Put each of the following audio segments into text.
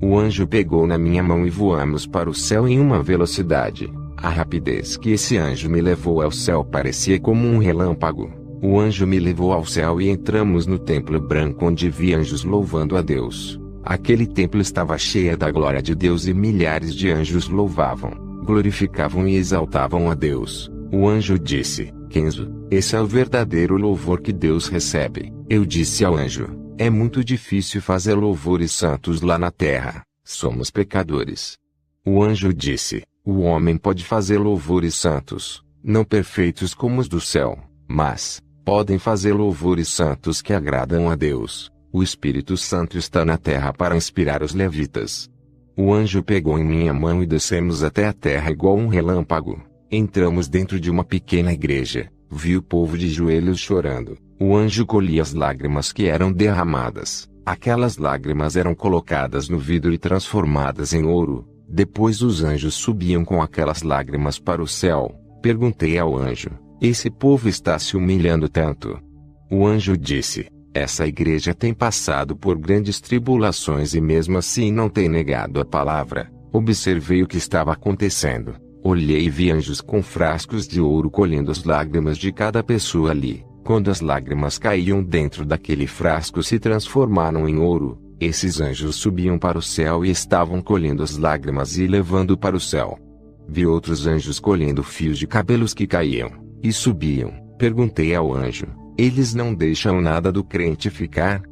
O anjo pegou na minha mão e voamos para o céu em uma velocidade. A rapidez que esse anjo me levou ao céu parecia como um relâmpago. O anjo me levou ao céu e entramos no templo branco onde vi anjos louvando a Deus. Aquele templo estava cheio da glória de Deus e milhares de anjos louvavam, glorificavam e exaltavam a Deus. O anjo disse: Kenzo, esse é o verdadeiro louvor que Deus recebe. Eu disse ao anjo: é muito difícil fazer louvores santos lá na terra, somos pecadores. O anjo disse: o homem pode fazer louvores santos, não perfeitos como os do céu, mas podem fazer louvores santos que agradam a Deus. O Espírito Santo está na terra para inspirar os levitas. O anjo pegou em minha mão e descemos até a terra igual um relâmpago. Entramos dentro de uma pequena igreja. Vi o povo de joelhos chorando. O anjo colhia as lágrimas que eram derramadas. Aquelas lágrimas eram colocadas no vidro e transformadas em ouro. Depois os anjos subiam com aquelas lágrimas para o céu. Perguntei ao anjo: esse povo está se humilhando tanto? O anjo disse: essa igreja tem passado por grandes tribulações e mesmo assim não tem negado a palavra. Observei o que estava acontecendo. Olhei e vi anjos com frascos de ouro colhendo as lágrimas de cada pessoa ali. Quando as lágrimas caíam dentro daquele frasco se transformaram em ouro. Esses anjos subiam para o céu e estavam colhendo as lágrimas e levando para o céu. Vi outros anjos colhendo fios de cabelos que caíam e subiam. Perguntei ao anjo: eles não deixam nada do crente ficar?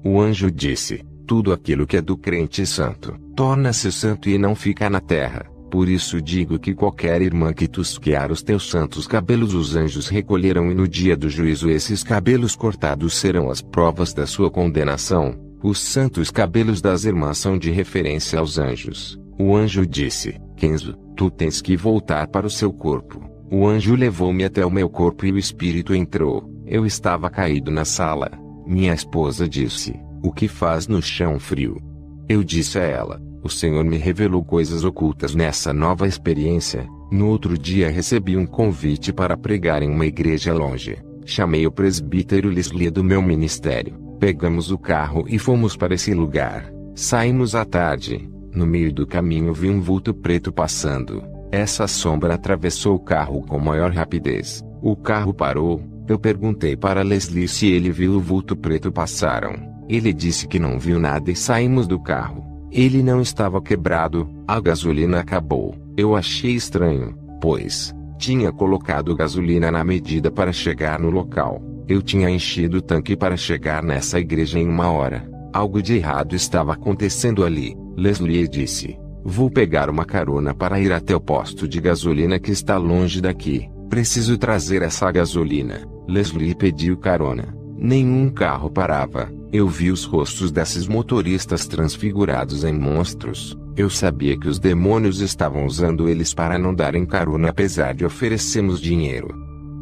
O anjo disse: tudo aquilo que é do crente santo, torna-se santo e não fica na terra. Por isso digo que qualquer irmã que tosquear os teus santos cabelos os anjos recolherão e no dia do juízo esses cabelos cortados serão as provas da sua condenação. Os santos cabelos das irmãs são de referência aos anjos. O anjo disse: Kenzo, tu tens que voltar para o seu corpo. O anjo levou-me até o meu corpo e o espírito entrou. Eu estava caído na sala. Minha esposa disse: o que faz no chão frio? Eu disse a ela: o Senhor me revelou coisas ocultas nessa nova experiência. No outro dia recebi um convite para pregar em uma igreja longe. Chamei o presbítero Leslie do meu ministério. Pegamos o carro e fomos para esse lugar. Saímos à tarde. No meio do caminho vi um vulto preto passando. Essa sombra atravessou o carro com maior rapidez. O carro parou. Eu perguntei para Leslie se ele viu o vulto preto passaram. Ele disse que não viu nada e saímos do carro. Ele não estava quebrado, a gasolina acabou. Eu achei estranho, pois tinha colocado gasolina na medida para chegar no local. Eu tinha enchido o tanque para chegar nessa igreja em 1 hora. Algo de errado estava acontecendo ali. Leslie disse: vou pegar uma carona para ir até o posto de gasolina que está longe daqui. Preciso trazer essa gasolina. Leslie pediu carona. Nenhum carro parava. Eu vi os rostos desses motoristas transfigurados em monstros. Eu sabia que os demônios estavam usando eles para não darem carona apesar de oferecermos dinheiro.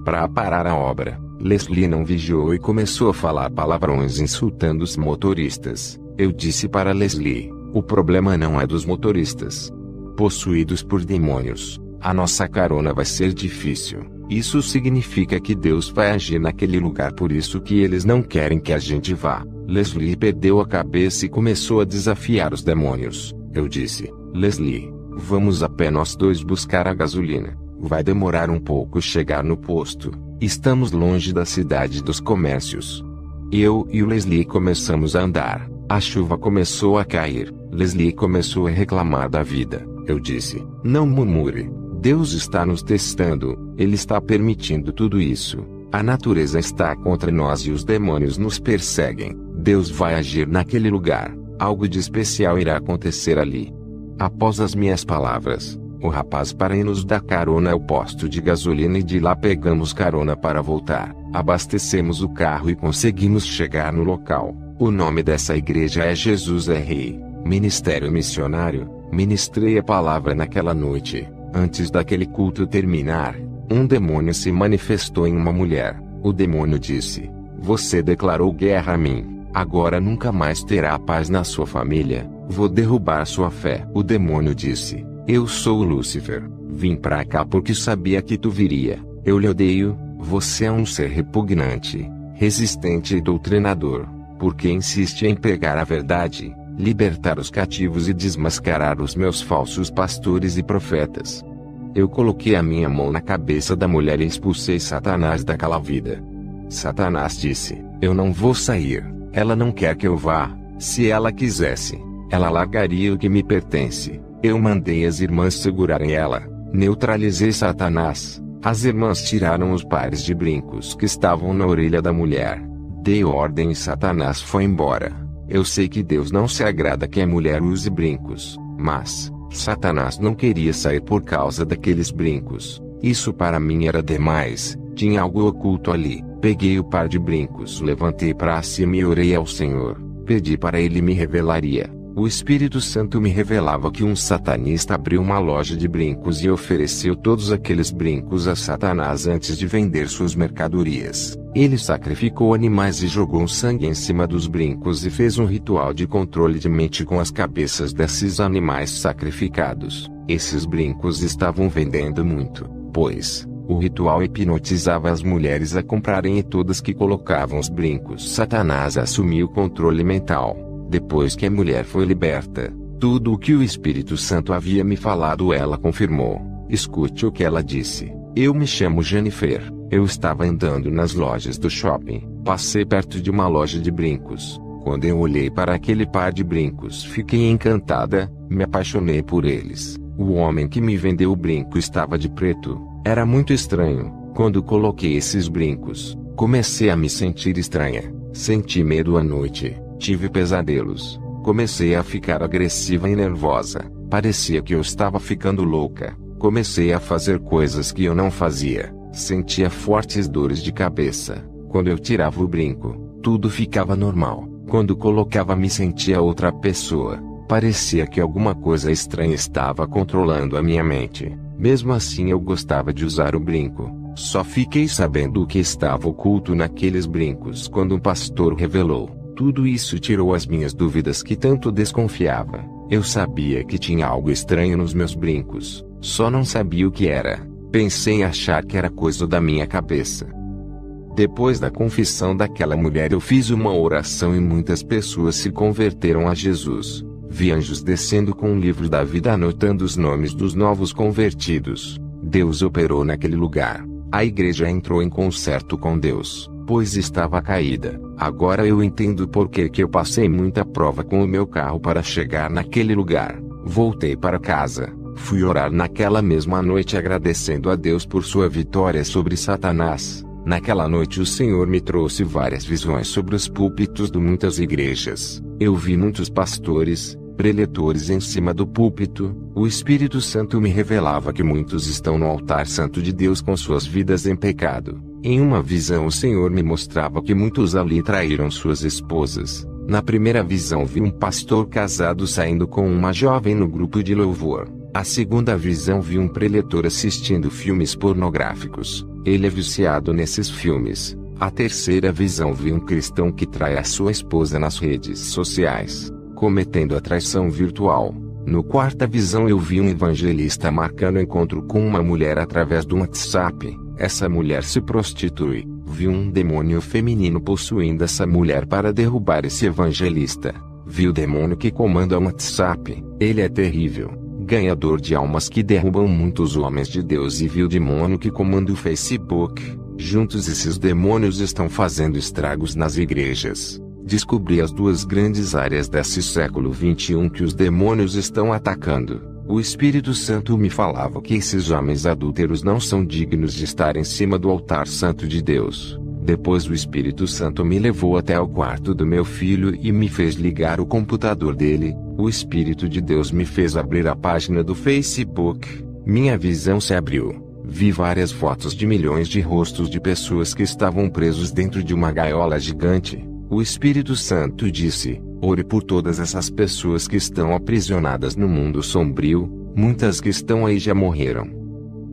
Para parar a obra, Leslie não vigiou e começou a falar palavrões insultando os motoristas. Eu disse para Leslie: o problema não é dos motoristas possuídos por demônios. A nossa carona vai ser difícil. Isso significa que Deus vai agir naquele lugar, por isso que eles não querem que a gente vá. Leslie perdeu a cabeça e começou a desafiar os demônios. Eu disse: Leslie, vamos a pé nós dois buscar a gasolina. Vai demorar um pouco chegar no posto. Estamos longe da cidade dos comércios. Eu e o Leslie começamos a andar. A chuva começou a cair. Leslie começou a reclamar da vida. Eu disse: não murmure. Deus está nos testando. Ele está permitindo tudo isso. A natureza está contra nós e os demônios nos perseguem. Deus vai agir naquele lugar. Algo de especial irá acontecer ali. Após as minhas palavras, o rapaz para nos dar carona ao posto de gasolina e de lá pegamos carona para voltar. Abastecemos o carro e conseguimos chegar no local. O nome dessa igreja é Jesus é Rei. Ministério missionário. Ministrei a palavra naquela noite. Antes daquele culto terminar, um demônio se manifestou em uma mulher. O demônio disse: você declarou guerra a mim. Agora nunca mais terá paz na sua família. Vou derrubar sua fé. O demônio disse: eu sou Lúcifer. Vim pra cá porque sabia que tu viria. Eu lhe odeio. Você é um ser repugnante, resistente e doutrinador. Porque insiste em pregar a verdade. libertar os cativos e desmascarar os meus falsos pastores e profetas. Eu coloquei a minha mão na cabeça da mulher e expulsei Satanás daquela vida. Satanás disse: eu não vou sair, ela não quer que eu vá. Se ela quisesse, ela largaria o que me pertence. Eu mandei as irmãs segurarem ela, neutralizei Satanás. As irmãs tiraram os pares de brincos que estavam na orelha da mulher. Dei ordem e Satanás foi embora. Eu sei que Deus não se agrada que a mulher use brincos, mas Satanás não queria sair por causa daqueles brincos. Isso para mim era demais, tinha algo oculto ali. Peguei o par de brincos, levantei para cima e orei ao Senhor. Pedi para Ele me revelaria. O Espírito Santo me revelava que um satanista abriu uma loja de brincos e ofereceu todos aqueles brincos a Satanás antes de vender suas mercadorias. Ele sacrificou animais e jogou sangue em cima dos brincos e fez um ritual de controle de mente com as cabeças desses animais sacrificados. Esses brincos estavam vendendo muito, pois o ritual hipnotizava as mulheres a comprarem e todas que colocavam os brincos. Satanás assumiu o controle mental. Depois que a mulher foi liberta, tudo o que o Espírito Santo havia me falado ela confirmou. Escute o que ela disse. Eu me chamo Jennifer. Eu estava andando nas lojas do shopping. Passei perto de uma loja de brincos. Quando eu olhei para aquele par de brincos, fiquei encantada, me apaixonei por eles. O homem que me vendeu o brinco estava de preto. Era muito estranho. Quando coloquei esses brincos, comecei a me sentir estranha. Senti medo à noite. Tive pesadelos. Comecei a ficar agressiva e nervosa. Parecia que eu estava ficando louca. Comecei a fazer coisas que eu não fazia. Sentia fortes dores de cabeça. Quando eu tirava o brinco, tudo ficava normal. Quando colocava, me sentia outra pessoa. Parecia que alguma coisa estranha estava controlando a minha mente. Mesmo assim, eu gostava de usar o brinco. Só fiquei sabendo o que estava oculto naqueles brincos quando um pastor revelou. Tudo isso tirou as minhas dúvidas que tanto desconfiava. Eu sabia que tinha algo estranho nos meus brincos, só não sabia o que era. Pensei em achar que era coisa da minha cabeça. Depois da confissão daquela mulher, eu fiz uma oração e muitas pessoas se converteram a Jesus. Vi anjos descendo com o livro da vida anotando os nomes dos novos convertidos. Deus operou naquele lugar. A igreja entrou em concerto com Deus, pois estava caída. Agora eu entendo por que eu passei muita prova com o meu carro para chegar naquele lugar. Voltei para casa, fui orar naquela mesma noite agradecendo a Deus por sua vitória sobre Satanás. Naquela noite o Senhor me trouxe várias visões sobre os púlpitos de muitas igrejas. Eu vi muitos pastores, preletores em cima do púlpito. O Espírito Santo me revelava que muitos estão no altar santo de Deus com suas vidas em pecado. Em uma visão o Senhor me mostrava que muitos ali traíram suas esposas. Na primeira visão vi um pastor casado saindo com uma jovem no grupo de louvor. A segunda visão vi um preletor assistindo filmes pornográficos. Ele é viciado nesses filmes. A terceira visão vi um cristão que trai a sua esposa nas redes sociais, cometendo a traição virtual. No quarta visão eu vi um evangelista marcando encontro com uma mulher através do WhatsApp. Essa mulher se prostitui. Vi um demônio feminino possuindo essa mulher para derrubar esse evangelista. Vi o demônio que comanda o WhatsApp. Ele é terrível, ganhador de almas que derrubam muitos homens de Deus. E vi o demônio que comanda o Facebook. Juntos esses demônios estão fazendo estragos nas igrejas. Descobri as duas grandes áreas desse século XXI que os demônios estão atacando. O Espírito Santo me falava que esses homens adúlteros não são dignos de estar em cima do altar santo de Deus. Depois o Espírito Santo me levou até o quarto do meu filho e me fez ligar o computador dele. O Espírito de Deus me fez abrir a página do Facebook. Minha visão se abriu. Vi várias fotos de milhões de rostos de pessoas que estavam presos dentro de uma gaiola gigante. O Espírito Santo disse: ore por todas essas pessoas que estão aprisionadas no mundo sombrio, muitas que estão aí já morreram.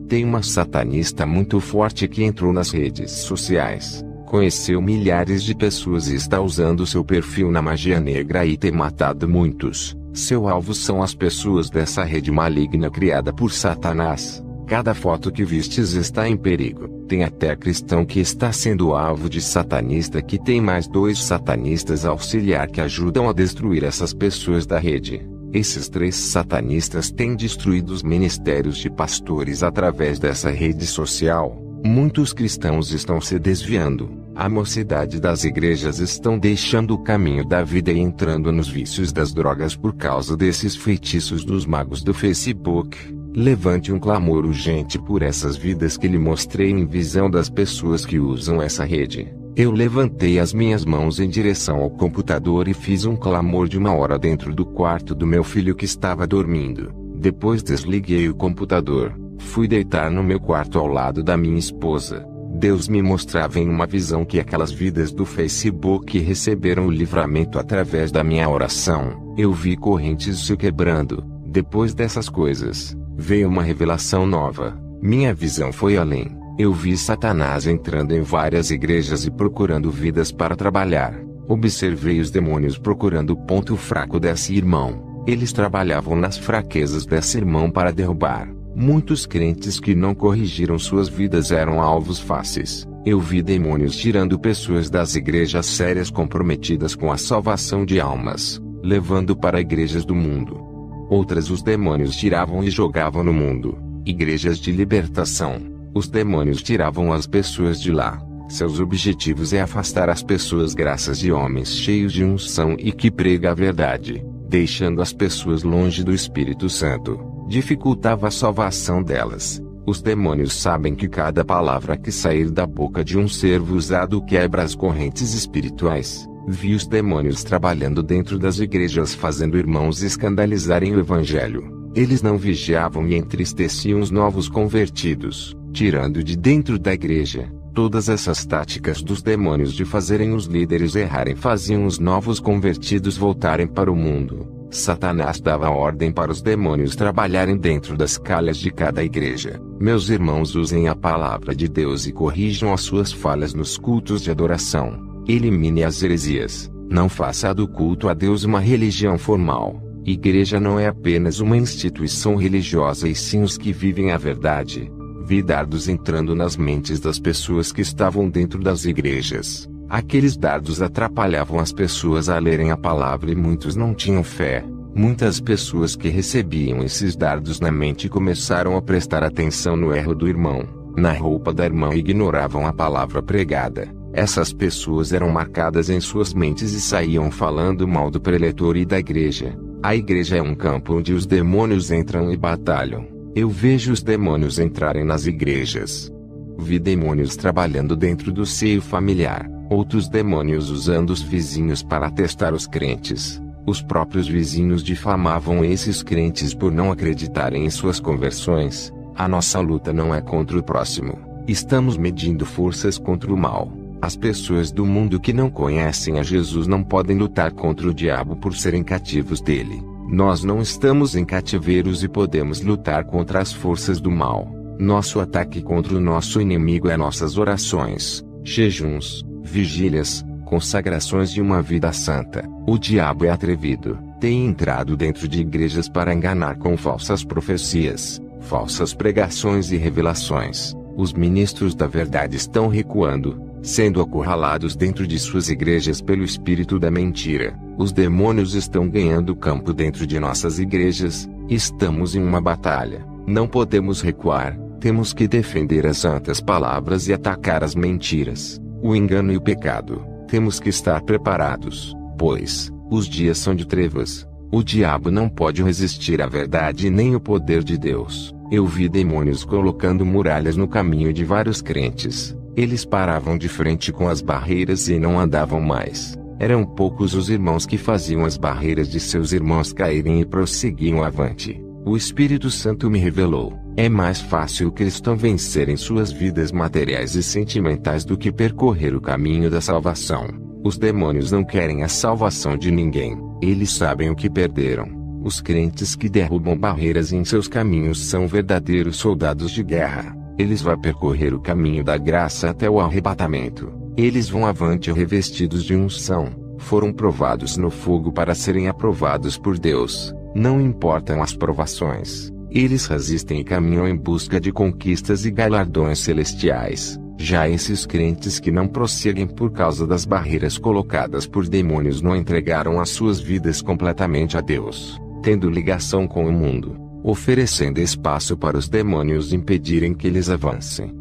Tem uma satanista muito forte que entrou nas redes sociais, conheceu milhares de pessoas e está usando seu perfil na magia negra e tem matado muitos. Seu alvo são as pessoas dessa rede maligna criada por Satanás. Cada foto que vistes está em perigo. Tem até cristão que está sendo alvo de satanista, que tem mais 2 satanistas auxiliar que ajudam a destruir essas pessoas da rede. Esses 3 satanistas têm destruído os ministérios de pastores através dessa rede social. Muitos cristãos estão se desviando. A mocidade das igrejas estão deixando o caminho da vida e entrando nos vícios das drogas por causa desses feitiços dos magos do Facebook. Levante um clamor urgente por essas vidas que lhe mostrei em visão das pessoas que usam essa rede. Eu levantei as minhas mãos em direção ao computador e fiz um clamor de 1 hora dentro do quarto do meu filho que estava dormindo. Depois desliguei o computador, fui deitar no meu quarto ao lado da minha esposa. Deus me mostrava em uma visão que aquelas vidas do Facebook receberam o livramento através da minha oração. Eu vi correntes se quebrando. Depois dessas coisas, veio uma revelação nova. Minha visão foi além. Eu vi Satanás entrando em várias igrejas e procurando vidas para trabalhar. Observei os demônios procurando o ponto fraco desse irmão. Eles trabalhavam nas fraquezas desse irmão para derrubar. Muitos crentes que não corrigiram suas vidas eram alvos fáceis. Eu vi demônios tirando pessoas das igrejas sérias comprometidas com a salvação de almas, levando para igrejas do mundo. Outras os demônios tiravam e jogavam no mundo. Igrejas de libertação. Os demônios tiravam as pessoas de lá. Seus objetivos é afastar as pessoas graças de homens cheios de unção e que prega a verdade, deixando as pessoas longe do Espírito Santo. Dificultava a salvação delas. Os demônios sabem que cada palavra que sair da boca de um servo usado quebra as correntes espirituais. Vi os demônios trabalhando dentro das igrejas fazendo irmãos escandalizarem o evangelho. Eles não vigiavam e entristeciam os novos convertidos, tirando de dentro da igreja. Todas essas táticas dos demônios de fazerem os líderes errarem faziam os novos convertidos voltarem para o mundo. Satanás dava ordem para os demônios trabalharem dentro das calhas de cada igreja. Meus irmãos, usem a palavra de Deus e corrijam as suas falhas nos cultos de adoração. Elimine as heresias. Não faça do culto a Deus uma religião formal. Igreja não é apenas uma instituição religiosa e sim os que vivem a verdade. Vi dardos entrando nas mentes das pessoas que estavam dentro das igrejas. Aqueles dardos atrapalhavam as pessoas a lerem a palavra e muitos não tinham fé. Muitas pessoas que recebiam esses dardos na mente começaram a prestar atenção no erro do irmão, na roupa da irmã e ignoravam a palavra pregada. Essas pessoas eram marcadas em suas mentes e saíam falando mal do preletor e da igreja. A igreja é um campo onde os demônios entram e batalham. Eu vejo os demônios entrarem nas igrejas. Vi demônios trabalhando dentro do seio familiar. Outros demônios usando os vizinhos para testar os crentes. Os próprios vizinhos difamavam esses crentes por não acreditarem em suas conversões. A nossa luta não é contra o próximo. Estamos medindo forças contra o mal. As pessoas do mundo que não conhecem a Jesus não podem lutar contra o diabo por serem cativos dele. Nós não estamos em cativeiros e podemos lutar contra as forças do mal. Nosso ataque contra o nosso inimigo é nossas orações, jejuns, vigílias, consagrações de uma vida santa. O diabo é atrevido, tem entrado dentro de igrejas para enganar com falsas profecias, falsas pregações e revelações. Os ministros da verdade estão recuando, sendo acurralados dentro de suas igrejas pelo espírito da mentira. Os demônios estão ganhando campo dentro de nossas igrejas. Estamos em uma batalha. Não podemos recuar. Temos que defender as santas palavras e atacar as mentiras, o engano e o pecado. Temos que estar preparados, pois os dias são de trevas. O diabo não pode resistir à verdade nem o poder de Deus. Eu vi demônios colocando muralhas no caminho de vários crentes. Eles paravam de frente com as barreiras e não andavam mais. Eram poucos os irmãos que faziam as barreiras de seus irmãos caírem e prosseguiam avante. O Espírito Santo me revelou: é mais fácil o cristão vencer em suas vidas materiais e sentimentais do que percorrer o caminho da salvação. Os demônios não querem a salvação de ninguém. Eles sabem o que perderam. Os crentes que derrubam barreiras em seus caminhos são verdadeiros soldados de guerra. Eles vão percorrer o caminho da graça até o arrebatamento. Eles vão avante revestidos de unção. Foram provados no fogo para serem aprovados por Deus. Não importam as provações. Eles resistem e caminham em busca de conquistas e galardões celestiais. Já esses crentes que não prosseguem por causa das barreiras colocadas por demônios não entregaram as suas vidas completamente a Deus, tendo ligação com o mundo, oferecendo espaço para os demônios impedirem que eles avancem.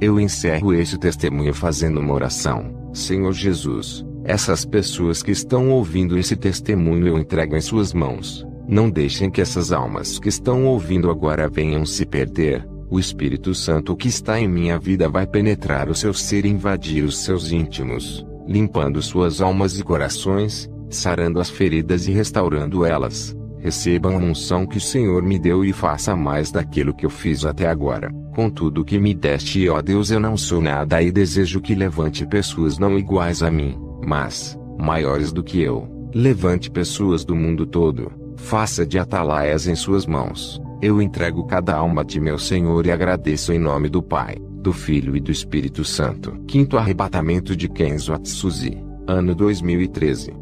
Eu encerro este testemunho fazendo uma oração. Senhor Jesus, essas pessoas que estão ouvindo esse testemunho eu entrego em suas mãos. Não deixem que essas almas que estão ouvindo agora venham se perder. O Espírito Santo que está em minha vida vai penetrar o seu ser e invadir os seus íntimos, limpando suas almas e corações, sarando as feridas e restaurando elas. Recebam a unção que o Senhor me deu e faça mais daquilo que eu fiz até agora. Com tudo que me deste, ó Deus, eu não sou nada e desejo que levante pessoas não iguais a mim, mas maiores do que eu. Levante pessoas do mundo todo. Faça de atalaias em suas mãos. Eu entrego cada alma de meu Senhor e agradeço em nome do Pai, do Filho e do Espírito Santo. Quinto arrebatamento de Kenzo Atsuzi, ano 2013.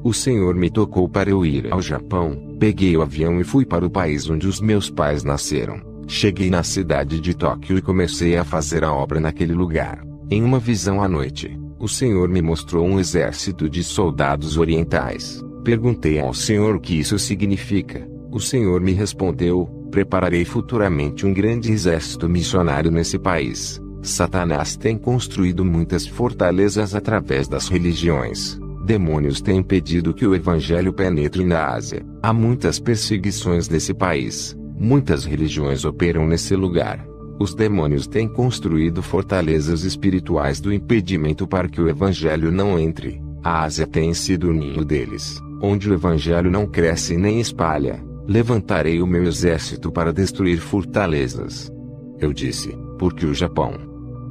O Senhor me tocou para eu ir ao Japão. Peguei o avião e fui para o país onde os meus pais nasceram. Cheguei na cidade de Tóquio e comecei a fazer a obra naquele lugar. Em uma visão à noite, o Senhor me mostrou um exército de soldados orientais. Perguntei ao Senhor o que isso significa. O Senhor me respondeu: prepararei futuramente um grande exército missionário nesse país. Satanás tem construído muitas fortalezas através das religiões. Demônios têm impedido que o evangelho penetre na Ásia. Há muitas perseguições nesse país. Muitas religiões operam nesse lugar. Os demônios têm construído fortalezas espirituais do impedimento para que o evangelho não entre. A Ásia tem sido o ninho deles, onde o evangelho não cresce nem espalha. Levantarei o meu exército para destruir fortalezas. Eu disse: por que o Japão?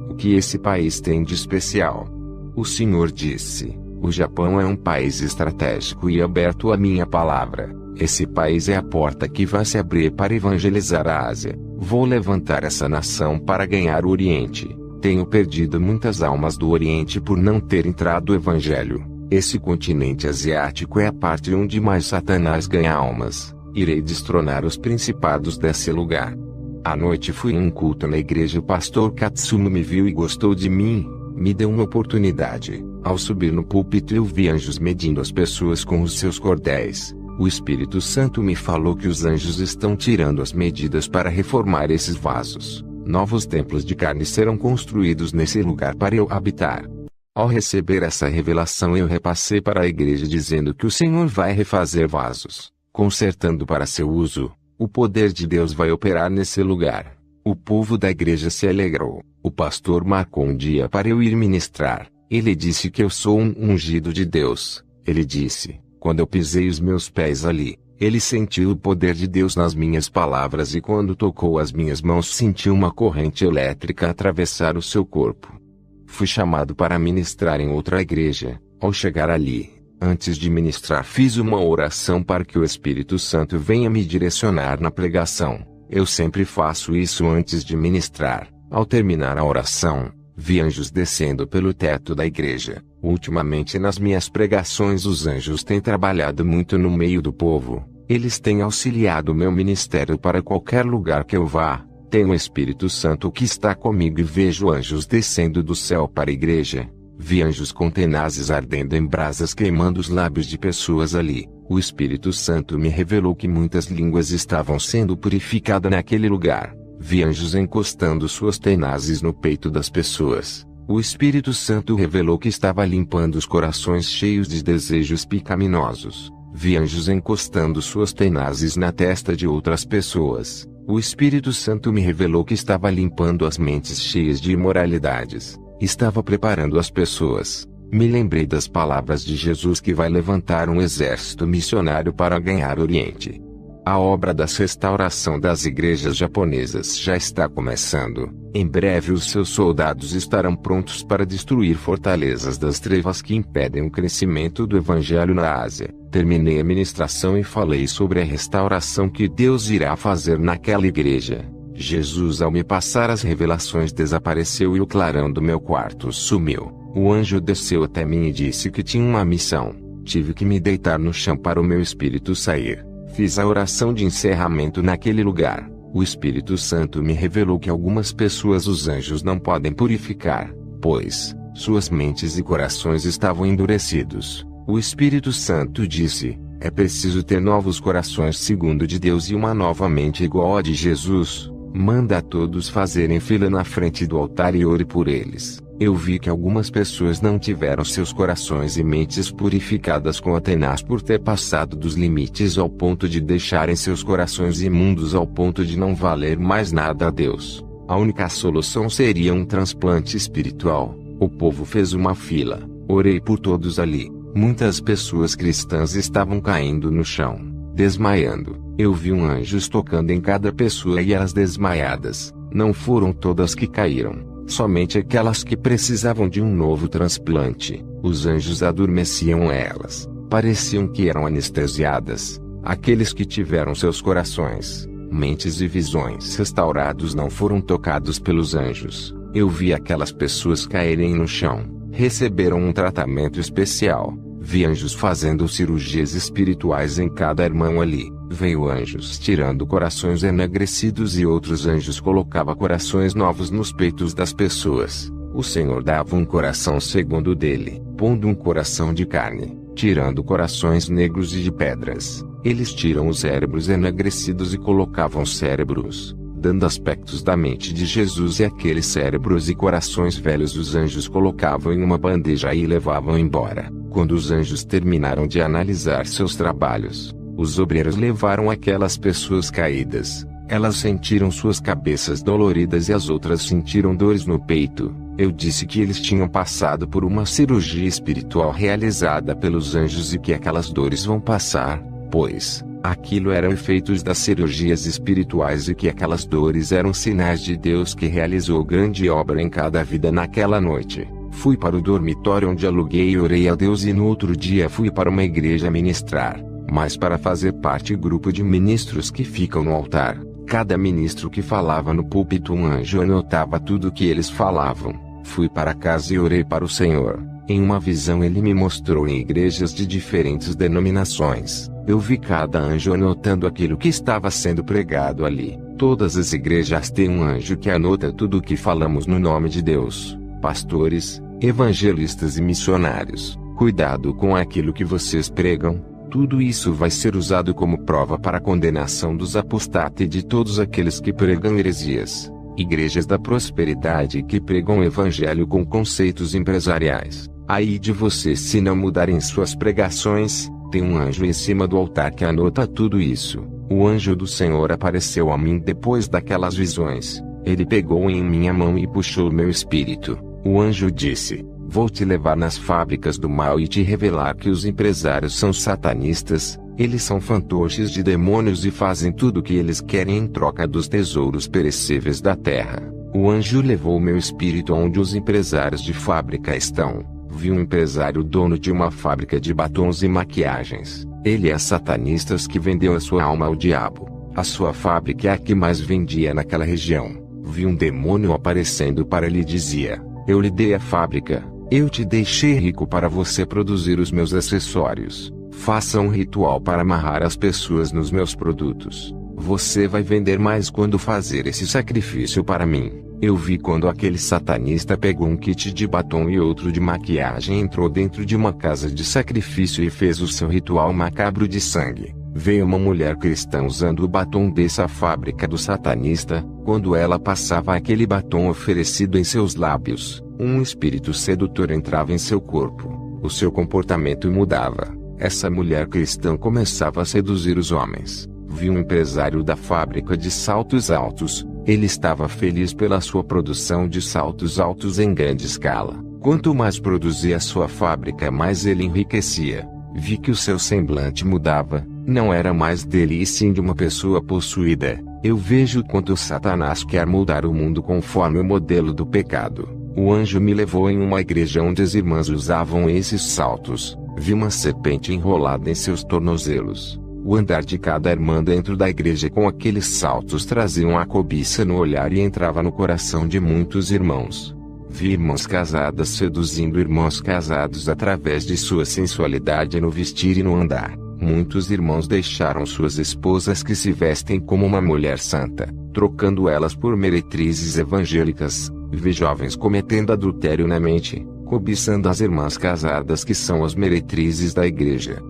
O que esse país tem de especial? O Senhor disse: o Japão é um país estratégico e aberto à minha palavra. Esse país é a porta que vai se abrir para evangelizar a Ásia. Vou levantar essa nação para ganhar o Oriente. Tenho perdido muitas almas do Oriente por não ter entrado o evangelho. Esse continente asiático é a parte onde mais Satanás ganha almas. Irei destronar os principados desse lugar. À noite fui em um culto na igreja. O pastor Katsuno me viu e gostou de mim. Me deu uma oportunidade. Ao subir no púlpito eu vi anjos medindo as pessoas com os seus cordéis. O Espírito Santo me falou que os anjos estão tirando as medidas para reformar esses vasos. Novos templos de carne serão construídos nesse lugar para eu habitar. Ao receber essa revelação eu repassei para a igreja dizendo que o Senhor vai refazer vasos, consertando para seu uso. O poder de Deus vai operar nesse lugar. O povo da igreja se alegrou. O pastor marcou um dia para eu ir ministrar. Ele disse que eu sou um ungido de Deus. Ele disse: quando eu pisei os meus pés ali, ele sentiu o poder de Deus nas minhas palavras e quando tocou as minhas mãos sentiu uma corrente elétrica atravessar o seu corpo. Fui chamado para ministrar em outra igreja. Ao chegar ali, antes de ministrar fiz uma oração para que o Espírito Santo venha me direcionar na pregação. Eu sempre faço isso antes de ministrar. Ao terminar a oração, vi anjos descendo pelo teto da igreja. Ultimamente nas minhas pregações os anjos têm trabalhado muito no meio do povo. Eles têm auxiliado o meu ministério para qualquer lugar que eu vá. Tenho o Espírito Santo que está comigo e vejo anjos descendo do céu para a igreja. Vi anjos com tenazes ardendo em brasas queimando os lábios de pessoas ali. O Espírito Santo me revelou que muitas línguas estavam sendo purificadas naquele lugar. Vi anjos encostando suas tenazes no peito das pessoas. O Espírito Santo revelou que estava limpando os corações cheios de desejos pecaminosos. Vi anjos encostando suas tenazes na testa de outras pessoas. O Espírito Santo me revelou que estava limpando as mentes cheias de imoralidades. Estava preparando as pessoas. Me lembrei das palavras de Jesus que vai levantar um exército missionário para ganhar o Oriente. A obra da restauração das igrejas japonesas já está começando. Em breve os seus soldados estarão prontos para destruir fortalezas das trevas que impedem o crescimento do Evangelho na Ásia. Terminei a ministração e falei sobre a restauração que Deus irá fazer naquela igreja. Jesus, ao me passar as revelações, desapareceu e o clarão do meu quarto sumiu. O anjo desceu até mim e disse que tinha uma missão. Tive que me deitar no chão para o meu espírito sair. Fiz a oração de encerramento naquele lugar. O Espírito Santo me revelou que algumas pessoas os anjos não podem purificar, pois suas mentes e corações estavam endurecidos. O Espírito Santo disse: é preciso ter novos corações segundo de Deus e uma nova mente igual a de Jesus. Manda a todos fazerem fila na frente do altar e ore por eles. Eu vi que algumas pessoas não tiveram seus corações e mentes purificadas com a tenaz por ter passado dos limites ao ponto de deixarem seus corações imundos ao ponto de não valer mais nada a Deus. A única solução seria um transplante espiritual. O povo fez uma fila. Orei por todos ali. Muitas pessoas cristãs estavam caindo no chão, desmaiando. Eu vi anjos tocando em cada pessoa e elas desmaiadas. Não foram todas que caíram. Somente aquelas que precisavam de um novo transplante. Os anjos adormeciam elas. Pareciam que eram anestesiadas. Aqueles que tiveram seus corações, mentes e visões restaurados não foram tocados pelos anjos. Eu vi aquelas pessoas caírem no chão. Receberam um tratamento especial. Vi anjos fazendo cirurgias espirituais em cada irmão ali. Veio anjos tirando corações enegrecidos e outros anjos colocava corações novos nos peitos das pessoas. O Senhor dava um coração segundo o dele, pondo um coração de carne, tirando corações negros e de pedras. Eles tiram os cérebros enegrecidos e colocavam cérebros, dando aspectos da mente de Jesus, e aqueles cérebros e corações velhos os anjos colocavam em uma bandeja e levavam embora. Quando os anjos terminaram de analisar seus trabalhos, os obreiros levaram aquelas pessoas caídas. Elas sentiram suas cabeças doloridas e as outras sentiram dores no peito. Eu disse que eles tinham passado por uma cirurgia espiritual realizada pelos anjos e que aquelas dores vão passar, pois aquilo eram efeitos das cirurgias espirituais e que aquelas dores eram sinais de Deus que realizou grande obra em cada vida naquela noite. Fui para o dormitório onde aluguei e orei a Deus, e no outro dia fui para uma igreja ministrar, mas para fazer parte do grupo de ministros que ficam no altar. Cada ministro que falava no púlpito, um anjo anotava tudo o que eles falavam. Fui para casa e orei para o Senhor. Em uma visão ele me mostrou em igrejas de diferentes denominações. Eu vi cada anjo anotando aquilo que estava sendo pregado ali. Todas as igrejas têm um anjo que anota tudo o que falamos no nome de Deus. Pastores, evangelistas e missionários, cuidado com aquilo que vocês pregam. Tudo isso vai ser usado como prova para a condenação dos apostatas e de todos aqueles que pregam heresias. Igrejas da prosperidade que pregam o evangelho com conceitos empresariais. Aí de vocês se não mudarem suas pregações. Tem um anjo em cima do altar que anota tudo isso. O anjo do Senhor apareceu a mim depois daquelas visões. Ele pegou em minha mão e puxou meu espírito. O anjo disse: vou te levar nas fábricas do mal e te revelar que os empresários são satanistas. Eles são fantoches de demônios e fazem tudo o que eles querem em troca dos tesouros perecíveis da terra. O anjo levou meu espírito onde os empresários de fábrica estão. Vi um empresário dono de uma fábrica de batons e maquiagens. Ele é satanista que vendeu a sua alma ao diabo. A sua fábrica é a que mais vendia naquela região. Vi um demônio aparecendo para ele e dizia: eu lhe dei a fábrica, eu te deixei rico para você produzir os meus acessórios. Faça um ritual para amarrar as pessoas nos meus produtos. Você vai vender mais quando fazer esse sacrifício para mim. Eu vi quando aquele satanista pegou um kit de batom e outro de maquiagem e entrou dentro de uma casa de sacrifício e fez o seu ritual macabro de sangue. Veio uma mulher cristã usando o batom dessa fábrica do satanista. Quando ela passava aquele batom oferecido em seus lábios, um espírito sedutor entrava em seu corpo. O seu comportamento mudava. Essa mulher cristã começava a seduzir os homens. Vi um empresário da fábrica de saltos altos. Ele estava feliz pela sua produção de saltos altos em grande escala. Quanto mais produzia a sua fábrica, mais ele enriquecia. Vi que o seu semblante mudava. Não era mais dele e sim de uma pessoa possuída. Eu vejo quanto Satanás quer moldar o mundo conforme o modelo do pecado. O anjo me levou em uma igreja onde as irmãs usavam esses saltos. Vi uma serpente enrolada em seus tornozelos. O andar de cada irmã dentro da igreja com aqueles saltos traziam a cobiça no olhar e entrava no coração de muitos irmãos. Vi irmãs casadas seduzindo irmãos casados através de sua sensualidade no vestir e no andar. Muitos irmãos deixaram suas esposas que se vestem como uma mulher santa, trocando elas por meretrizes evangélicas. Vê jovens cometendo adultério na mente, cobiçando as irmãs casadas que são as meretrizes da igreja.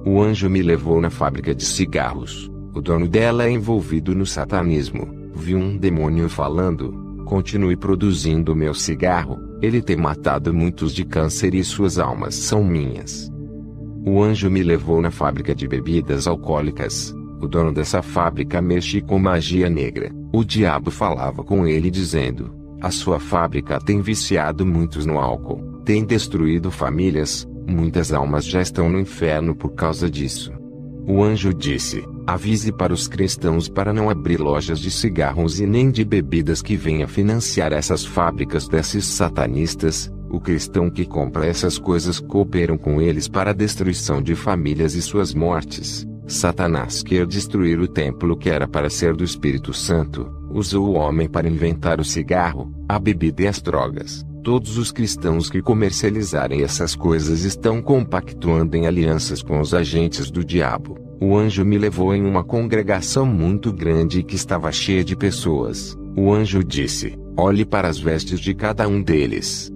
O anjo me levou na fábrica de cigarros. O dono dela é envolvido no satanismo. Vi um demônio falando: continue produzindo meu cigarro, ele tem matado muitos de câncer e suas almas são minhas. O anjo me levou na fábrica de bebidas alcoólicas. O dono dessa fábrica mexe com magia negra. O diabo falava com ele dizendo: a sua fábrica tem viciado muitos no álcool, tem destruído famílias, muitas almas já estão no inferno por causa disso. O anjo disse: avise para os cristãos para não abrir lojas de cigarros e nem de bebidas que venha financiar essas fábricas desses satanistas. O cristão que compra essas coisas cooperam com eles para a destruição de famílias e suas mortes. Satanás quer destruir o templo que era para ser do Espírito Santo. Usou o homem para inventar o cigarro, a bebida e as drogas. Todos os cristãos que comercializarem essas coisas estão compactuando em alianças com os agentes do diabo. O anjo me levou em uma congregação muito grande que estava cheia de pessoas. O anjo disse: olhe para as vestes de cada um deles.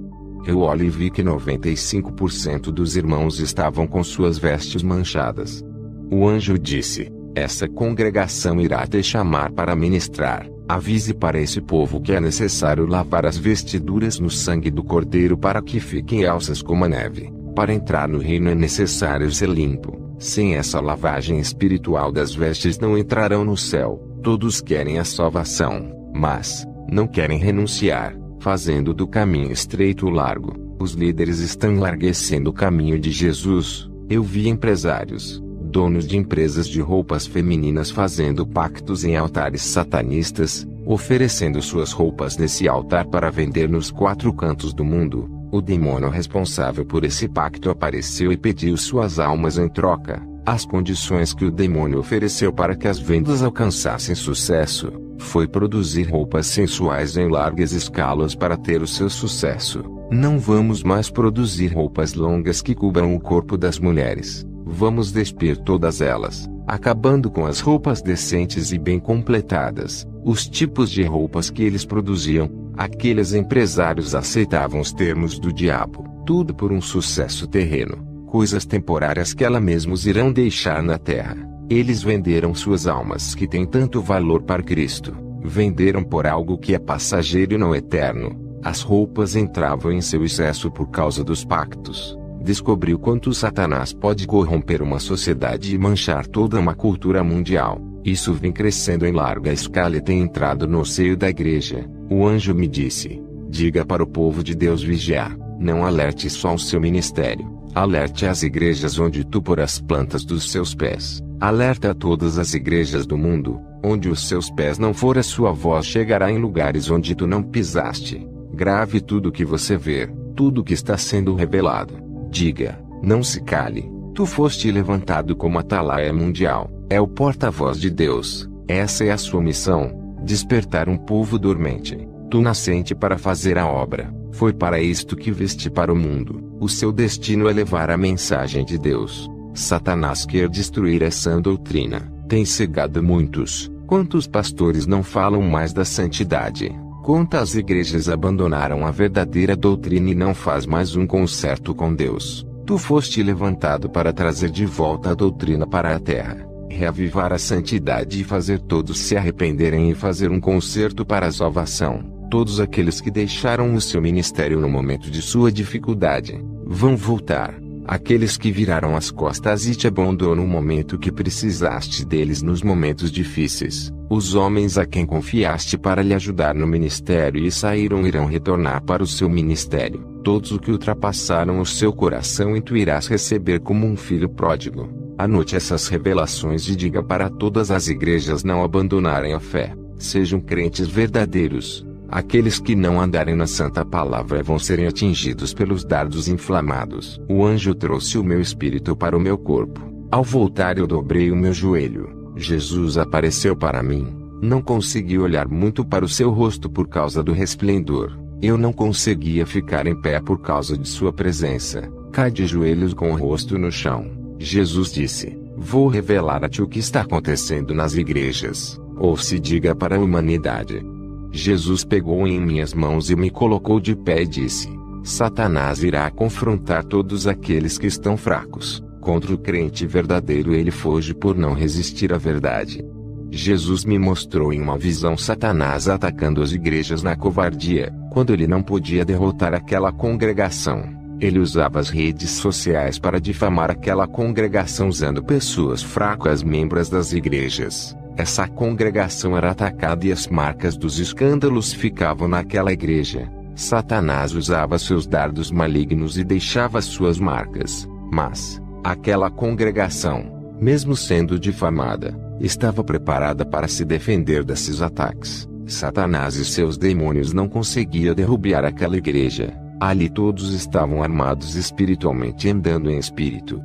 Eu olhei e vi que 95% dos irmãos estavam com suas vestes manchadas. O anjo disse: essa congregação irá te chamar para ministrar. Avise para esse povo que é necessário lavar as vestiduras no sangue do Cordeiro para que fiquem alças como a neve. Para entrar no reino é necessário ser limpo. Sem essa lavagem espiritual das vestes não entrarão no céu. Todos querem a salvação, mas não querem renunciar, fazendo do caminho estreito o largo. Os líderes estão enlarguecendo o caminho de Jesus. Eu vi empresários, donos de empresas de roupas femininas fazendo pactos em altares satanistas, oferecendo suas roupas nesse altar para vender nos 4 cantos do mundo. O demônio responsável por esse pacto apareceu e pediu suas almas em troca. As condições que o demônio ofereceu para que as vendas alcançassem sucesso foi produzir roupas sensuais em largas escalas para ter o seu sucesso. Não vamos mais produzir roupas longas que cubram o corpo das mulheres. Vamos despir todas elas, acabando com as roupas decentes e bem completadas. Os tipos de roupas que eles produziam, aqueles empresários aceitavam os termos do diabo, tudo por um sucesso terreno, coisas temporárias que ela mesmos irão deixar na terra. Eles venderam suas almas que têm tanto valor para Cristo, venderam por algo que é passageiro e não eterno. As roupas entravam em seu excesso por causa dos pactos. Descobriu quanto Satanás pode corromper uma sociedade e manchar toda uma cultura mundial. Isso vem crescendo em larga escala e tem entrado no seio da igreja. O anjo me disse: diga para o povo de Deus vigiar, não alerte só ao seu ministério, alerte às igrejas onde tu pôr as plantas dos seus pés. Alerta a todas as igrejas do mundo, onde os seus pés não for, a sua voz chegará em lugares onde tu não pisaste. Grave tudo o que você vê, tudo o que está sendo revelado. Diga, não se cale, tu foste levantado como atalaia mundial, é o porta-voz de Deus, essa é a sua missão, despertar um povo dormente. Tu nascente para fazer a obra, foi para isto que viste para o mundo, o seu destino é levar a mensagem de Deus. Satanás quer destruir essa doutrina, tem cegado muitos. Quantos pastores não falam mais da santidade? Quantas igrejas abandonaram a verdadeira doutrina e não faz mais um concerto com Deus? Tu foste levantado para trazer de volta a doutrina para a terra, reavivar a santidade e fazer todos se arrependerem e fazer um concerto para a salvação. Todos aqueles que deixaram o seu ministério no momento de sua dificuldade, vão voltar. Aqueles que viraram as costas e te abandonam no momento que precisaste deles nos momentos difíceis, os homens a quem confiaste para lhe ajudar no ministério e saíram irão retornar para o seu ministério. Todos os que ultrapassaram o seu coração e tu irás receber como um filho pródigo. Anote essas revelações e diga para todas as igrejas não abandonarem a fé. Sejam crentes verdadeiros. Aqueles que não andarem na santa palavra vão serem atingidos pelos dardos inflamados. O anjo trouxe o meu espírito para o meu corpo. Ao voltar eu dobrei o meu joelho. Jesus apareceu para mim. Não consegui olhar muito para o seu rosto por causa do resplendor. Eu não conseguia ficar em pé por causa de sua presença. Cai de joelhos com o rosto no chão. Jesus disse: Vou revelar a ti o que está acontecendo nas igrejas, ou se diga para a humanidade. Jesus pegou em minhas mãos e me colocou de pé e disse: Satanás irá confrontar todos aqueles que estão fracos. Contra o crente verdadeiro ele foge por não resistir à verdade. Jesus me mostrou em uma visão Satanás atacando as igrejas na covardia, quando ele não podia derrotar aquela congregação. Ele usava as redes sociais para difamar aquela congregação usando pessoas fracas membros das igrejas. Essa congregação era atacada e as marcas dos escândalos ficavam naquela igreja. Satanás usava seus dardos malignos e deixava suas marcas, mas aquela congregação, mesmo sendo difamada, estava preparada para se defender desses ataques. Satanás e seus demônios não conseguiam derrubar aquela igreja. Ali todos estavam armados espiritualmente andando em espírito.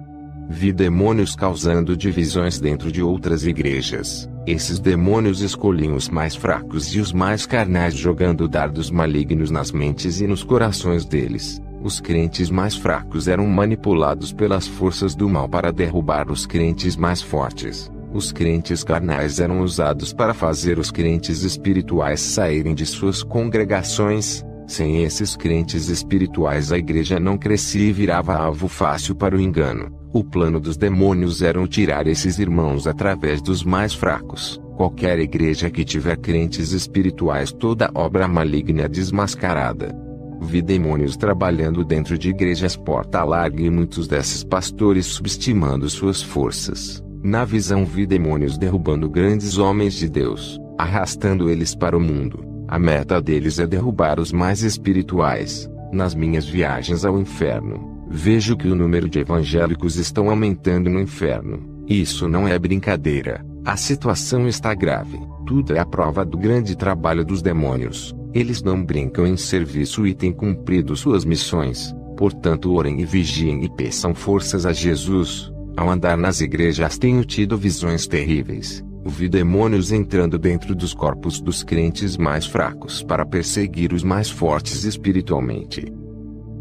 Vi demônios causando divisões dentro de outras igrejas. Esses demônios escolhiam os mais fracos e os mais carnais jogando dardos malignos nas mentes e nos corações deles. Os crentes mais fracos eram manipulados pelas forças do mal para derrubar os crentes mais fortes. Os crentes carnais eram usados para fazer os crentes espirituais saírem de suas congregações. Sem esses crentes espirituais a igreja não crescia e virava alvo fácil para o engano. O plano dos demônios era tirar esses irmãos através dos mais fracos. Qualquer igreja que tiver crentes espirituais, toda obra maligna é desmascarada. Vi demônios trabalhando dentro de igrejas porta larga e muitos desses pastores subestimando suas forças. Na visão vi demônios derrubando grandes homens de Deus, arrastando eles para o mundo. A meta deles é derrubar os mais espirituais. Nas minhas viagens ao inferno, vejo que o número de evangélicos estão aumentando no inferno. Isso não é brincadeira. A situação está grave. Tudo é a prova do grande trabalho dos demônios. Eles não brincam em serviço e têm cumprido suas missões. Portanto, orem e vigiem e peçam forças a Jesus. Ao andar nas igrejas tenho tido visões terríveis. Vi demônios entrando dentro dos corpos dos crentes mais fracos para perseguir os mais fortes espiritualmente.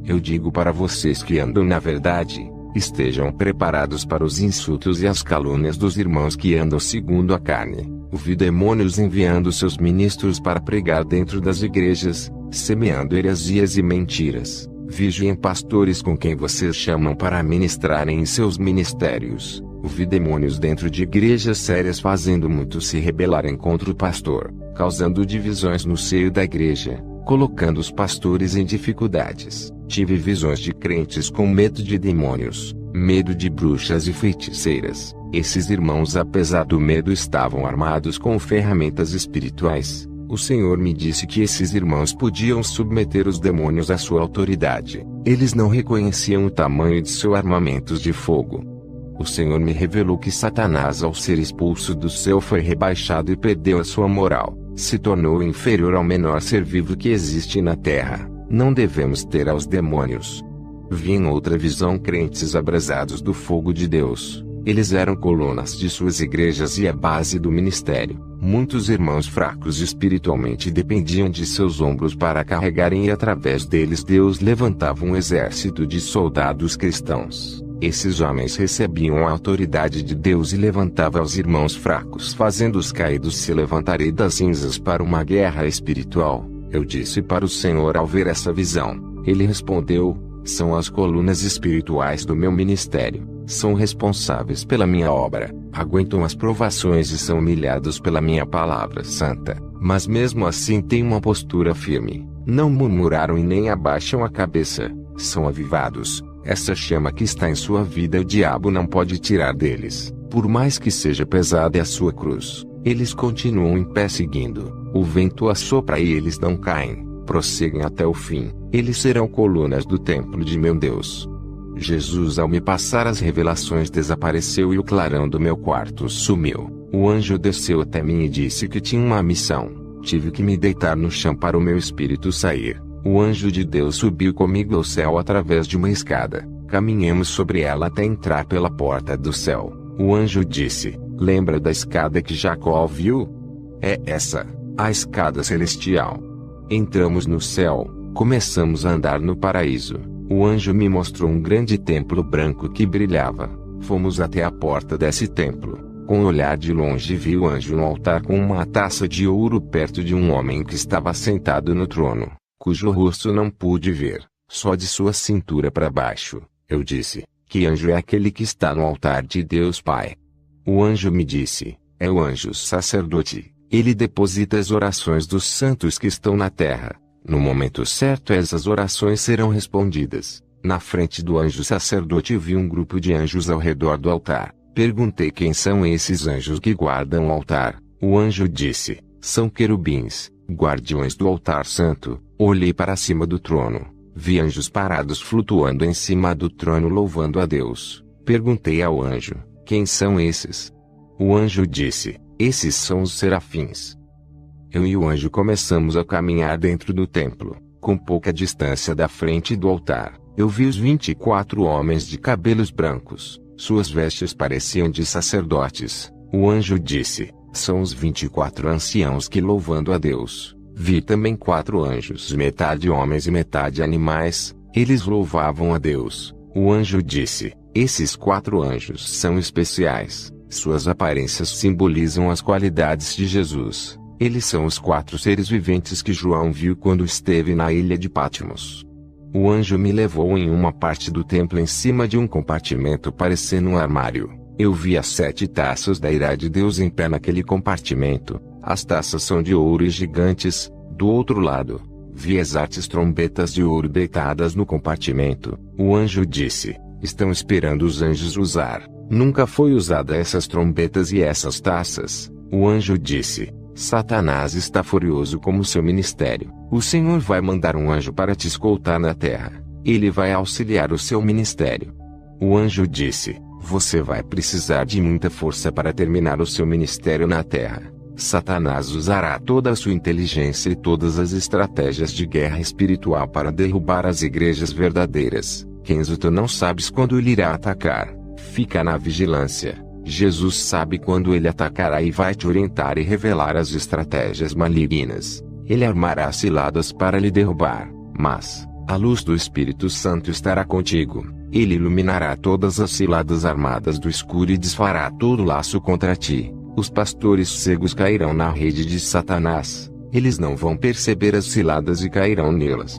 Eu digo para vocês que andam na verdade, estejam preparados para os insultos e as calúnias dos irmãos que andam segundo a carne. Vi demônios enviando seus ministros para pregar dentro das igrejas, semeando heresias e mentiras. Vigiem pastores com quem vocês chamam para ministrarem em seus ministérios. Vi demônios dentro de igrejas sérias fazendo muitos se rebelarem contra o pastor, causando divisões no seio da igreja, colocando os pastores em dificuldades. Tive visões de crentes com medo de demônios, medo de bruxas e feiticeiras. Esses irmãos, apesar do medo, estavam armados com ferramentas espirituais. O Senhor me disse que esses irmãos podiam submeter os demônios à sua autoridade. Eles não reconheciam o tamanho de seus armamentos de fogo. O Senhor me revelou que Satanás, ao ser expulso do céu, foi rebaixado e perdeu a sua moral. Se tornou inferior ao menor ser vivo que existe na terra. Não devemos ter aos demônios. Vi em outra visão crentes abrasados do fogo de Deus. Eles eram colunas de suas igrejas e a base do ministério. Muitos irmãos fracos espiritualmente dependiam de seus ombros para carregarem e através deles Deus levantava um exército de soldados cristãos. Esses homens recebiam a autoridade de Deus e levantava os irmãos fracos, fazendo os caídos se levantarem das cinzas para uma guerra espiritual. Eu disse para o Senhor ao ver essa visão. Ele respondeu: são as colunas espirituais do meu ministério. São responsáveis pela minha obra, aguentam as provações e são humilhados pela minha palavra santa, mas mesmo assim têm uma postura firme, não murmuraram e nem abaixam a cabeça, são avivados. Essa chama que está em sua vida o diabo não pode tirar deles, por mais que seja pesada a sua cruz, eles continuam em pé seguindo, o vento assopra e eles não caem, prosseguem até o fim, eles serão colunas do templo de meu Deus. Jesus, ao me passar as revelações, desapareceu e o clarão do meu quarto sumiu. O anjo desceu até mim e disse que tinha uma missão. Tive que me deitar no chão para o meu espírito sair. O anjo de Deus subiu comigo ao céu através de uma escada. Caminhamos sobre ela até entrar pela porta do céu. O anjo disse: lembra da escada que Jacó viu? É essa, a escada celestial. Entramos no céu, começamos a andar no paraíso. O anjo me mostrou um grande templo branco que brilhava. Fomos até a porta desse templo. Com o olhar de longe vi o anjo no altar com uma taça de ouro perto de um homem que estava sentado no trono, cujo rosto não pude ver, só de sua cintura para baixo. Eu disse: que anjo é aquele que está no altar de Deus Pai? O anjo me disse: é o anjo sacerdote. Ele deposita as orações dos santos que estão na terra. No momento certo essas orações serão respondidas. Na frente do anjo sacerdote vi um grupo de anjos ao redor do altar. Perguntei quem são esses anjos que guardam o altar. O anjo disse: são querubins, guardiões do altar santo. Olhei para cima do trono. Vi anjos parados flutuando em cima do trono louvando a Deus. Perguntei ao anjo: quem são esses? O anjo disse: esses são os serafins. Eu e o anjo começamos a caminhar dentro do templo. Com pouca distância da frente do altar, eu vi os 24 homens de cabelos brancos. Suas vestes pareciam de sacerdotes. O anjo disse: são os 24 anciãos que louvando a Deus. Vi também 4 anjos, metade homens e metade animais. Eles louvavam a Deus. O anjo disse: esses 4 anjos são especiais. Suas aparências simbolizam as qualidades de Jesus. Eles são os 4 seres viventes que João viu quando esteve na ilha de Patmos. O anjo me levou em uma parte do templo em cima de um compartimento parecendo um armário. Eu vi as 7 taças da ira de Deus em pé naquele compartimento. As taças são de ouro e gigantes. Do outro lado, vi as artes trombetas de ouro deitadas no compartimento. O anjo disse: estão esperando os anjos usar. Nunca foi usada essas trombetas e essas taças. O anjo disse: Satanás está furioso com o seu ministério. O Senhor vai mandar um anjo para te escoltar na terra. Ele vai auxiliar o seu ministério. O anjo disse: você vai precisar de muita força para terminar o seu ministério na terra. Satanás usará toda a sua inteligência e todas as estratégias de guerra espiritual para derrubar as igrejas verdadeiras. Kenzo, tu não sabes quando ele irá atacar. Fica na vigilância. Jesus sabe quando ele atacará e vai te orientar e revelar as estratégias malignas. Ele armará ciladas para lhe derrubar, mas a luz do Espírito Santo estará contigo. Ele iluminará todas as ciladas armadas do escuro e desfará todo laço contra ti. Os pastores cegos cairão na rede de Satanás. Eles não vão perceber as ciladas e cairão nelas.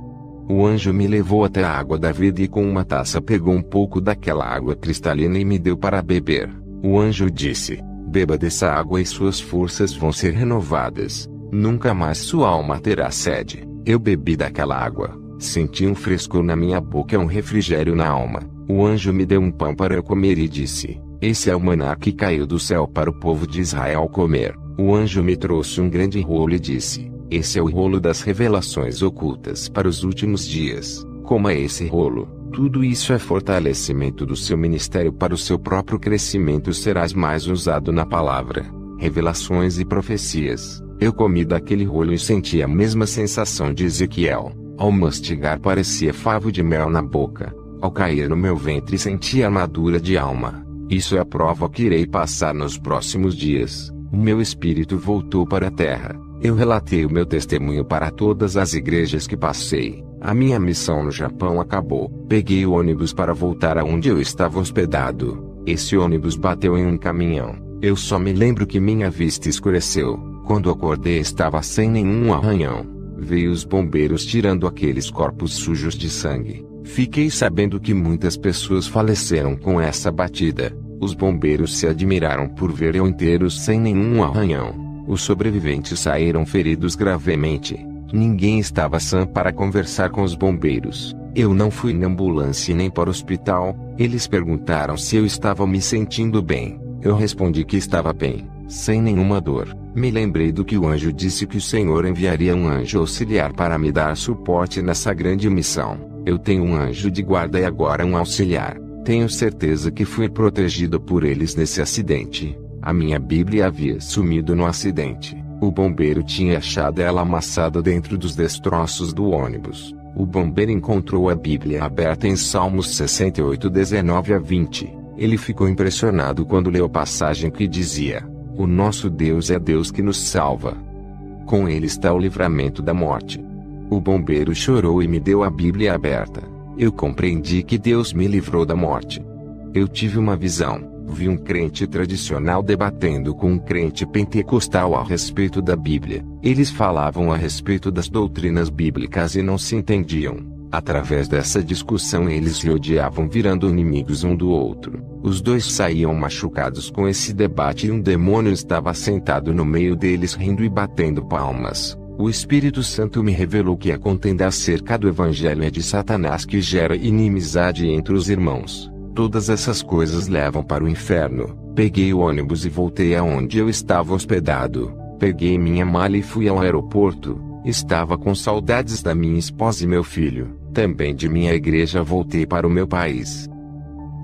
O anjo me levou até a água da vida e com uma taça pegou um pouco daquela água cristalina e me deu para beber. O anjo disse: beba dessa água e suas forças vão ser renovadas. Nunca mais sua alma terá sede. Eu bebi daquela água. Senti um frescor na minha boca e um refrigério na alma. O anjo me deu um pão para eu comer e disse: esse é o maná que caiu do céu para o povo de Israel comer. O anjo me trouxe um grande rolo e disse: esse é o rolo das revelações ocultas para os últimos dias. Coma esse rolo. Tudo isso é fortalecimento do seu ministério para o seu próprio crescimento. Serás mais usado na palavra, revelações e profecias. Eu comi daquele rolo e senti a mesma sensação de Ezequiel. Ao mastigar parecia favo de mel na boca. Ao cair no meu ventre senti armadura de alma. Isso é a prova que irei passar nos próximos dias. O meu espírito voltou para a terra. Eu relatei o meu testemunho para todas as igrejas que passei. A minha missão no Japão acabou. Peguei o ônibus para voltar aonde eu estava hospedado. Esse ônibus bateu em um caminhão. Eu só me lembro que minha vista escureceu. Quando acordei estava sem nenhum arranhão. Veio os bombeiros tirando aqueles corpos sujos de sangue. Fiquei sabendo que muitas pessoas faleceram com essa batida. Os bombeiros se admiraram por ver eu inteiro sem nenhum arranhão. Os sobreviventes saíram feridos gravemente. Ninguém estava sã para conversar com os bombeiros. Eu não fui na ambulância nem para o hospital. Eles perguntaram se eu estava me sentindo bem. Eu respondi que estava bem, sem nenhuma dor. Me lembrei do que o anjo disse, que o Senhor enviaria um anjo auxiliar para me dar suporte nessa grande missão. Eu tenho um anjo de guarda e agora um auxiliar. Tenho certeza que fui protegido por eles nesse acidente. A minha Bíblia havia sumido no acidente. O bombeiro tinha achado ela amassada dentro dos destroços do ônibus. O bombeiro encontrou a Bíblia aberta em Salmos 68, 19 a 20. Ele ficou impressionado quando leu a passagem que dizia: o nosso Deus é Deus que nos salva. Com ele está o livramento da morte. O bombeiro chorou e me deu a Bíblia aberta. Eu compreendi que Deus me livrou da morte. Eu tive uma visão. Vi um crente tradicional debatendo com um crente pentecostal a respeito da Bíblia. Eles falavam a respeito das doutrinas bíblicas e não se entendiam. Através dessa discussão eles se odiavam, virando inimigos um do outro. Os dois saíam machucados com esse debate e um demônio estava sentado no meio deles, rindo e batendo palmas. O Espírito Santo me revelou que a contenda acerca do Evangelho é de Satanás, que gera inimizade entre os irmãos. Todas essas coisas levam para o inferno. Peguei o ônibus e voltei aonde eu estava hospedado. Peguei minha mala e fui ao aeroporto. Estava com saudades da minha esposa e meu filho. Também de minha igreja voltei para o meu país.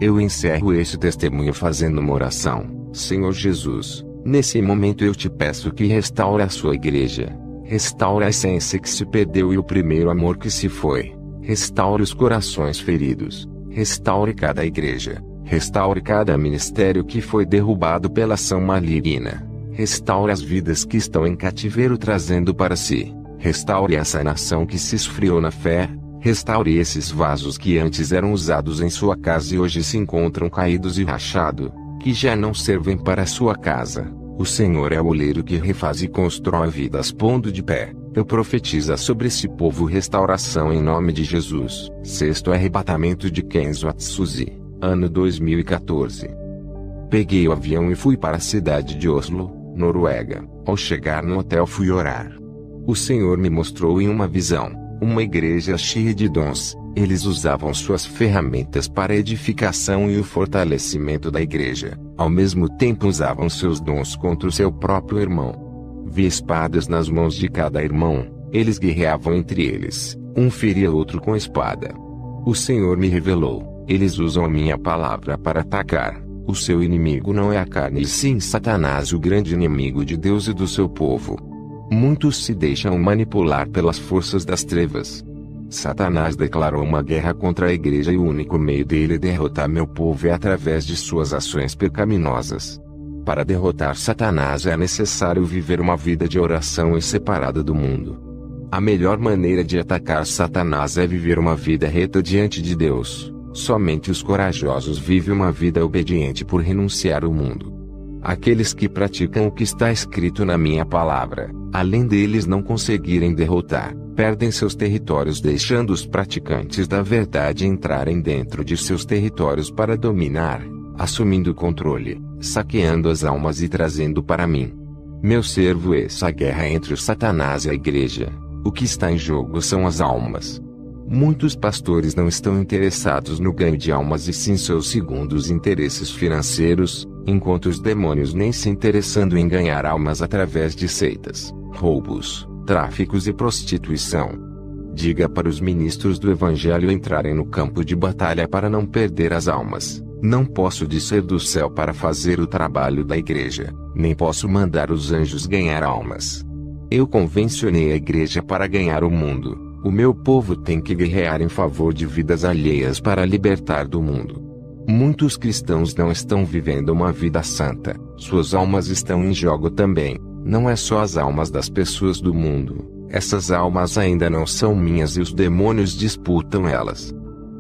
Eu encerro esse testemunho fazendo uma oração. Senhor Jesus, nesse momento eu te peço que restaure a sua igreja. Restaure a essência que se perdeu e o primeiro amor que se foi. Restaure os corações feridos. Restaure cada igreja. Restaure cada ministério que foi derrubado pela ação maligna. Restaure as vidas que estão em cativeiro trazendo para si. Restaure essa nação que se esfriou na fé. Restaure esses vasos que antes eram usados em sua casa e hoje se encontram caídos e rachados, que já não servem para a sua casa. O Senhor é o oleiro que refaz e constrói vidas pondo de pé. Eu profetizo sobre esse povo restauração em nome de Jesus. Sexto arrebatamento de Kenzo Atsuzi, ano 2014. Peguei o avião e fui para a cidade de Oslo, Noruega. Ao chegar no hotel fui orar. O Senhor me mostrou em uma visão, uma igreja cheia de dons. Eles usavam suas ferramentas para a edificação e o fortalecimento da igreja. Ao mesmo tempo usavam seus dons contra o seu próprio irmão. Vi espadas nas mãos de cada irmão. Eles guerreavam entre eles. Um feria outro com espada. O Senhor me revelou. Eles usam a minha palavra para atacar. O seu inimigo não é a carne e sim Satanás, o grande inimigo de Deus e do seu povo. Muitos se deixam manipular pelas forças das trevas. Satanás declarou uma guerra contra a igreja e o único meio dele derrotar meu povo é através de suas ações pecaminosas. Para derrotar Satanás é necessário viver uma vida de oração e separada do mundo. A melhor maneira de atacar Satanás é viver uma vida reta diante de Deus. Somente os corajosos vivem uma vida obediente por renunciar ao mundo. Aqueles que praticam o que está escrito na minha palavra, além deles não conseguirem derrotar, perdem seus territórios, deixando os praticantes da verdade entrarem dentro de seus territórios para dominar, assumindo o controle, saqueando as almas e trazendo para mim. Meu servo, essa guerra entre o Satanás e a igreja. O que está em jogo são as almas. Muitos pastores não estão interessados no ganho de almas e sim seus segundos interesses financeiros, enquanto os demônios nem se interessando em ganhar almas através de seitas, roubos, tráficos e prostituição. Diga para os ministros do Evangelho entrarem no campo de batalha para não perder as almas. Não posso descer do céu para fazer o trabalho da igreja, nem posso mandar os anjos ganhar almas. Eu convencionei a igreja para ganhar o mundo. O meu povo tem que guerrear em favor de vidas alheias para libertar do mundo. Muitos cristãos não estão vivendo uma vida santa, suas almas estão em jogo também. Não é só as almas das pessoas do mundo, essas almas ainda não são minhas e os demônios disputam elas.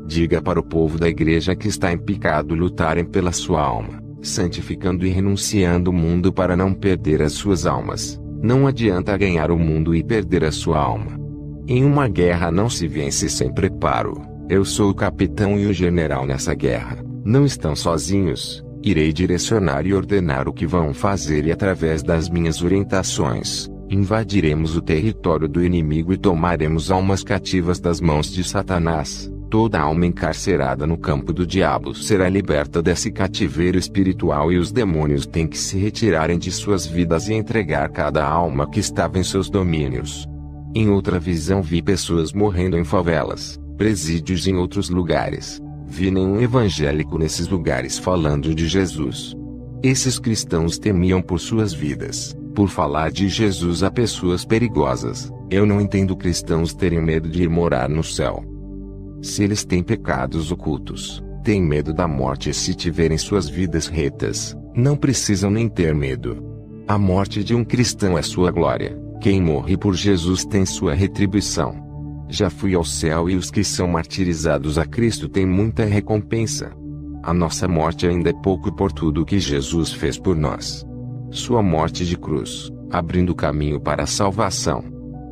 Diga para o povo da igreja que está em pecado lutarem pela sua alma, santificando e renunciando o mundo para não perder as suas almas. Não adianta ganhar o mundo e perder a sua alma. Em uma guerra não se vence sem preparo. Eu sou o capitão e o general nessa guerra. Não estão sozinhos. Irei direcionar e ordenar o que vão fazer e através das minhas orientações, invadiremos o território do inimigo e tomaremos almas cativas das mãos de Satanás. Toda alma encarcerada no campo do diabo será liberta desse cativeiro espiritual e os demônios têm que se retirarem de suas vidas e entregar cada alma que estava em seus domínios. Em outra visão vi pessoas morrendo em favelas, presídios e em outros lugares. Vi nenhum evangélico nesses lugares falando de Jesus. Esses cristãos temiam por suas vidas, por falar de Jesus a pessoas perigosas. Eu não entendo cristãos terem medo de ir morar no céu. Se eles têm pecados ocultos, têm medo da morte e se tiverem suas vidas retas, não precisam nem ter medo. A morte de um cristão é sua glória. Quem morre por Jesus tem sua retribuição. Já fui ao céu e os que são martirizados a Cristo têm muita recompensa. A nossa morte ainda é pouco por tudo o que Jesus fez por nós. Sua morte de cruz, abrindo caminho para a salvação.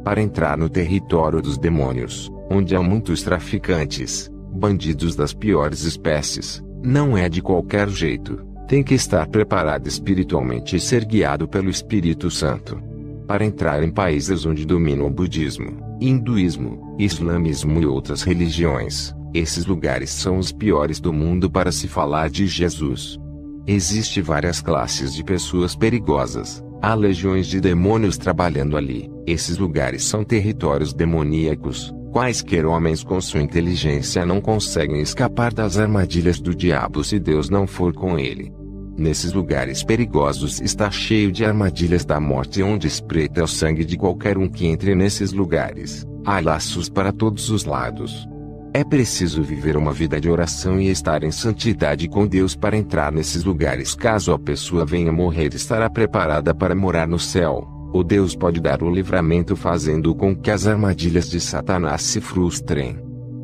Para entrar no território dos demônios, onde há muitos traficantes, bandidos das piores espécies, não é de qualquer jeito. Tem que estar preparado espiritualmente e ser guiado pelo Espírito Santo. Para entrar em países onde domina o budismo, hinduísmo, islamismo e outras religiões, esses lugares são os piores do mundo para se falar de Jesus. Existem várias classes de pessoas perigosas, há legiões de demônios trabalhando ali. Esses lugares são territórios demoníacos. Quaisquer homens com sua inteligência não conseguem escapar das armadilhas do diabo se Deus não for com ele. Nesses lugares perigosos está cheio de armadilhas da morte onde espreita o sangue de qualquer um que entre nesses lugares. Há laços para todos os lados. É preciso viver uma vida de oração e estar em santidade com Deus para entrar nesses lugares. Caso a pessoa venha morrer, estará preparada para morar no céu. O Deus pode dar o livramento fazendo com que as armadilhas de Satanás se frustrem.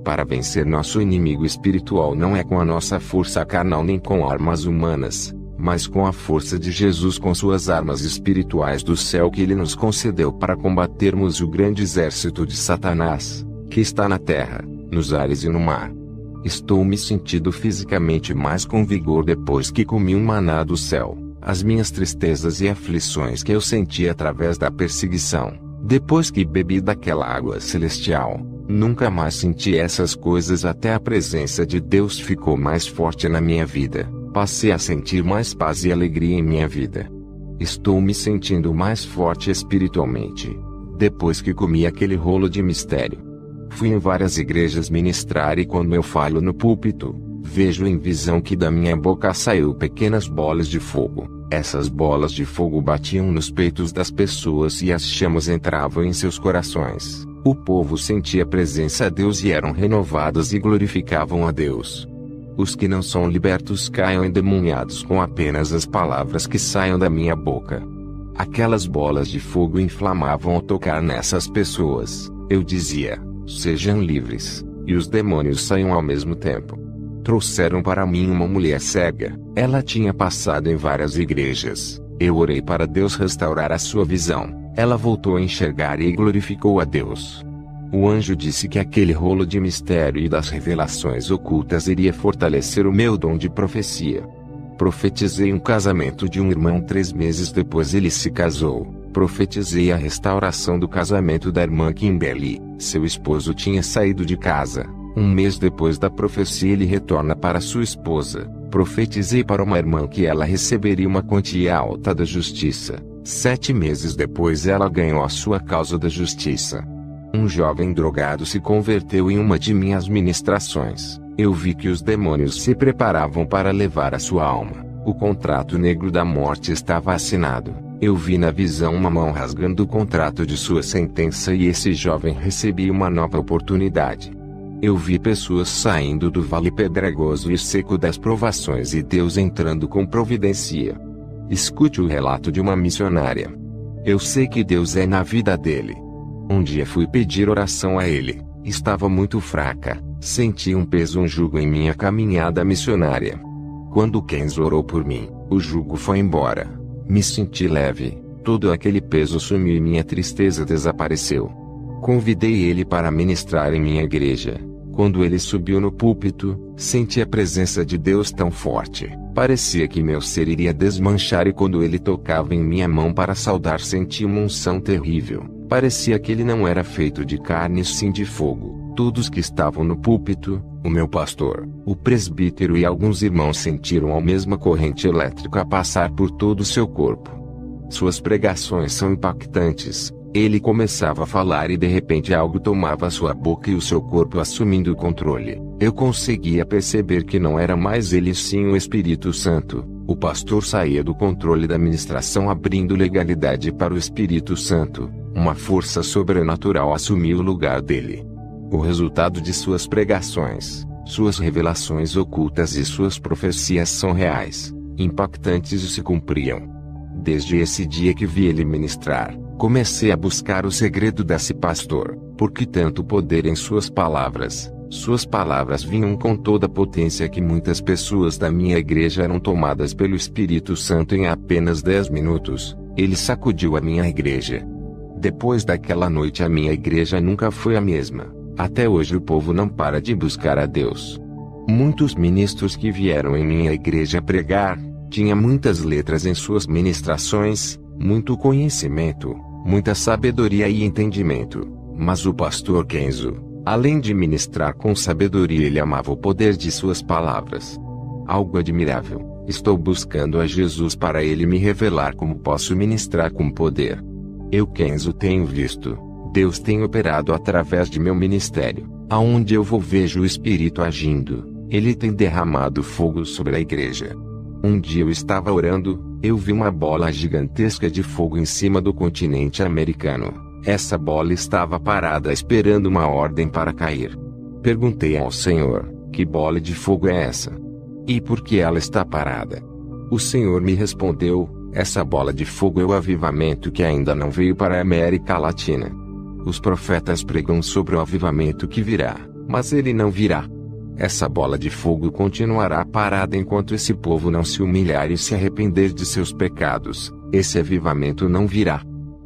Para vencer nosso inimigo espiritual não é com a nossa força carnal nem com armas humanas, mas com a força de Jesus, com suas armas espirituais do céu que ele nos concedeu para combatermos o grande exército de Satanás, que está na terra, nos ares e no mar. Estou me sentindo fisicamente mais com vigor depois que comi um maná do céu. As minhas tristezas e aflições que eu senti através da perseguição, depois que bebi daquela água celestial, nunca mais senti essas coisas até a presença de Deus ficou mais forte na minha vida. Passei a sentir mais paz e alegria em minha vida. Estou me sentindo mais forte espiritualmente, depois que comi aquele rolo de mistério. Fui em várias igrejas ministrar e quando eu falo no púlpito, vejo em visão que da minha boca saiu pequenas bolas de fogo. Essas bolas de fogo batiam nos peitos das pessoas e as chamas entravam em seus corações. O povo sentia a presença de Deus e eram renovados e glorificavam a Deus. Os que não são libertos caiam endemoniados com apenas as palavras que saiam da minha boca. Aquelas bolas de fogo inflamavam ao tocar nessas pessoas. Eu dizia: sejam livres, e os demônios saiam ao mesmo tempo. Trouxeram para mim uma mulher cega. Ela tinha passado em várias igrejas. Eu orei para Deus restaurar a sua visão. Ela voltou a enxergar e glorificou a Deus. O anjo disse que aquele rolo de mistério e das revelações ocultas iria fortalecer o meu dom de profecia. Profetizei um casamento de um irmão 3 meses depois ele se casou. Profetizei a restauração do casamento da irmã Kimberly. Seu esposo tinha saído de casa. 1 mês depois da profecia ele retorna para sua esposa. Profetizei para uma irmã que ela receberia uma quantia alta da justiça. 7 meses depois ela ganhou a sua causa da justiça. Um jovem drogado se converteu em uma de minhas ministrações. Eu vi que os demônios se preparavam para levar a sua alma. O contrato negro da morte estava assinado. Eu vi na visão uma mão rasgando o contrato de sua sentença e esse jovem recebia uma nova oportunidade. Eu vi pessoas saindo do vale pedregoso e seco das provações e Deus entrando com providência. Escute o relato de uma missionária. Eu sei que Deus é na vida dele. Um dia fui pedir oração a ele. Estava muito fraca. Senti um peso, um jugo em minha caminhada missionária. Quando Kenzo orou por mim, o jugo foi embora. Me senti leve. Todo aquele peso sumiu e minha tristeza desapareceu. Convidei ele para ministrar em minha igreja. Quando ele subiu no púlpito, senti a presença de Deus tão forte. Parecia que meu ser iria desmanchar e quando ele tocava em minha mão para saudar senti uma unção terrível. Parecia que ele não era feito de carne sim de fogo. Todos que estavam no púlpito, o meu pastor, o presbítero e alguns irmãos sentiram a mesma corrente elétrica passar por todo o seu corpo. Suas pregações são impactantes. Ele começava a falar e de repente algo tomava sua boca e o seu corpo assumindo o controle. Eu conseguia perceber que não era mais ele sim o Espírito Santo. O pastor saía do controle da ministração abrindo legalidade para o Espírito Santo. Uma força sobrenatural assumiu o lugar dele. O resultado de suas pregações, suas revelações ocultas e suas profecias são reais, impactantes e se cumpriam. Desde esse dia que vi ele ministrar, comecei a buscar o segredo desse pastor, porque tanto poder em suas palavras, Suas palavras vinham com toda a potência que muitas pessoas da minha igreja eram tomadas pelo Espírito Santo em apenas 10 minutos. Ele sacudiu a minha igreja. Depois daquela noite a minha igreja nunca foi a mesma. Até hoje o povo não para de buscar a Deus. Muitos ministros que vieram em minha igreja pregar, tinham muitas letras em suas ministrações, muito conhecimento, muita sabedoria e entendimento. Mas o pastor Kenzo, além de ministrar com sabedoria, ele amava o poder de suas palavras. Algo admirável. Estou buscando a Jesus para ele me revelar como posso ministrar com poder. Eu, Kenzo, tenho visto. Deus tem operado através de meu ministério. Aonde eu vou vejo o Espírito agindo. Ele tem derramado fogo sobre a igreja. Um dia eu estava orando, eu vi uma bola gigantesca de fogo em cima do continente americano. Essa bola estava parada esperando uma ordem para cair. Perguntei ao Senhor, que bola de fogo é essa? E por que ela está parada? O Senhor me respondeu, essa bola de fogo é o avivamento que ainda não veio para a América Latina. Os profetas pregam sobre o avivamento que virá, mas ele não virá. Essa bola de fogo continuará parada enquanto esse povo não se humilhar e se arrepender de seus pecados. Esse avivamento não virá.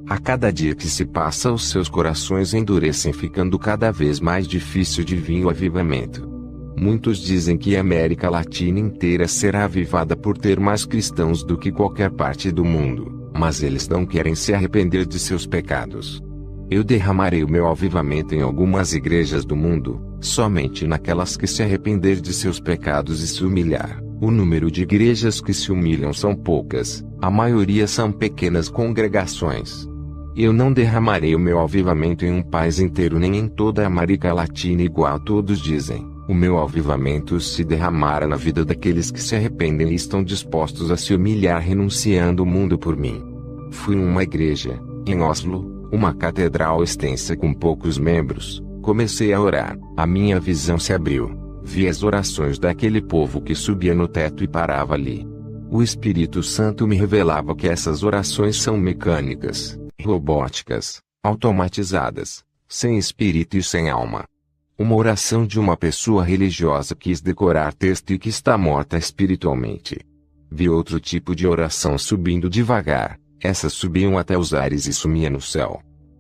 A cada dia que se passa os seus corações endurecem, ficando cada vez mais difícil de vir o avivamento. Muitos dizem que a América Latina inteira será avivada por ter mais cristãos do que qualquer parte do mundo, mas eles não querem se arrepender de seus pecados. Eu derramarei o meu avivamento em algumas igrejas do mundo, somente naquelas que se arrepender de seus pecados e se humilhar. O número de igrejas que se humilham são poucas, a maioria são pequenas congregações. Eu não derramarei o meu avivamento em um país inteiro nem em toda a América Latina igual todos dizem. O meu avivamento se derramará na vida daqueles que se arrependem e estão dispostos a se humilhar renunciando o mundo por mim. Fui em uma igreja, em Oslo, uma catedral extensa com poucos membros. Comecei a orar, a minha visão se abriu. Vi as orações daquele povo que subia no teto e parava ali. O Espírito Santo me revelava que essas orações são mecânicas, robóticas, automatizadas, sem espírito e sem alma. Uma oração de uma pessoa religiosa quis decorar texto e que está morta espiritualmente. Vi outro tipo de oração subindo devagar, essas subiam até os ares e sumiam no céu.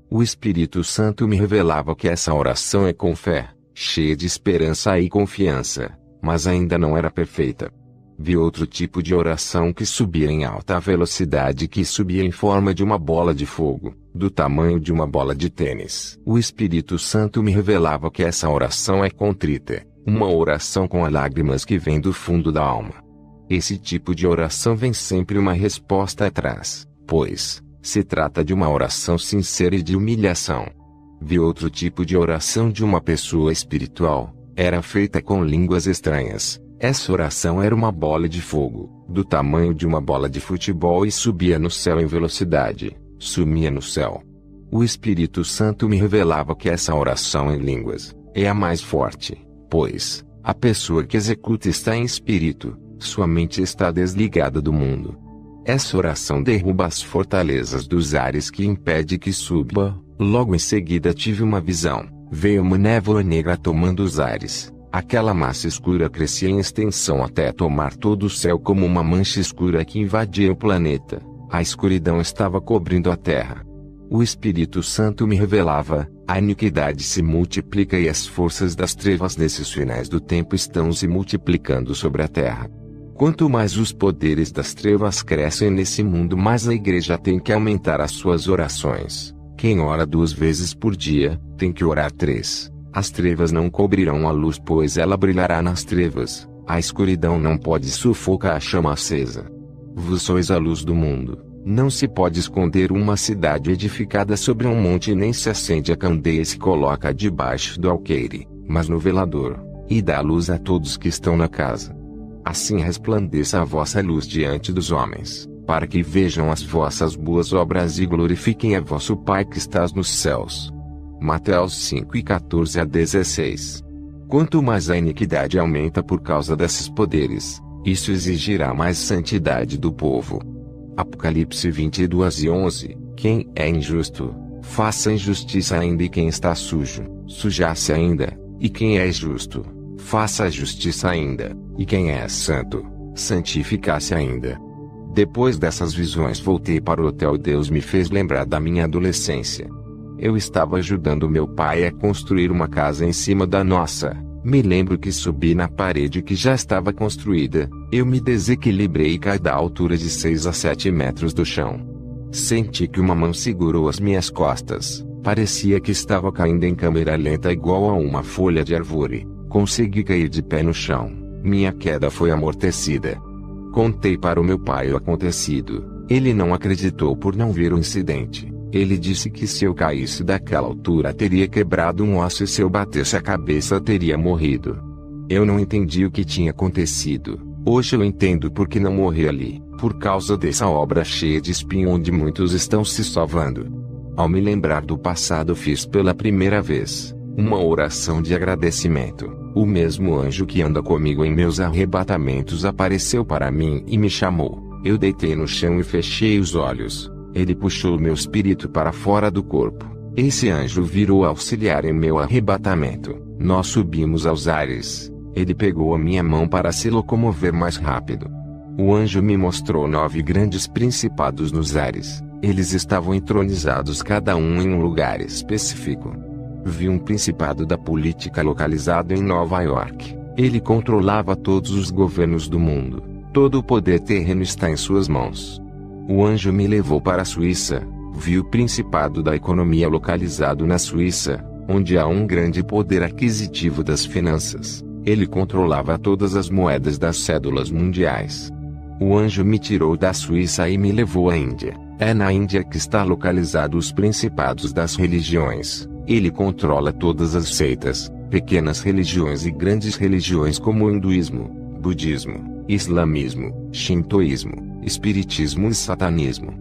O Espírito Santo me revelava que essa oração é com fé, cheia de esperança e confiança, mas ainda não era perfeita. Vi outro tipo de oração que subia em alta velocidade, que subia em forma de uma bola de fogo, do tamanho de uma bola de tênis. O Espírito Santo me revelava que essa oração é contrita, uma oração com lágrimas que vem do fundo da alma. Esse tipo de oração vem sempre uma resposta atrás, pois se trata de uma oração sincera e de humilhação. Vi outro tipo de oração de uma pessoa espiritual, era feita com línguas estranhas. Essa oração era uma bola de fogo, do tamanho de uma bola de futebol e subia no céu em velocidade, sumia no céu. O Espírito Santo me revelava que essa oração em línguas é a mais forte, pois a pessoa que executa está em espírito, sua mente está desligada do mundo. Essa oração derruba as fortalezas dos ares que impede que suba. Logo em seguida tive uma visão, veio uma névoa negra tomando os ares. Aquela massa escura crescia em extensão até tomar todo o céu como uma mancha escura que invadia o planeta. A escuridão estava cobrindo a terra. O Espírito Santo me revelava, a iniquidade se multiplica e as forças das trevas nesses finais do tempo estão se multiplicando sobre a terra. Quanto mais os poderes das trevas crescem nesse mundo, mais a igreja tem que aumentar as suas orações. Quem ora 2 vezes por dia, tem que orar 3. As trevas não cobrirão a luz, pois ela brilhará nas trevas. A escuridão não pode sufocar a chama acesa. Vós sois a luz do mundo. Não se pode esconder uma cidade edificada sobre um monte, nem se acende a candeia e se coloca debaixo do alqueire, mas no velador, e dá luz a todos que estão na casa. Assim resplandeça a vossa luz diante dos homens, para que vejam as vossas boas obras e glorifiquem a vosso Pai que estás nos céus. Mateus 5:14-16. Quanto mais a iniquidade aumenta por causa desses poderes, isso exigirá mais santidade do povo. Apocalipse 22:11. Quem é injusto, faça injustiça ainda, e quem está sujo, suja-se ainda, E quem é justo, faça a justiça ainda, e quem é santo, santificasse ainda. Depois dessas visões voltei para o hotel. Deus me fez lembrar da minha adolescência. Eu estava ajudando meu pai a construir uma casa em cima da nossa. Me lembro que subi na parede que já estava construída, eu me desequilibrei e caí da altura de 6 a 7 metros do chão. Senti que uma mão segurou as minhas costas, parecia que estava caindo em câmera lenta igual a uma folha de árvore. Consegui cair de pé no chão, minha queda foi amortecida. Contei para o meu pai o acontecido, ele não acreditou por não ver o incidente. Ele disse que se eu caísse daquela altura teria quebrado um osso e se eu batesse a cabeça teria morrido. Eu não entendi o que tinha acontecido. Hoje eu entendo por que não morri ali, por causa dessa obra cheia de espinho onde muitos estão se salvando. Ao me lembrar do passado fiz pela primeira vez uma oração de agradecimento. O mesmo anjo que anda comigo em meus arrebatamentos apareceu para mim e me chamou. Eu deitei no chão e fechei os olhos. Ele puxou meu espírito para fora do corpo. Esse anjo virou auxiliar em meu arrebatamento. Nós subimos aos ares. Ele pegou a minha mão para se locomover mais rápido. O anjo me mostrou 9 grandes principados nos ares. Eles estavam entronizados cada um em um lugar específico. Vi um principado da política localizado em Nova York. Ele controlava todos os governos do mundo. Todo o poder terreno está em suas mãos. O anjo me levou para a Suíça. Vi o principado da economia localizado na Suíça, onde há um grande poder aquisitivo das finanças. Ele controlava todas as moedas das cédulas mundiais. O anjo me tirou da Suíça e me levou à Índia. É na Índia que está localizado os principados das religiões. Ele controla todas as seitas, pequenas religiões e grandes religiões como o hinduísmo, budismo, islamismo, shintoísmo, espiritismo e satanismo.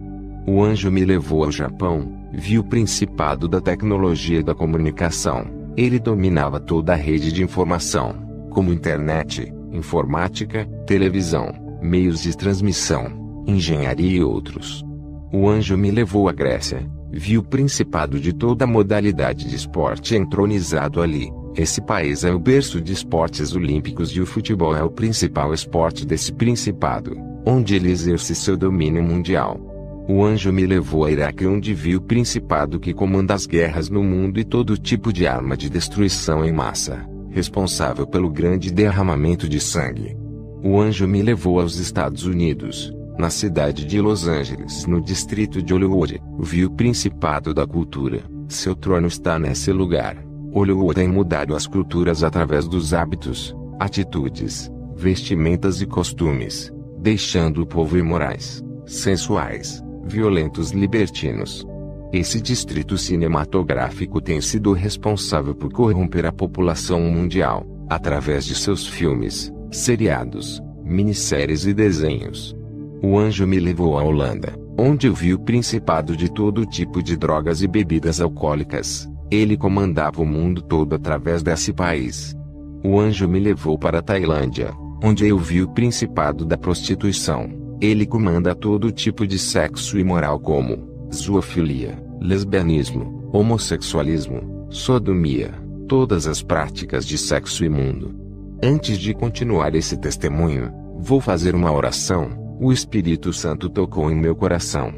O anjo me levou ao Japão, vi o principado da tecnologia e da comunicação. Ele dominava toda a rede de informação, como internet, informática, televisão, meios de transmissão, engenharia e outros. O anjo me levou à Grécia, vi o principado de toda modalidade de esporte entronizado ali. Esse país é o berço de esportes olímpicos e o futebol é o principal esporte desse principado, onde ele exerce seu domínio mundial. O anjo me levou a Iraque, onde vi o principado que comanda as guerras no mundo e todo tipo de arma de destruição em massa, responsável pelo grande derramamento de sangue. O anjo me levou aos Estados Unidos, na cidade de Los Angeles, no distrito de Hollywood. Vi o principado da cultura, seu trono está nesse lugar. Hollywood tem mudado as culturas através dos hábitos, atitudes, vestimentas e costumes, deixando o povo imorais, sensuais, violentos, libertinos. Esse distrito cinematográfico tem sido responsável por corromper a população mundial, através de seus filmes, seriados, minisséries e desenhos. O anjo me levou à Holanda, onde eu vi o principado de todo tipo de drogas e bebidas alcoólicas. Ele comandava o mundo todo através desse país. O anjo me levou para a Tailândia, onde eu vi o principado da prostituição. Ele comanda todo tipo de sexo imoral como zoofilia, lesbianismo, homossexualismo, sodomia, todas as práticas de sexo imundo. Antes de continuar esse testemunho, vou fazer uma oração. O Espírito Santo tocou em meu coração.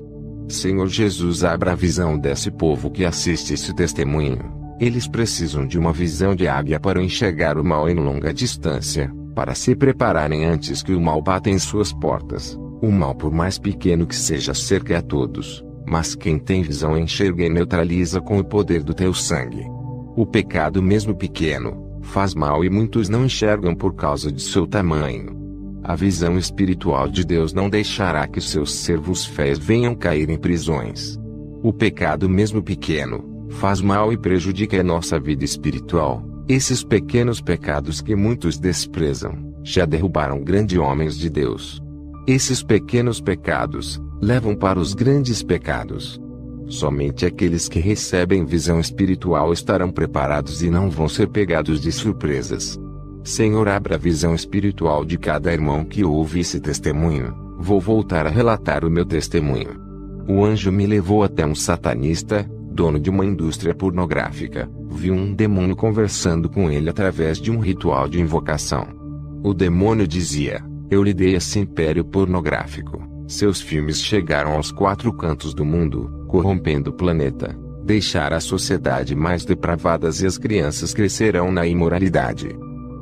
Senhor Jesus, abra a visão desse povo que assiste esse testemunho. Eles precisam de uma visão de águia para enxergar o mal em longa distância, para se prepararem antes que o mal bata em suas portas. O mal, por mais pequeno que seja, cerca a todos, mas quem tem visão enxerga e neutraliza com o poder do teu sangue. O pecado, mesmo pequeno, faz mal e muitos não enxergam por causa de seu tamanho. A visão espiritual de Deus não deixará que seus servos fiéis venham cair em prisões. O pecado, mesmo pequeno, faz mal e prejudica a nossa vida espiritual. Esses pequenos pecados que muitos desprezam, já derrubaram grandes homens de Deus. Esses pequenos pecados levam para os grandes pecados. Somente aqueles que recebem visão espiritual estarão preparados e não vão ser pegados de surpresas. Senhor, abra a visão espiritual de cada irmão que ouve esse testemunho. Vou voltar a relatar o meu testemunho. O anjo me levou até um satanista, dono de uma indústria pornográfica, viu um demônio conversando com ele através de um ritual de invocação. O demônio dizia: eu lhe dei esse império pornográfico. Seus filmes chegaram aos 4 cantos do mundo, corrompendo o planeta. Deixará a sociedade mais depravadas e as crianças crescerão na imoralidade.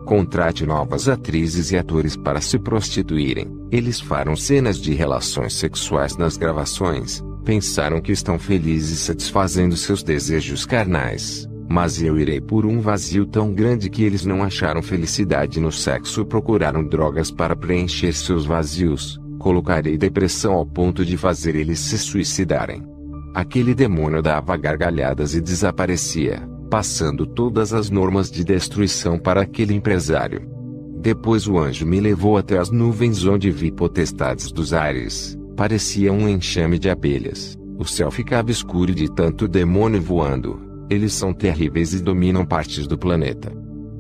Contrate novas atrizes e atores para se prostituírem. Eles farão cenas de relações sexuais nas gravações. Pensaram que estão felizes satisfazendo seus desejos carnais. Mas eu irei por um vazio tão grande que eles não acharam felicidade no sexo. Procuraram drogas para preencher seus vazios. Colocarei depressão ao ponto de fazer eles se suicidarem. Aquele demônio dava gargalhadas e desaparecia, passando todas as normas de destruição para aquele empresário. Depois o anjo me levou até as nuvens onde vi potestades dos ares. Parecia um enxame de abelhas. O céu ficava escuro de tanto demônio voando. Eles são terríveis e dominam partes do planeta.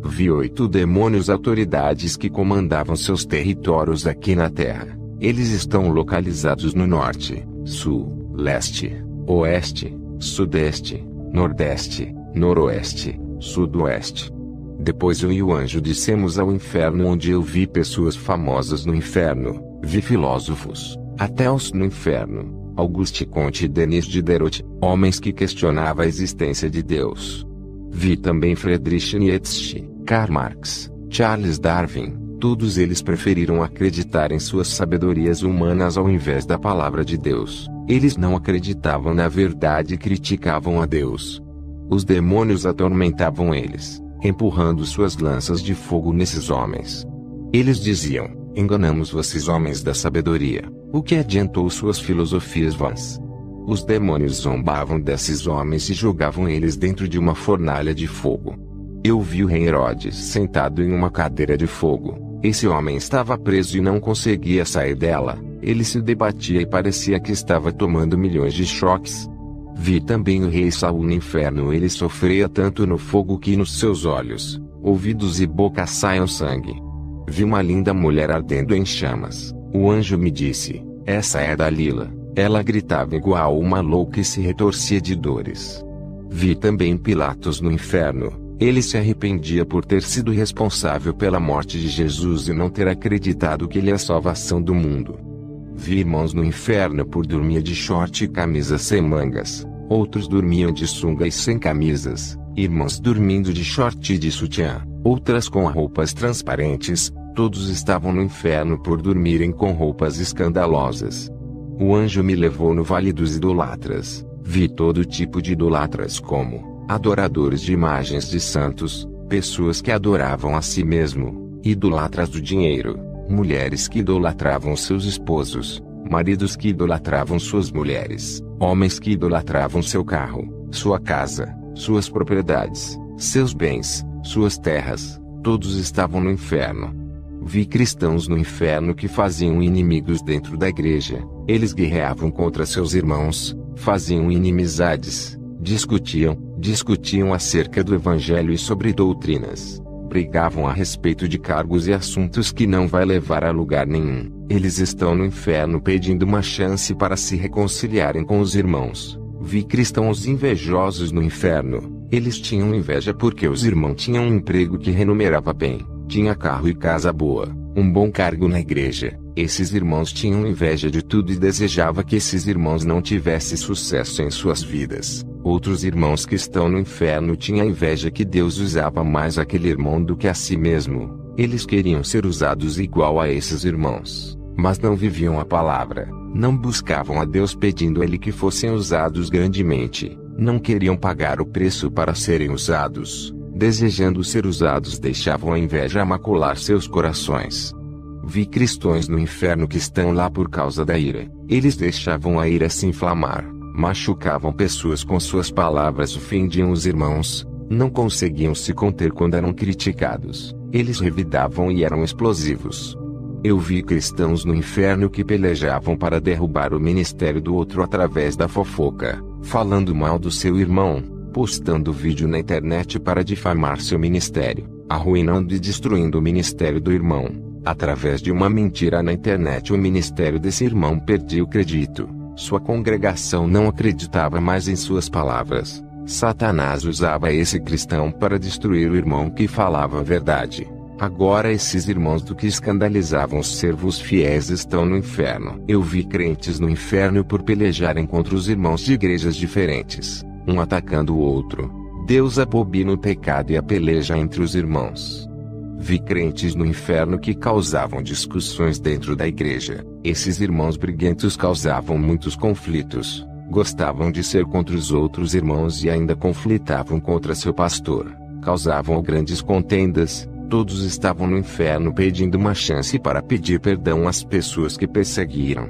Vi 8 demônios autoridades que comandavam seus territórios aqui na Terra. Eles estão localizados no norte, sul, leste, oeste, sudeste, nordeste, noroeste, sudoeste. Depois eu e o anjo descemos ao inferno, onde eu vi pessoas famosas no inferno, vi filósofos, ateus no inferno, Auguste Comte e Denis Diderot, homens que questionavam a existência de Deus. Vi também Friedrich Nietzsche, Karl Marx, Charles Darwin. Todos eles preferiram acreditar em suas sabedorias humanas ao invés da palavra de Deus. Eles não acreditavam na verdade e criticavam a Deus. Os demônios atormentavam eles, empurrando suas lanças de fogo nesses homens. Eles diziam: enganamos vocês, homens da sabedoria. O que adiantou suas filosofias vãs? Os demônios zombavam desses homens e jogavam eles dentro de uma fornalha de fogo. Eu vi o rei Herodes sentado em uma cadeira de fogo. Esse homem estava preso e não conseguia sair dela. Ele se debatia e parecia que estava tomando milhões de choques. Vi também o rei Saul no inferno. Ele sofria tanto no fogo que nos seus olhos, ouvidos e boca saiam sangue. Vi uma linda mulher ardendo em chamas. O anjo me disse: essa é Dalila. Ela gritava igual uma louca e se retorcia de dores. Vi também Pilatos no inferno. Ele se arrependia por ter sido responsável pela morte de Jesus e não ter acreditado que ele é a salvação do mundo. Vi irmãos no inferno por dormir de short e camisa sem mangas. Outros dormiam de sunga e sem camisas. Irmãs dormindo de short e de sutiã. Outras com roupas transparentes. Todos estavam no inferno por dormirem com roupas escandalosas. O anjo me levou no vale dos idolatras. Vi todo tipo de idolatras, como adoradores de imagens de santos, pessoas que adoravam a si mesmo, idolatras do dinheiro, mulheres que idolatravam seus esposos, maridos que idolatravam suas mulheres, homens que idolatravam seu carro, sua casa, suas propriedades, seus bens, suas terras. Todos estavam no inferno. Vi cristãos no inferno que faziam inimigos dentro da igreja. Eles guerreavam contra seus irmãos, faziam inimizades, discutiam acerca do evangelho e sobre doutrinas. Brigavam a respeito de cargos e assuntos que não vai levar a lugar nenhum. Eles estão no inferno pedindo uma chance para se reconciliarem com os irmãos. Vi cristãos invejosos no inferno. Eles tinham inveja porque os irmãos tinham um emprego que remunerava bem, tinha carro e casa boa, um bom cargo na igreja. Esses irmãos tinham inveja de tudo e desejava que esses irmãos não tivessem sucesso em suas vidas. Outros irmãos que estão no inferno tinham inveja que Deus usava mais aquele irmão do que a si mesmo. Eles queriam ser usados igual a esses irmãos, mas não viviam a palavra, não buscavam a Deus pedindo a Ele que fossem usados grandemente, não queriam pagar o preço para serem usados, desejando ser usados deixavam a inveja macular seus corações. Vi cristãos no inferno que estão lá por causa da ira. Eles deixavam a ira se inflamar, machucavam pessoas com suas palavras, ofendiam os irmãos, não conseguiam se conter quando eram criticados. Eles revidavam e eram explosivos. Eu vi cristãos no inferno que pelejavam para derrubar o ministério do outro através da fofoca, falando mal do seu irmão, postando vídeo na internet para difamar seu ministério, arruinando e destruindo o ministério do irmão. Através de uma mentira na internet, o ministério desse irmão perdia o crédito. Sua congregação não acreditava mais em suas palavras. Satanás usava esse cristão para destruir o irmão que falava a verdade. Agora esses irmãos do que escandalizavam os servos fiéis estão no inferno. Eu vi crentes no inferno por pelejarem contra os irmãos de igrejas diferentes, um atacando o outro. Deus abomina o pecado e a peleja entre os irmãos. Vi crentes no inferno que causavam discussões dentro da igreja. Esses irmãos briguentos causavam muitos conflitos. Gostavam de ser contra os outros irmãos e ainda conflitavam contra seu pastor. Causavam grandes contendas. Todos estavam no inferno pedindo uma chance para pedir perdão às pessoas que perseguiram.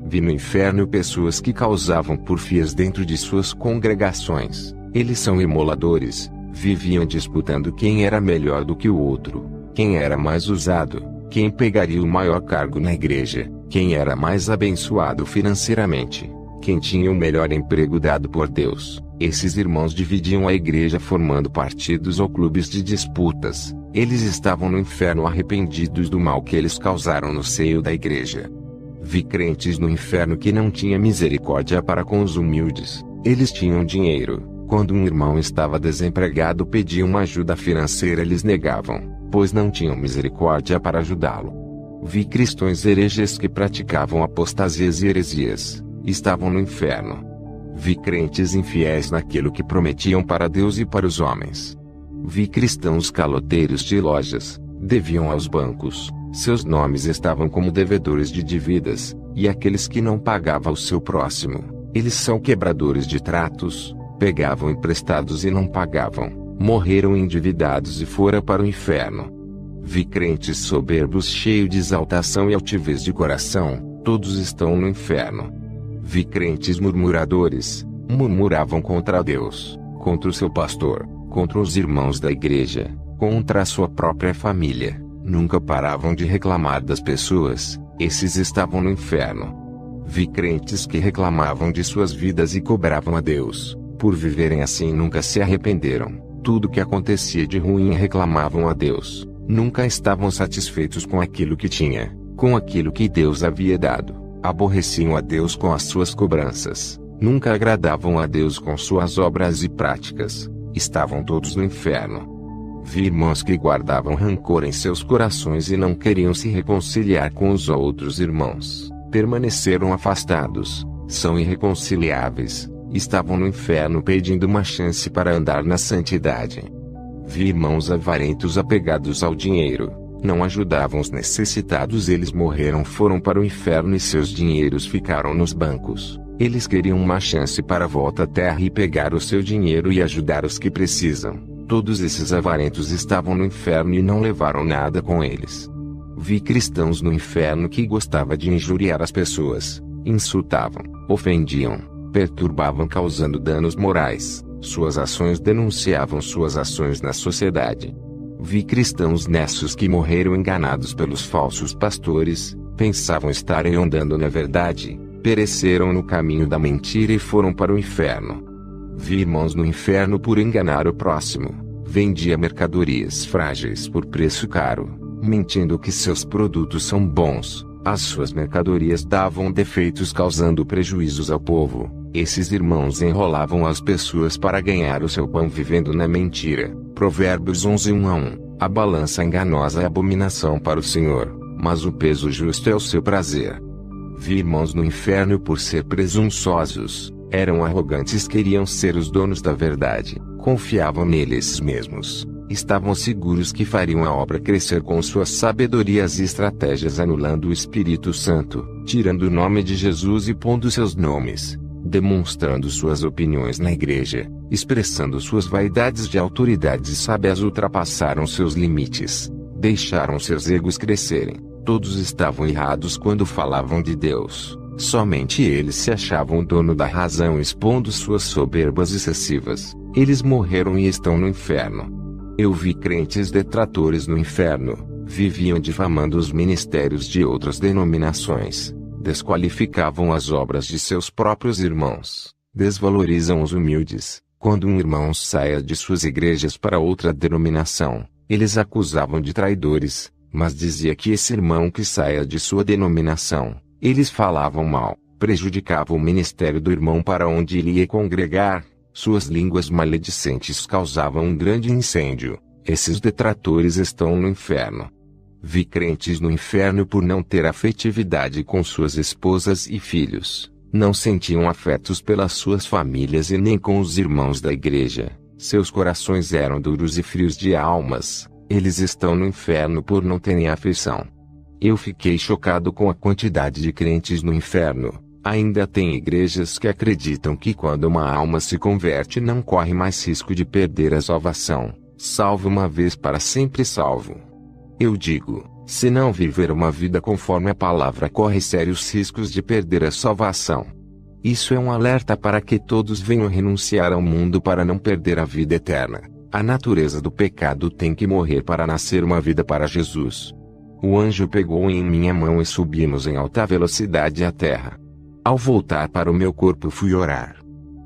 Vi no inferno pessoas que causavam porfias dentro de suas congregações. Eles são imoladores. Viviam disputando quem era melhor do que o outro, quem era mais usado, quem pegaria o maior cargo na igreja, quem era mais abençoado financeiramente, quem tinha o melhor emprego dado por Deus. Esses irmãos dividiam a igreja formando partidos ou clubes de disputas. Eles estavam no inferno arrependidos do mal que eles causaram no seio da igreja. Vi crentes no inferno que não tinham misericórdia para com os humildes. Eles tinham dinheiro. Quando um irmão estava desempregado, pediam uma ajuda financeira, eles negavam, pois não tinham misericórdia para ajudá-lo. Vi cristãos hereges que praticavam apostasias e heresias. Estavam no inferno. Vi crentes infiéis naquilo que prometiam para Deus e para os homens. Vi cristãos caloteiros de lojas, deviam aos bancos, seus nomes estavam como devedores de dívidas, e aqueles que não pagavam ao seu próximo, eles são quebradores de tratos, pegavam emprestados e não pagavam, morreram endividados e foram para o inferno. Vi crentes soberbos cheios de exaltação e altivez de coração, todos estão no inferno. Vi crentes murmuradores, murmuravam contra Deus, contra o seu pastor, contra os irmãos da igreja, contra a sua própria família, nunca paravam de reclamar das pessoas, esses estavam no inferno. Vi crentes que reclamavam de suas vidas e cobravam a Deus, por viverem assim nunca se arrependeram, tudo que acontecia de ruim reclamavam a Deus, nunca estavam satisfeitos com aquilo que tinha, com aquilo que Deus havia dado, aborreciam a Deus com as suas cobranças, nunca agradavam a Deus com suas obras e práticas, estavam todos no inferno. Vi irmãos que guardavam rancor em seus corações e não queriam se reconciliar com os outros irmãos, permaneceram afastados, são irreconciliáveis, estavam no inferno pedindo uma chance para andar na santidade. Vi irmãos avarentos apegados ao dinheiro, não ajudavam os necessitados, eles morreram, foram para o inferno e seus dinheiros ficaram nos bancos. Eles queriam uma chance para volta à terra e pegar o seu dinheiro e ajudar os que precisam. Todos esses avarentos estavam no inferno e não levaram nada com eles. Vi cristãos no inferno que gostavam de injuriar as pessoas, insultavam, ofendiam, perturbavam causando danos morais, suas ações denunciavam suas ações na sociedade. Vi cristãos nessos que morreram enganados pelos falsos pastores, pensavam estarem andando na verdade, pereceram no caminho da mentira e foram para o inferno. Vi irmãos no inferno por enganar o próximo, vendia mercadorias frágeis por preço caro, mentindo que seus produtos são bons, as suas mercadorias davam defeitos causando prejuízos ao povo. Esses irmãos enrolavam as pessoas para ganhar o seu pão vivendo na mentira. Provérbios 11:1-1. A balança enganosa é abominação para o Senhor, mas o peso justo é o seu prazer. Vi irmãos no inferno por ser presunçosos, eram arrogantes, queriam ser os donos da verdade, confiavam neles mesmos, estavam seguros que fariam a obra crescer com suas sabedorias e estratégias, anulando o Espírito Santo, tirando o nome de Jesus e pondo seus nomes, demonstrando suas opiniões na igreja, expressando suas vaidades de autoridades sábias, ultrapassaram seus limites, deixaram seus egos crescerem. Todos estavam errados quando falavam de Deus, somente eles se achavam o dono da razão, expondo suas soberbas excessivas. Eles morreram e estão no inferno. Eu vi crentes detratores no inferno, viviam difamando os ministérios de outras denominações, desqualificavam as obras de seus próprios irmãos, desvalorizam os humildes. Quando um irmão saia de suas igrejas para outra denominação, eles acusavam de traidores, mas dizia que esse irmão que saia de sua denominação, eles falavam mal, prejudicava o ministério do irmão para onde ele ia congregar, suas línguas maledicentes causavam um grande incêndio. Esses detratores estão no inferno. Vi crentes no inferno por não ter afetividade com suas esposas e filhos, não sentiam afetos pelas suas famílias e nem com os irmãos da igreja, seus corações eram duros e frios de almas, eles estão no inferno por não terem afeição. Eu fiquei chocado com a quantidade de crentes no inferno. Ainda tem igrejas que acreditam que quando uma alma se converte não corre mais risco de perder a salvação, salvo uma vez para sempre salvo. Eu digo, se não viver uma vida conforme a palavra corre sérios riscos de perder a salvação. Isso é um alerta para que todos venham renunciar ao mundo para não perder a vida eterna. A natureza do pecado tem que morrer para nascer uma vida para Jesus. O anjo pegou em minha mão e subimos em alta velocidade à terra. Ao voltar para o meu corpo fui orar.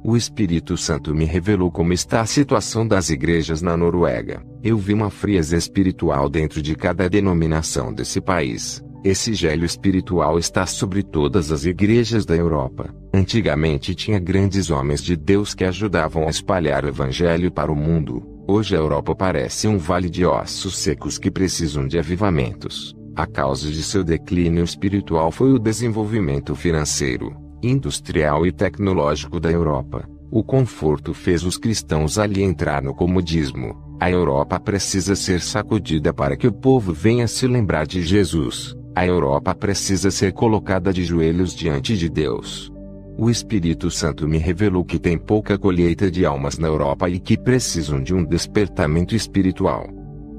O Espírito Santo me revelou como está a situação das igrejas na Noruega. Eu vi uma frieza espiritual dentro de cada denominação desse país. Esse gelo espiritual está sobre todas as igrejas da Europa. Antigamente tinha grandes homens de Deus que ajudavam a espalhar o evangelho para o mundo. Hoje a Europa parece um vale de ossos secos que precisam de avivamentos. A causa de seu declínio espiritual foi o desenvolvimento financeiro, industrial e tecnológico da Europa. O conforto fez os cristãos ali entrar no comodismo. A Europa precisa ser sacudida para que o povo venha se lembrar de Jesus. A Europa precisa ser colocada de joelhos diante de Deus. O Espírito Santo me revelou que tem pouca colheita de almas na Europa e que precisam de um despertamento espiritual.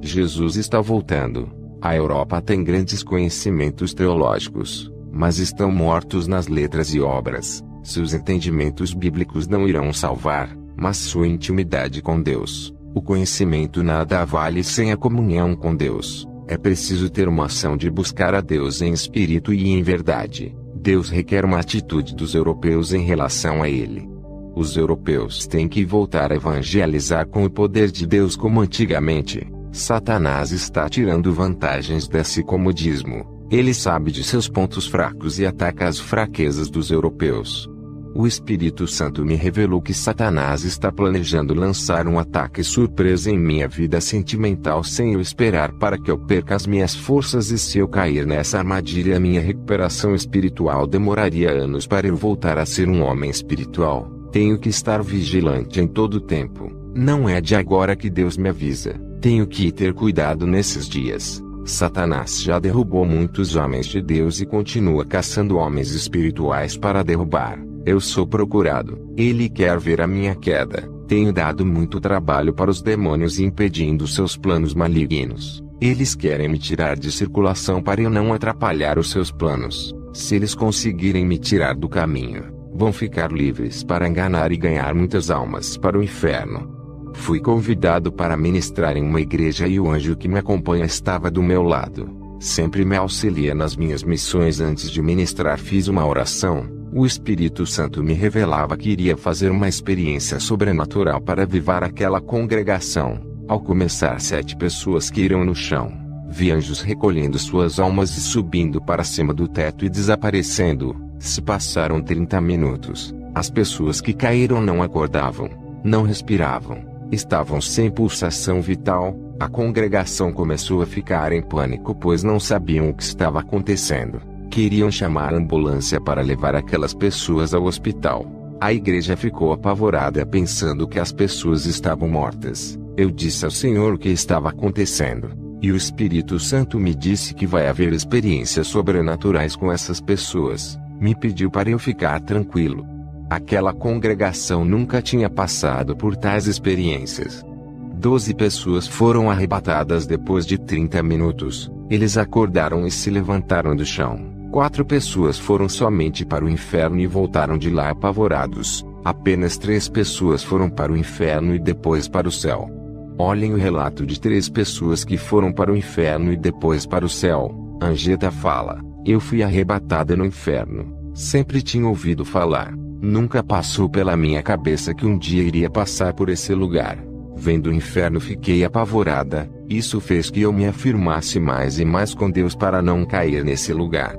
Jesus está voltando. A Europa tem grandes conhecimentos teológicos, mas estão mortos nas letras e obras. Seus entendimentos bíblicos não irão salvar, mas sua intimidade com Deus. O conhecimento nada vale sem a comunhão com Deus. É preciso ter uma ação de buscar a Deus em espírito e em verdade. Deus requer uma atitude dos europeus em relação a Ele. Os europeus têm que voltar a evangelizar com o poder de Deus como antigamente. Satanás está tirando vantagens desse comodismo. Ele sabe de seus pontos fracos e ataca as fraquezas dos europeus. O Espírito Santo me revelou que Satanás está planejando lançar um ataque surpresa em minha vida sentimental sem eu esperar para que eu perca as minhas forças, e se eu cair nessa armadilha minha recuperação espiritual demoraria anos para eu voltar a ser um homem espiritual. Tenho que estar vigilante em todo o tempo. Não é de agora que Deus me avisa. Tenho que ter cuidado nesses dias. Satanás já derrubou muitos homens de Deus e continua caçando homens espirituais para derrubar. Eu sou procurado. Ele quer ver a minha queda. Tenho dado muito trabalho para os demônios e impedindo seus planos malignos. Eles querem me tirar de circulação para eu não atrapalhar os seus planos. Se eles conseguirem me tirar do caminho, vão ficar livres para enganar e ganhar muitas almas para o inferno. Fui convidado para ministrar em uma igreja e o anjo que me acompanha estava do meu lado. Sempre me auxilia nas minhas missões. Antes de ministrar fiz uma oração. O Espírito Santo me revelava que iria fazer uma experiência sobrenatural para avivar aquela congregação. Ao começar, 7 pessoas caíram no chão. Vi anjos recolhendo suas almas e subindo para cima do teto e desaparecendo. Se passaram 30 minutos. As pessoas que caíram não acordavam, não respiravam, estavam sem pulsação vital. A congregação começou a ficar em pânico, pois não sabiam o que estava acontecendo. Queriam chamar a ambulância para levar aquelas pessoas ao hospital. A igreja ficou apavorada pensando que as pessoas estavam mortas. Eu disse ao Senhor o que estava acontecendo. E o Espírito Santo me disse que vai haver experiências sobrenaturais com essas pessoas. Me pediu para eu ficar tranquilo. Aquela congregação nunca tinha passado por tais experiências. 12 pessoas foram arrebatadas depois de 30 minutos. Eles acordaram e se levantaram do chão. 4 pessoas foram somente para o inferno e voltaram de lá apavorados. Apenas 3 pessoas foram para o inferno e depois para o céu. Olhem o relato de 3 pessoas que foram para o inferno e depois para o céu. Angeta fala: eu fui arrebatada no inferno. Sempre tinha ouvido falar. Nunca passou pela minha cabeça que um dia iria passar por esse lugar. Vendo o inferno fiquei apavorada. Isso fez que eu me afirmasse mais e mais com Deus para não cair nesse lugar.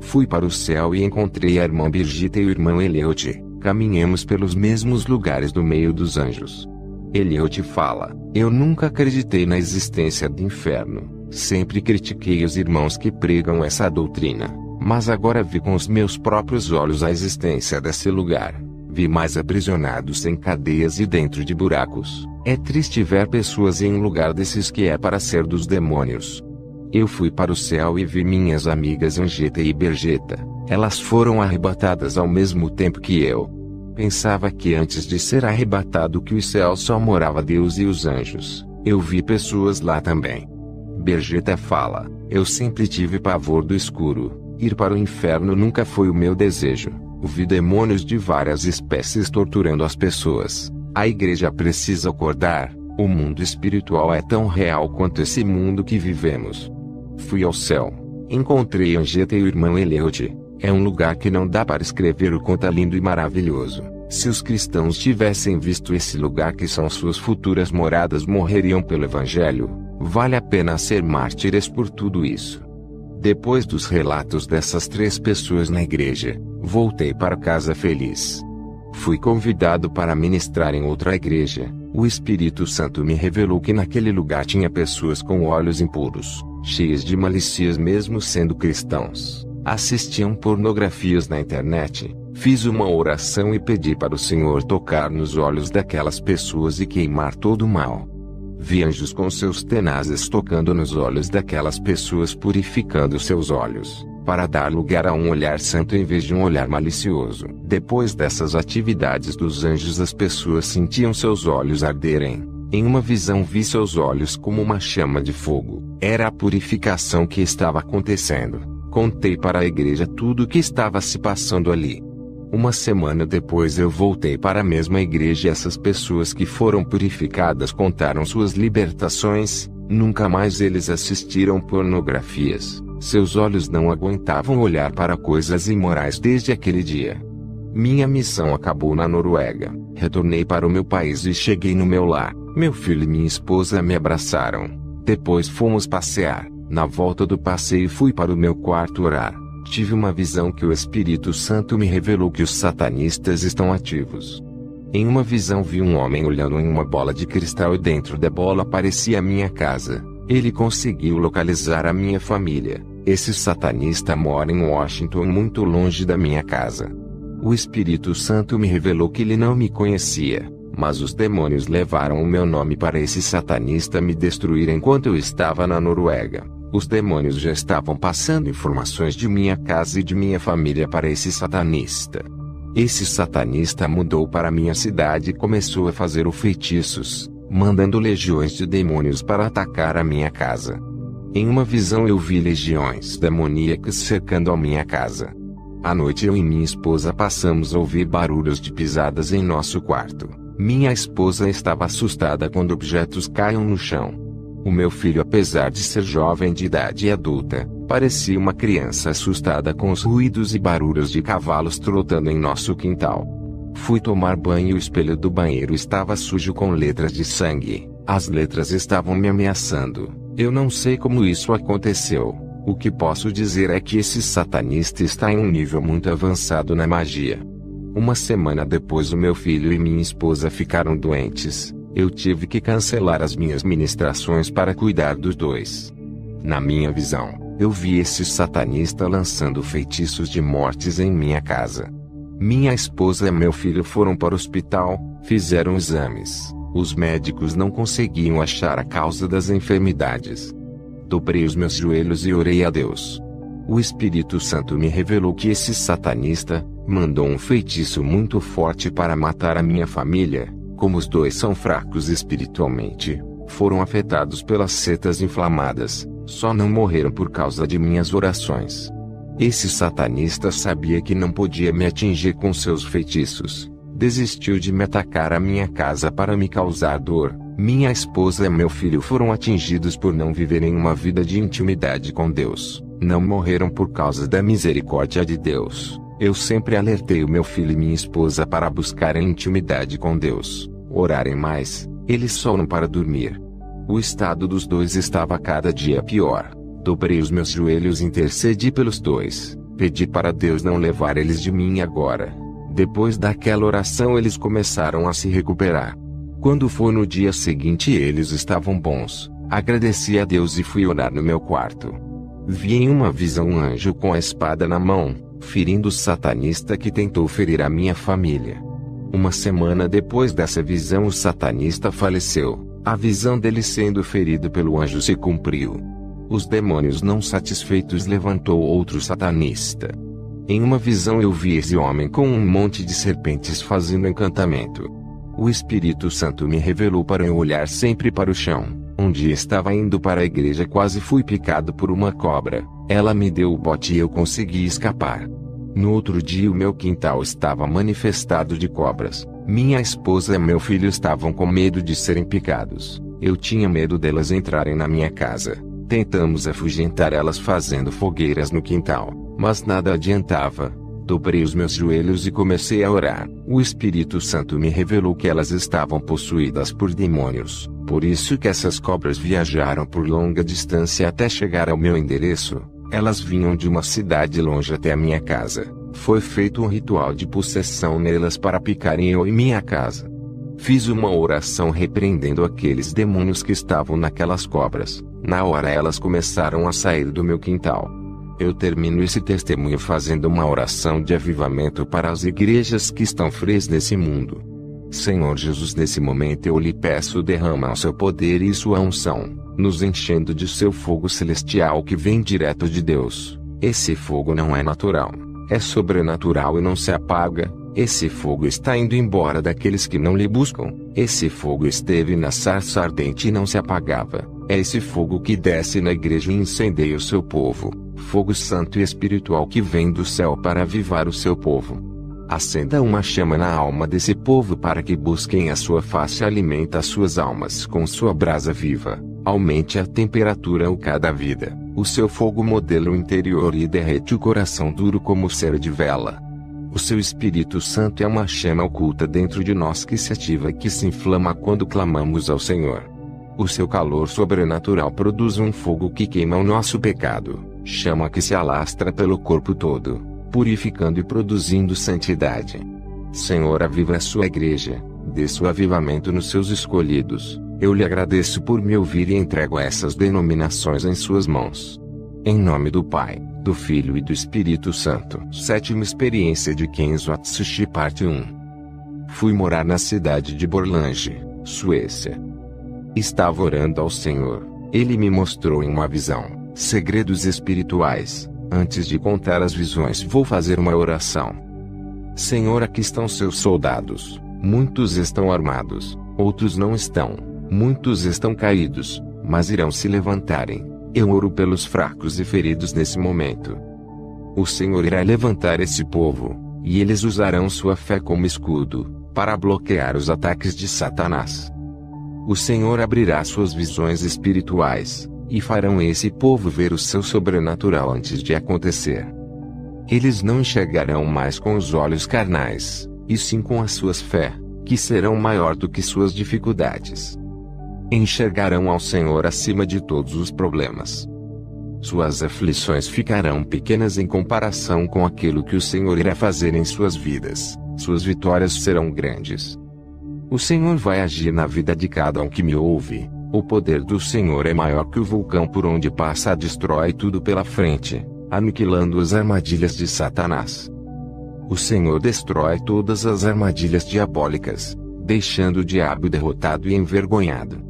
Fui para o céu e encontrei a irmã Birgitta e o irmão Eleuti. Caminhamos pelos mesmos lugares do meio dos anjos. Eleuti fala: eu nunca acreditei na existência do inferno. Sempre critiquei os irmãos que pregam essa doutrina. Mas agora vi com os meus próprios olhos a existência desse lugar. Vi mais aprisionados em cadeias e dentro de buracos. É triste ver pessoas em um lugar desses que é para ser dos demônios. Eu fui para o céu e vi minhas amigas Angeta e Birgitta. Elas foram arrebatadas ao mesmo tempo que eu. Pensava que antes de ser arrebatado que o céu só morava Deus e os anjos. Eu vi pessoas lá também. Birgitta fala: eu sempre tive pavor do escuro. Ir para o inferno nunca foi o meu desejo. Vi demônios de várias espécies torturando as pessoas. A igreja precisa acordar. O mundo espiritual é tão real quanto esse mundo que vivemos. Fui ao céu. Encontrei Angeta e o irmão Eleuti. É um lugar que não dá para escrever o quanto é lindo e maravilhoso. Se os cristãos tivessem visto esse lugar que são suas futuras moradas, morreriam pelo evangelho. Vale a pena ser mártires por tudo isso. Depois dos relatos dessas 3 pessoas na igreja, voltei para casa feliz. Fui convidado para ministrar em outra igreja. O Espírito Santo me revelou que naquele lugar tinha pessoas com olhos impuros, cheias de malícias mesmo sendo cristãos. Assistiam pornografias na internet. Fiz uma oração e pedi para o Senhor tocar nos olhos daquelas pessoas e queimar todo o mal. Vi anjos com seus tenazes tocando nos olhos daquelas pessoas, purificando seus olhos, para dar lugar a um olhar santo em vez de um olhar malicioso. Depois dessas atividades dos anjos, as pessoas sentiam seus olhos arderem. Em uma visão vi seus olhos como uma chama de fogo. Era a purificação que estava acontecendo. Contei para a igreja tudo o que estava se passando ali. Uma semana depois eu voltei para a mesma igreja e essas pessoas que foram purificadas contaram suas libertações. Nunca mais eles assistiram pornografias. Seus olhos não aguentavam olhar para coisas imorais desde aquele dia. Minha missão acabou na Noruega. Retornei para o meu país e cheguei no meu lar. Meu filho e minha esposa me abraçaram. Depois fomos passear. Na volta do passeio fui para o meu quarto orar. Tive uma visão que o Espírito Santo me revelou que os satanistas estão ativos. Em uma visão vi um homem olhando em uma bola de cristal e dentro da bola aparecia a minha casa. Ele conseguiu localizar a minha família. Esse satanista mora em Washington, muito longe da minha casa. O Espírito Santo me revelou que ele não me conhecia, mas os demônios levaram o meu nome para esse satanista me destruir enquanto eu estava na Noruega. Os demônios já estavam passando informações de minha casa e de minha família para esse satanista. Esse satanista mudou para minha cidade e começou a fazer feitiços, mandando legiões de demônios para atacar a minha casa. Em uma visão eu vi legiões demoníacas cercando a minha casa. À noite eu e minha esposa passamos a ouvir barulhos de pisadas em nosso quarto. Minha esposa estava assustada quando objetos caíam no chão. O meu filho, apesar de ser jovem de idade adulta, parecia uma criança assustada com os ruídos e barulhos de cavalos trotando em nosso quintal. Fui tomar banho e o espelho do banheiro estava sujo com letras de sangue. As letras estavam me ameaçando. Eu não sei como isso aconteceu. O que posso dizer é que esse satanista está em um nível muito avançado na magia. Uma semana depois o meu filho e minha esposa ficaram doentes. Eu tive que cancelar as minhas ministrações para cuidar dos dois. Na minha visão, eu vi esse satanista lançando feitiços de mortes em minha casa. Minha esposa e meu filho foram para o hospital, fizeram exames. Os médicos não conseguiam achar a causa das enfermidades. Dobrei os meus joelhos e orei a Deus. O Espírito Santo me revelou que esse satanista mandou um feitiço muito forte para matar a minha família. Como os dois são fracos espiritualmente, foram afetados pelas setas inflamadas, só não morreram por causa de minhas orações. Esse satanista sabia que não podia me atingir com seus feitiços. Desistiu de me atacar a minha casa para me causar dor. Minha esposa e meu filho foram atingidos por não viverem uma vida de intimidade com Deus. Não morreram por causa da misericórdia de Deus. Eu sempre alertei o meu filho e minha esposa para buscarem intimidade com Deus, orarem mais. Eles sonam para dormir. O estado dos dois estava cada dia pior. Dobrei os meus joelhos e intercedi pelos dois. Pedi para Deus não levar eles de mim agora. Depois daquela oração eles começaram a se recuperar. Quando foi no dia seguinte eles estavam bons. Agradeci a Deus e fui orar no meu quarto. Vi em uma visão um anjo com a espada na mão, ferindo o satanista que tentou ferir a minha família. Uma semana depois dessa visão o satanista faleceu. A visão dele sendo ferido pelo anjo se cumpriu. Os demônios não satisfeitos levantou outro satanista. Em uma visão eu vi esse homem com um monte de serpentes fazendo encantamento. O Espírito Santo me revelou para eu olhar sempre para o chão. Um dia estava indo para a igreja, quase fui picado por uma cobra. Ela me deu o bote e eu consegui escapar. No outro dia o meu quintal estava manifestado de cobras. Minha esposa e meu filho estavam com medo de serem picados. Eu tinha medo delas entrarem na minha casa. Tentamos afugentar elas fazendo fogueiras no quintal, mas nada adiantava. Dobrei os meus joelhos e comecei a orar. O Espírito Santo me revelou que elas estavam possuídas por demônios. Por isso que essas cobras viajaram por longa distância até chegar ao meu endereço. Elas vinham de uma cidade longe até a minha casa. Foi feito um ritual de possessão nelas para picarem eu e minha casa. Fiz uma oração repreendendo aqueles demônios que estavam naquelas cobras. Na hora elas começaram a sair do meu quintal. Eu termino esse testemunho fazendo uma oração de avivamento para as igrejas que estão frias nesse mundo. Senhor Jesus, nesse momento eu lhe peço, derrama o seu poder e sua unção, nos enchendo de seu fogo celestial que vem direto de Deus. Esse fogo não é natural, é sobrenatural e não se apaga. Esse fogo está indo embora daqueles que não lhe buscam. Esse fogo esteve na sarça ardente e não se apagava. É esse fogo que desce na igreja e incendeia o seu povo. Fogo santo e espiritual que vem do céu para avivar o seu povo. Acenda uma chama na alma desse povo para que busquem a sua face e alimenta as suas almas com sua brasa viva. Aumente a temperatura a cada vida. O seu fogo modela o interior e derrete o coração duro como cera de vela. O seu Espírito Santo é uma chama oculta dentro de nós que se ativa e que se inflama quando clamamos ao Senhor. O seu calor sobrenatural produz um fogo que queima o nosso pecado, chama que se alastra pelo corpo todo, purificando e produzindo santidade. Senhor, aviva a sua igreja, dê seu avivamento nos seus escolhidos. Eu lhe agradeço por me ouvir e entrego essas denominações em suas mãos. Em nome do Pai, do Filho e do Espírito Santo. Sétima experiência de Kenzo Atsushi, parte 1. Fui morar na cidade de Borlange, Suécia. Estava orando ao Senhor. Ele me mostrou em uma visão segredos espirituais. Antes de contar as visões, vou fazer uma oração. Senhor, aqui estão seus soldados. Muitos estão armados, outros não estão. Muitos estão caídos, mas irão se levantarem. Eu oro pelos fracos e feridos nesse momento. O Senhor irá levantar esse povo, e eles usarão sua fé como escudo, para bloquear os ataques de Satanás. O Senhor abrirá suas visões espirituais, e farão esse povo ver o seu sobrenatural antes de acontecer. Eles não enxergarão mais com os olhos carnais, e sim com as suas fé, que serão maior do que suas dificuldades. Enxergarão ao Senhor acima de todos os problemas. Suas aflições ficarão pequenas em comparação com aquilo que o Senhor irá fazer em suas vidas. Suas vitórias serão grandes. O Senhor vai agir na vida de cada um que me ouve. O poder do Senhor é maior que o vulcão por onde passa, destrói tudo pela frente, aniquilando as armadilhas de Satanás. O Senhor destrói todas as armadilhas diabólicas, deixando o diabo derrotado e envergonhado.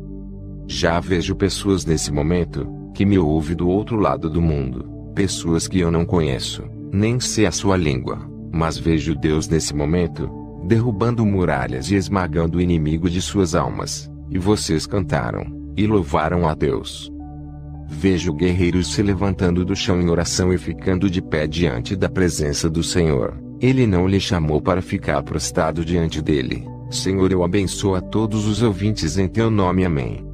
Já vejo pessoas nesse momento, que me ouvem do outro lado do mundo, pessoas que eu não conheço, nem sei a sua língua, mas vejo Deus nesse momento, derrubando muralhas e esmagando o inimigo de suas almas, e vocês cantaram, e louvaram a Deus. Vejo guerreiros se levantando do chão em oração e ficando de pé diante da presença do Senhor. Ele não lhe chamou para ficar prostrado diante dele. Senhor, eu abençoo a todos os ouvintes em teu nome, amém.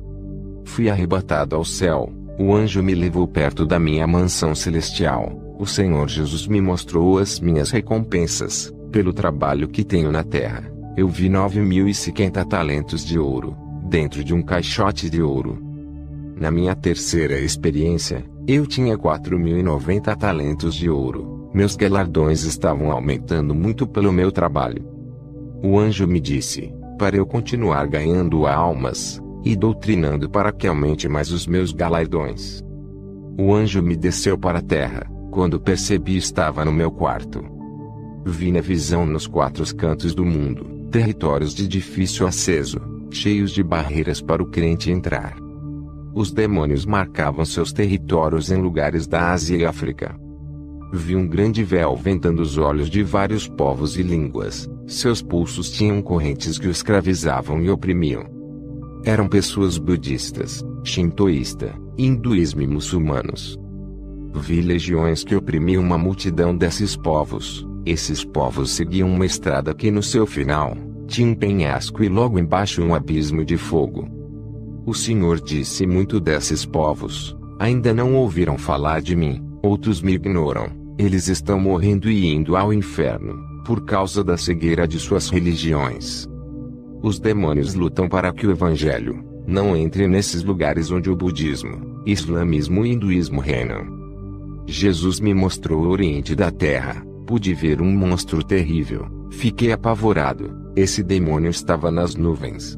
Fui arrebatado ao céu, o anjo me levou perto da minha mansão celestial. O Senhor Jesus me mostrou as minhas recompensas, pelo trabalho que tenho na terra. Eu vi 9.050 talentos de ouro, dentro de um caixote de ouro. Na minha terceira experiência, eu tinha 4.090 talentos de ouro. Meus galardões estavam aumentando muito pelo meu trabalho. O anjo me disse, para eu continuar ganhando almas e doutrinando para que aumente mais os meus galardões. O anjo me desceu para a terra. Quando percebi, estava no meu quarto. Vi na visão nos 4 cantos do mundo, territórios de difícil acesso, cheios de barreiras para o crente entrar. Os demônios marcavam seus territórios em lugares da Ásia e África. Vi um grande véu vendando os olhos de vários povos e línguas. Seus pulsos tinham correntes que o escravizavam e oprimiam. Eram pessoas budistas, shintoísta, hinduísmo e muçulmanos. Vi legiões que oprimiam uma multidão desses povos. Esses povos seguiam uma estrada que no seu final tinha um penhasco e logo embaixo um abismo de fogo. O Senhor disse: muito desses povos ainda não ouviram falar de mim, outros me ignoram, eles estão morrendo e indo ao inferno, por causa da cegueira de suas religiões. Os demônios lutam para que o Evangelho não entre nesses lugares onde o budismo, islamismo e hinduísmo reinam. Jesus me mostrou o oriente da terra. Pude ver um monstro terrível. Fiquei apavorado. Esse demônio estava nas nuvens.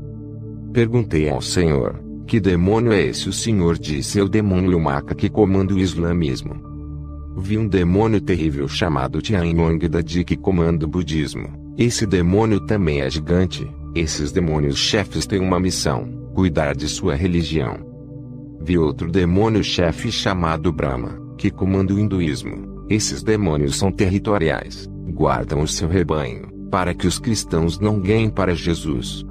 Perguntei ao Senhor: que demônio é esse? O Senhor disse: é o demônio Maca que comanda o islamismo. Vi um demônio terrível chamado Tianongda-di que comanda o budismo. Esse demônio também é gigante. Esses demônios chefes têm uma missão: cuidar de sua religião. Vi outro demônio chefe chamado Brahma, que comanda o hinduísmo. Esses demônios são territoriais, guardam o seu rebanho, para que os cristãos não ganhem para Jesus.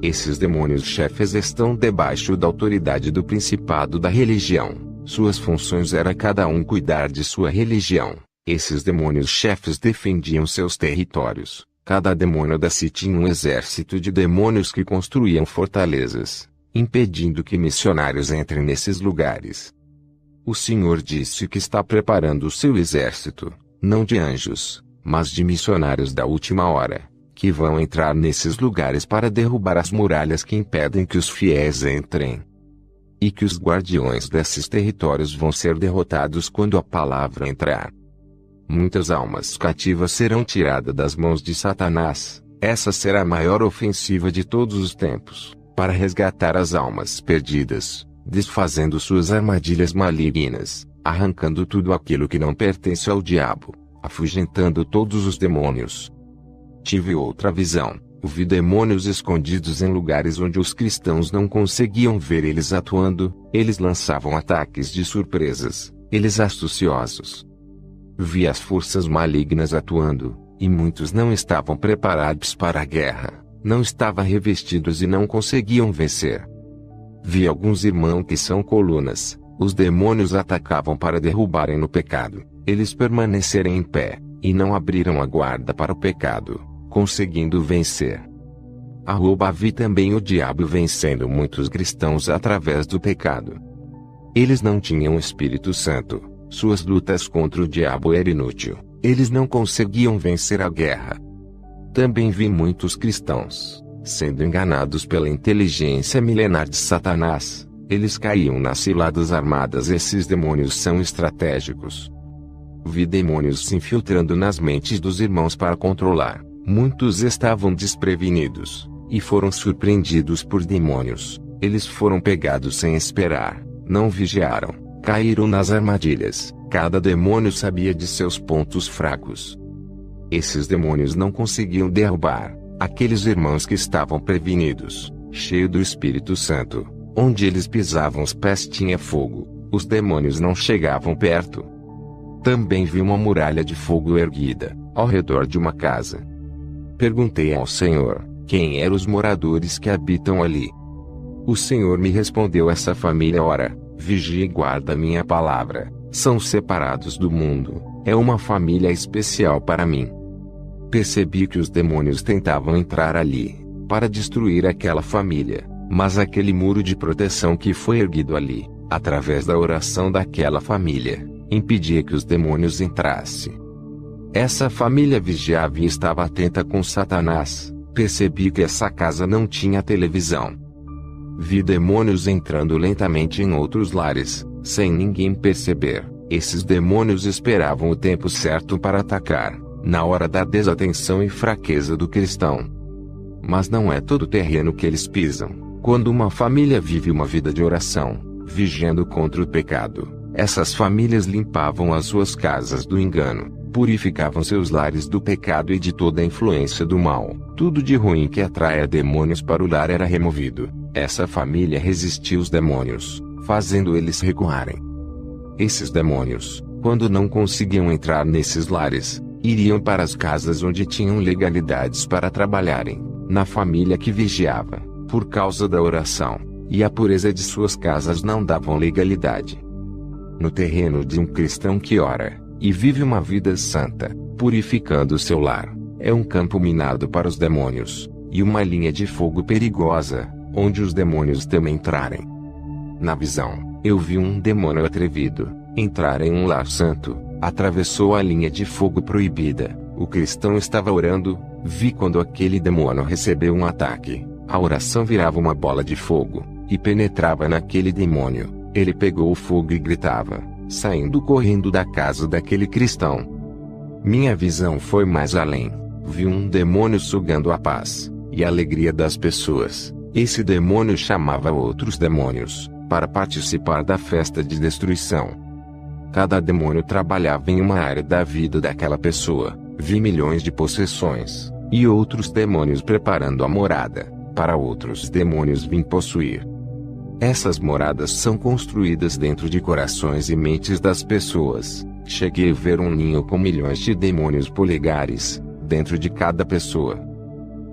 Esses demônios chefes estão debaixo da autoridade do principado da religião. Suas funções era cada um cuidar de sua religião. Esses demônios chefes defendiam seus territórios. Cada demônio da-se tinha um exército de demônios que construíam fortalezas, impedindo que missionários entrem nesses lugares. O Senhor disse que está preparando o seu exército, não de anjos, mas de missionários da última hora, que vão entrar nesses lugares para derrubar as muralhas que impedem que os fiéis entrem. E que os guardiões desses territórios vão ser derrotados quando a palavra entrar. Muitas almas cativas serão tiradas das mãos de Satanás. Essa será a maior ofensiva de todos os tempos, para resgatar as almas perdidas, desfazendo suas armadilhas malignas, arrancando tudo aquilo que não pertence ao diabo, afugentando todos os demônios. Tive outra visão. Vi demônios escondidos em lugares onde os cristãos não conseguiam ver eles atuando. Eles lançavam ataques de surpresas, eles astuciosos. Vi as forças malignas atuando, e muitos não estavam preparados para a guerra, não estavam revestidos e não conseguiam vencer. Vi alguns irmãos que são colunas. Os demônios atacavam para derrubarem no pecado, eles permanecerem em pé, e não abriram a guarda para o pecado, conseguindo vencer. Vi também o diabo vencendo muitos cristãos através do pecado. Eles não tinham o Espírito Santo, suas lutas contra o diabo eram inúteis, eles não conseguiam vencer a guerra. Também vi muitos cristãos sendo enganados pela inteligência milenar de Satanás. Eles caíam nas ciladas armadas. Esses demônios são estratégicos. Vi demônios se infiltrando nas mentes dos irmãos para controlar. Muitos estavam desprevenidos, e foram surpreendidos por demônios. Eles foram pegados sem esperar, não vigiaram, caíram nas armadilhas. Cada demônio sabia de seus pontos fracos. Esses demônios não conseguiam derrubar aqueles irmãos que estavam prevenidos, cheios do Espírito Santo. Onde eles pisavam os pés tinha fogo, os demônios não chegavam perto. Também vi uma muralha de fogo erguida, ao redor de uma casa. Perguntei ao Senhor, quem eram os moradores que habitam ali? O Senhor me respondeu: essa família ora, vigia e guarda minha palavra, são separados do mundo, é uma família especial para mim. Percebi que os demônios tentavam entrar ali, para destruir aquela família, mas aquele muro de proteção que foi erguido ali, através da oração daquela família, impedia que os demônios entrassem. Essa família vigiava e estava atenta com Satanás. Percebi que essa casa não tinha televisão. Vi demônios entrando lentamente em outros lares, sem ninguém perceber. Esses demônios esperavam o tempo certo para atacar, na hora da desatenção e fraqueza do cristão. Mas não é todo terreno que eles pisam. Quando uma família vive uma vida de oração, vigiando contra o pecado, essas famílias limpavam as suas casas do engano, purificavam seus lares do pecado e de toda a influência do mal. Tudo de ruim que atraia demônios para o lar era removido. Essa família resistia aos demônios, fazendo eles recuarem. Esses demônios, quando não conseguiam entrar nesses lares, iriam para as casas onde tinham legalidades para trabalharem, na família que vigiava, por causa da oração, e a pureza de suas casas não davam legalidade. No terreno de um cristão que ora, e vive uma vida santa, purificando seu lar, é um campo minado para os demônios, e uma linha de fogo perigosa, onde os demônios temem entrarem. Na visão, eu vi um demônio atrevido entrar em um lar santo, atravessou a linha de fogo proibida. O cristão estava orando, vi quando aquele demônio recebeu um ataque. A oração virava uma bola de fogo, e penetrava naquele demônio. Ele pegou o fogo e gritava, saindo correndo da casa daquele cristão. Minha visão foi mais além. Vi um demônio sugando a paz e a alegria das pessoas. Esse demônio chamava outros demônios para participar da festa de destruição. Cada demônio trabalhava em uma área da vida daquela pessoa. Vi milhões de possessões, e outros demônios preparando a morada para outros demônios vir possuir. Essas moradas são construídas dentro de corações e mentes das pessoas. Cheguei a ver um ninho com milhões de demônios polegares dentro de cada pessoa.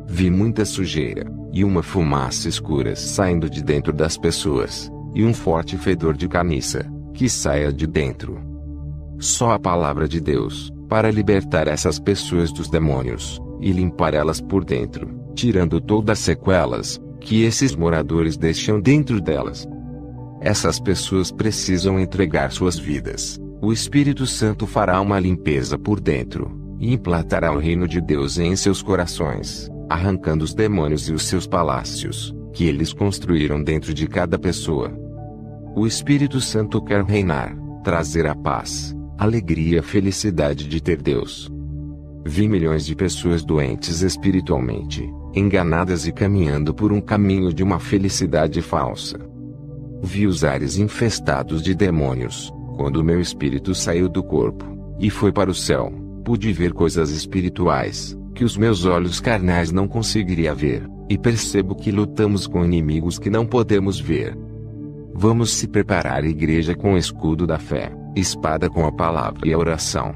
Vi muita sujeira, e uma fumaça escura saindo de dentro das pessoas, e um forte fedor de carniça, que saia de dentro. Só a palavra de Deus, para libertar essas pessoas dos demônios, e limpar elas por dentro, tirando todas as sequelas que esses moradores deixam dentro delas. Essas pessoas precisam entregar suas vidas. O Espírito Santo fará uma limpeza por dentro, e implantará o reino de Deus em seus corações, arrancando os demônios e os seus palácios, que eles construíram dentro de cada pessoa. O Espírito Santo quer reinar, trazer a paz, alegria e felicidade de ter Deus. Vi milhões de pessoas doentes espiritualmente, enganadas e caminhando por um caminho de uma felicidade falsa. Vi os ares infestados de demônios. Quando meu espírito saiu do corpo e foi para o céu, pude ver coisas espirituais que os meus olhos carnais não conseguiriam ver, e percebo que lutamos com inimigos que não podemos ver. Vamos se preparar, igreja, com o escudo da fé, espada com a palavra e a oração.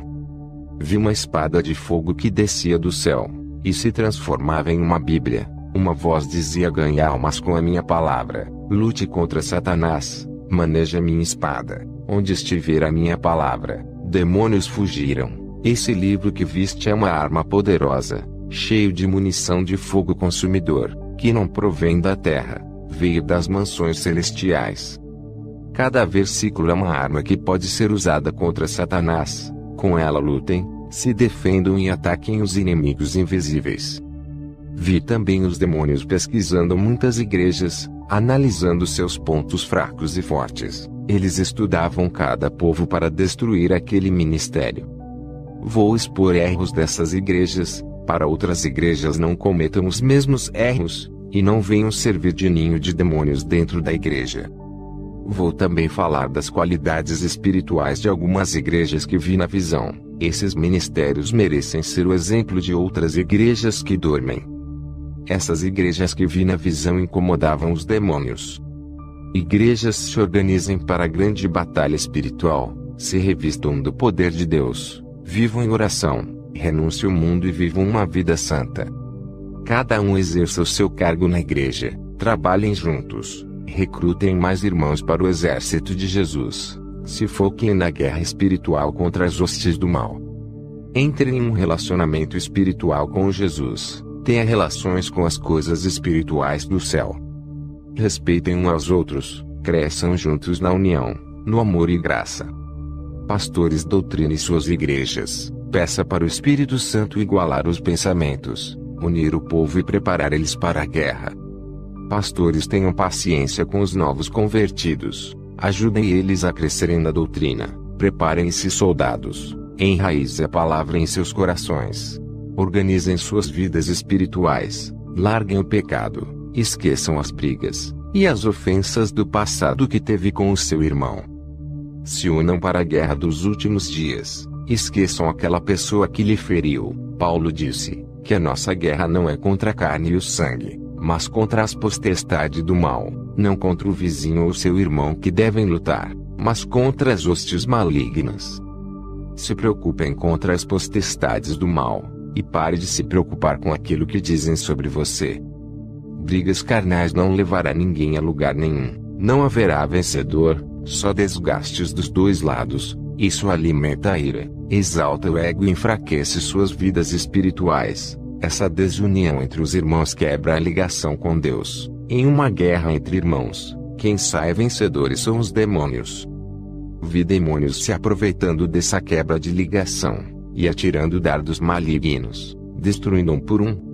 Vi uma espada de fogo que descia do céu e se transformava em uma Bíblia. Uma voz dizia: ganhe almas com a minha palavra, lute contra Satanás, maneje a minha espada. Onde estiver a minha palavra, demônios fugiram. Esse livro que viste é uma arma poderosa, cheio de munição de fogo consumidor, que não provém da terra, veio das mansões celestiais. Cada versículo é uma arma que pode ser usada contra Satanás. Com ela lutem, se defendam e ataquem os inimigos invisíveis. Vi também os demônios pesquisando muitas igrejas, analisando seus pontos fracos e fortes. Eles estudavam cada povo para destruir aquele ministério. Vou expor erros dessas igrejas, para outras igrejas não cometam os mesmos erros, e não venham servir de ninho de demônios dentro da igreja. Vou também falar das qualidades espirituais de algumas igrejas que vi na visão. Esses ministérios merecem ser o exemplo de outras igrejas que dormem. Essas igrejas que vi na visão incomodavam os demônios. Igrejas se organizem para a grande batalha espiritual, se revistam do poder de Deus, vivam em oração, renunciem ao mundo e vivam uma vida santa. Cada um exerça o seu cargo na igreja, trabalhem juntos, recrutem mais irmãos para o exército de Jesus, se foquem na guerra espiritual contra as hostes do mal. Entrem em um relacionamento espiritual com Jesus, tenha relações com as coisas espirituais do céu. Respeitem uns aos outros, cresçam juntos na união, no amor e graça. Pastores, doutrine suas igrejas, peça para o Espírito Santo igualar os pensamentos, unir o povo e preparar eles para a guerra. Pastores, tenham paciência com os novos convertidos, ajudem eles a crescerem na doutrina, Preparem-se, soldados. Enraize a palavra em seus corações. Organizem suas vidas espirituais. Larguem o pecado. Esqueçam as brigas e as ofensas do passado que teve com o seu irmão. Se unam para a guerra dos últimos dias. Esqueçam aquela pessoa que lhe feriu. Paulo disse que a nossa guerra não é contra a carne e o sangue, mas contra as potestades do mal, não contra o vizinho ou seu irmão que devem lutar, mas contra as hostes malignas. Se preocupem contra as potestades do mal, e pare de se preocupar com aquilo que dizem sobre você. Brigas carnais não levará ninguém a lugar nenhum. Não haverá vencedor, só desgastes dos dois lados. Isso alimenta a ira, exalta o ego e enfraquece suas vidas espirituais. Essa desunião entre os irmãos quebra a ligação com Deus. Em uma guerra entre irmãos, quem sai vencedores são os demônios. Vi demônios se aproveitando dessa quebra de ligação, e atirando dardos malignos, destruindo um por um.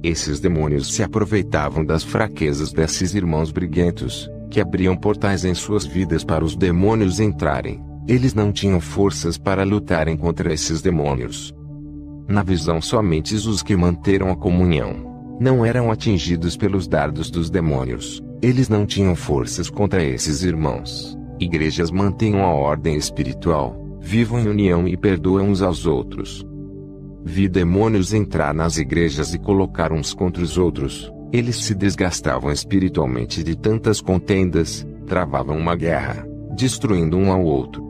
Esses demônios se aproveitavam das fraquezas desses irmãos briguentos, que abriam portais em suas vidas para os demônios entrarem. Eles não tinham forças para lutarem contra esses demônios. Na visão, somente os que manteram a comunhão não eram atingidos pelos dardos dos demônios. Eles não tinham forças contra esses irmãos. Igrejas mantenham a ordem espiritual, vivam em união e perdoam uns aos outros. Vi demônios entrar nas igrejas e colocar uns contra os outros. Eles se desgastavam espiritualmente de tantas contendas, travavam uma guerra, destruindo um ao outro.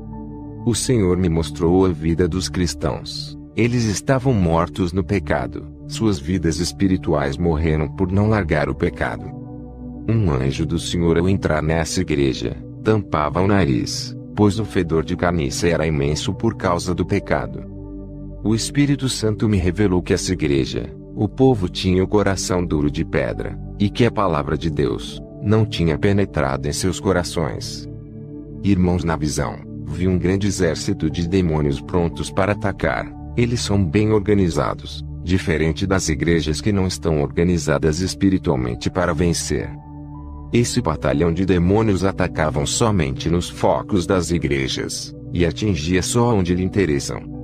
O Senhor me mostrou a vida dos cristãos. Eles estavam mortos no pecado. Suas vidas espirituais morreram por não largar o pecado. Um anjo do Senhor, ao entrar nessa igreja, tampava o nariz, pois o fedor de carniça era imenso por causa do pecado. O Espírito Santo me revelou que essa igreja, o povo tinha o coração duro de pedra, e que a palavra de Deus não tinha penetrado em seus corações. Irmãos, na visão, vi um grande exército de demônios prontos para atacar. Eles são bem organizados, diferente das igrejas que não estão organizadas espiritualmente para vencer. Esse batalhão de demônios atacavam somente nos focos das igrejas, e atingia só onde lhe interessam.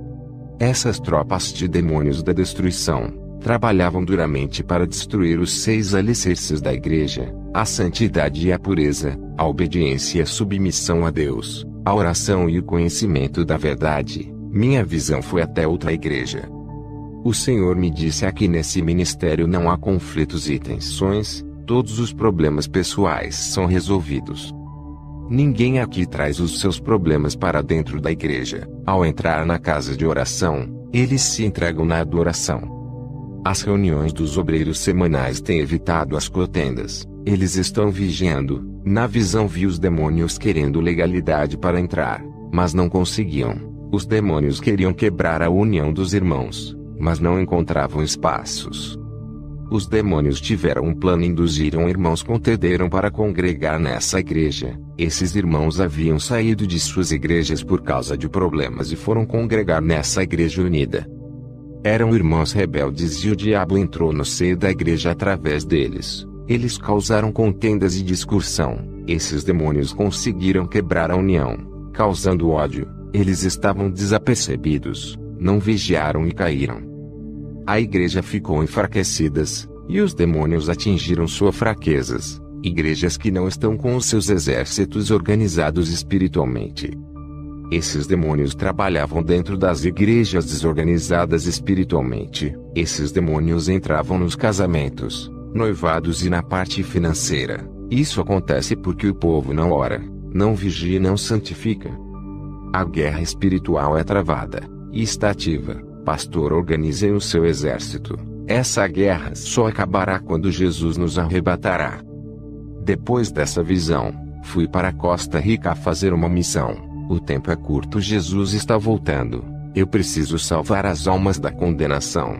Essas tropas de demônios da destruição trabalhavam duramente para destruir os 6 alicerces da igreja: a santidade e a pureza, a obediência e a submissão a Deus, a oração e o conhecimento da verdade. Minha visão foi até outra igreja. O Senhor me disse: aqui nesse ministério não há conflitos e tensões, todos os problemas pessoais são resolvidos. Ninguém aqui traz os seus problemas para dentro da igreja. Ao entrar na casa de oração, eles se entregam na adoração. As reuniões dos obreiros semanais têm evitado as contendas. Eles estão vigiando. Na visão vi os demônios querendo legalidade para entrar, mas não conseguiam. Os demônios queriam quebrar a união dos irmãos, mas não encontravam espaços. Os demônios tiveram um plano e induziram irmãos contenderam para congregar nessa igreja. Esses irmãos haviam saído de suas igrejas por causa de problemas e foram congregar nessa igreja unida. Eram irmãos rebeldes e o diabo entrou no seio da igreja através deles. Eles causaram contendas e discussão. Esses demônios conseguiram quebrar a união, causando ódio. Eles estavam desapercebidos, não vigiaram e caíram. A igreja ficou enfraquecida, e os demônios atingiram suas fraquezas. Igrejas que não estão com os seus exércitos organizados espiritualmente. Esses demônios trabalhavam dentro das igrejas desorganizadas espiritualmente. Esses demônios entravam nos casamentos, noivados e na parte financeira. Isso acontece porque o povo não ora, não vigia e não santifica. A guerra espiritual é travada, e está ativa. Pastor, organize o seu exército. Essa guerra só acabará quando Jesus nos arrebatará. Depois dessa visão, fui para Costa Rica fazer uma missão. O tempo é curto, Jesus está voltando. Eu preciso salvar as almas da condenação.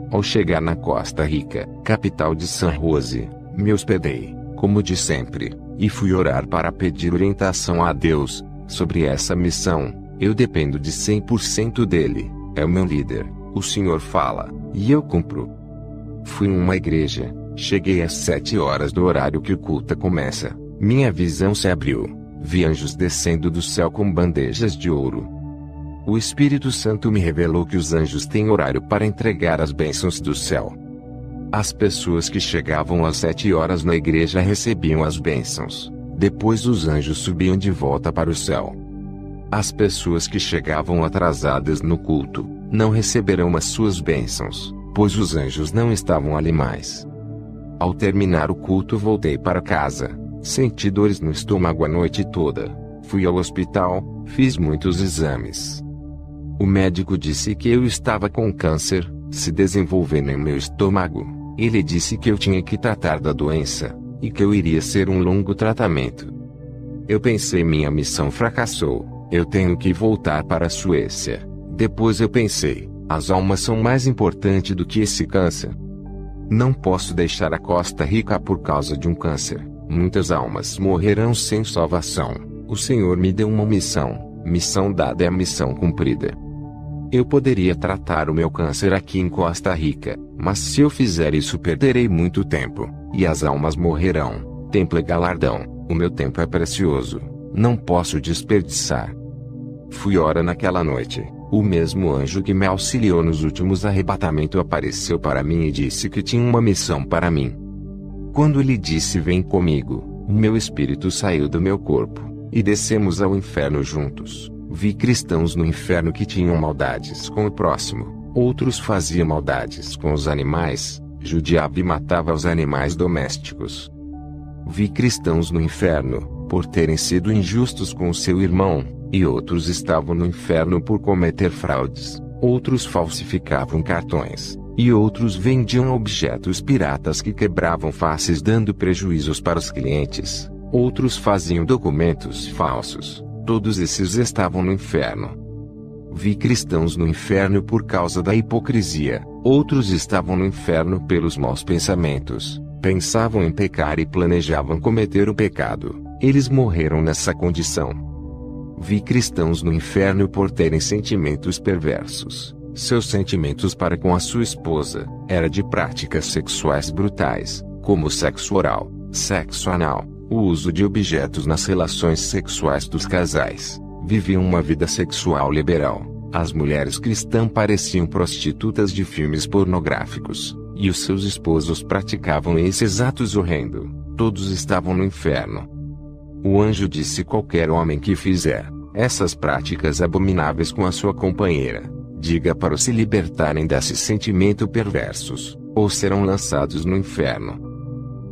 Ao chegar na Costa Rica, capital de San José, me hospedei, como de sempre, e fui orar para pedir orientação a Deus sobre essa missão. Eu dependo de 100% dele. É o meu líder. O Senhor fala, e eu cumpro. Fui em uma igreja. Cheguei às 7 horas do horário que o culto começa. Minha visão se abriu. vi anjos descendo do céu com bandejas de ouro. O Espírito Santo me revelou que os anjos têm horário para entregar as bênçãos do céu. As pessoas que chegavam às 7 horas na igreja recebiam as bênçãos. Depois os anjos subiam de volta para o céu. As pessoas que chegavam atrasadas no culto não receberão as suas bênçãos, pois os anjos não estavam ali mais. Ao terminar o culto voltei para casa. Senti dores no estômago a noite toda. Fui ao hospital, fiz muitos exames. O médico disse que eu estava com câncer, se desenvolvendo em meu estômago. Ele disse que eu tinha que tratar da doença, e que eu iria ser um longo tratamento. Eu pensei minha missão fracassou, eu tenho que voltar para a Suécia. Depois eu pensei, as almas são mais importantes do que esse câncer. Não posso deixar a Costa Rica por causa de um câncer. Muitas almas morrerão sem salvação. O Senhor me deu uma missão. Missão dada é a missão cumprida. Eu poderia tratar o meu câncer aqui em Costa Rica, mas se eu fizer isso perderei muito tempo, e as almas morrerão. Tempo é galardão, o meu tempo é precioso, não posso desperdiçar. Fui ora naquela noite, o mesmo anjo que me auxiliou nos últimos arrebatamentos apareceu para mim e disse que tinha uma missão para mim. Quando ele disse vem comigo, o meu espírito saiu do meu corpo, e descemos ao inferno juntos. Vi cristãos no inferno que tinham maldades com o próximo, outros faziam maldades com os animais, judiava e matava os animais domésticos. Vi cristãos no inferno, por terem sido injustos com o seu irmão, e outros estavam no inferno por cometer fraudes, outros falsificavam cartões, e outros vendiam objetos piratas que quebravam faces dando prejuízos para os clientes, outros faziam documentos falsos. Todos esses estavam no inferno. Vi cristãos no inferno por causa da hipocrisia, outros estavam no inferno pelos maus pensamentos, pensavam em pecar e planejavam cometer o pecado, eles morreram nessa condição. Vi cristãos no inferno por terem sentimentos perversos, seus sentimentos para com a sua esposa, era de práticas sexuais brutais, como sexo oral, sexo anal, o uso de objetos nas relações sexuais dos casais. Viviam uma vida sexual liberal. As mulheres cristãs pareciam prostitutas de filmes pornográficos, e os seus esposos praticavam esses atos horrendos. Todos estavam no inferno. O anjo disse: qualquer homem que fizer essas práticas abomináveis com a sua companheira, diga para os se libertarem desses sentimentos perversos, ou serão lançados no inferno.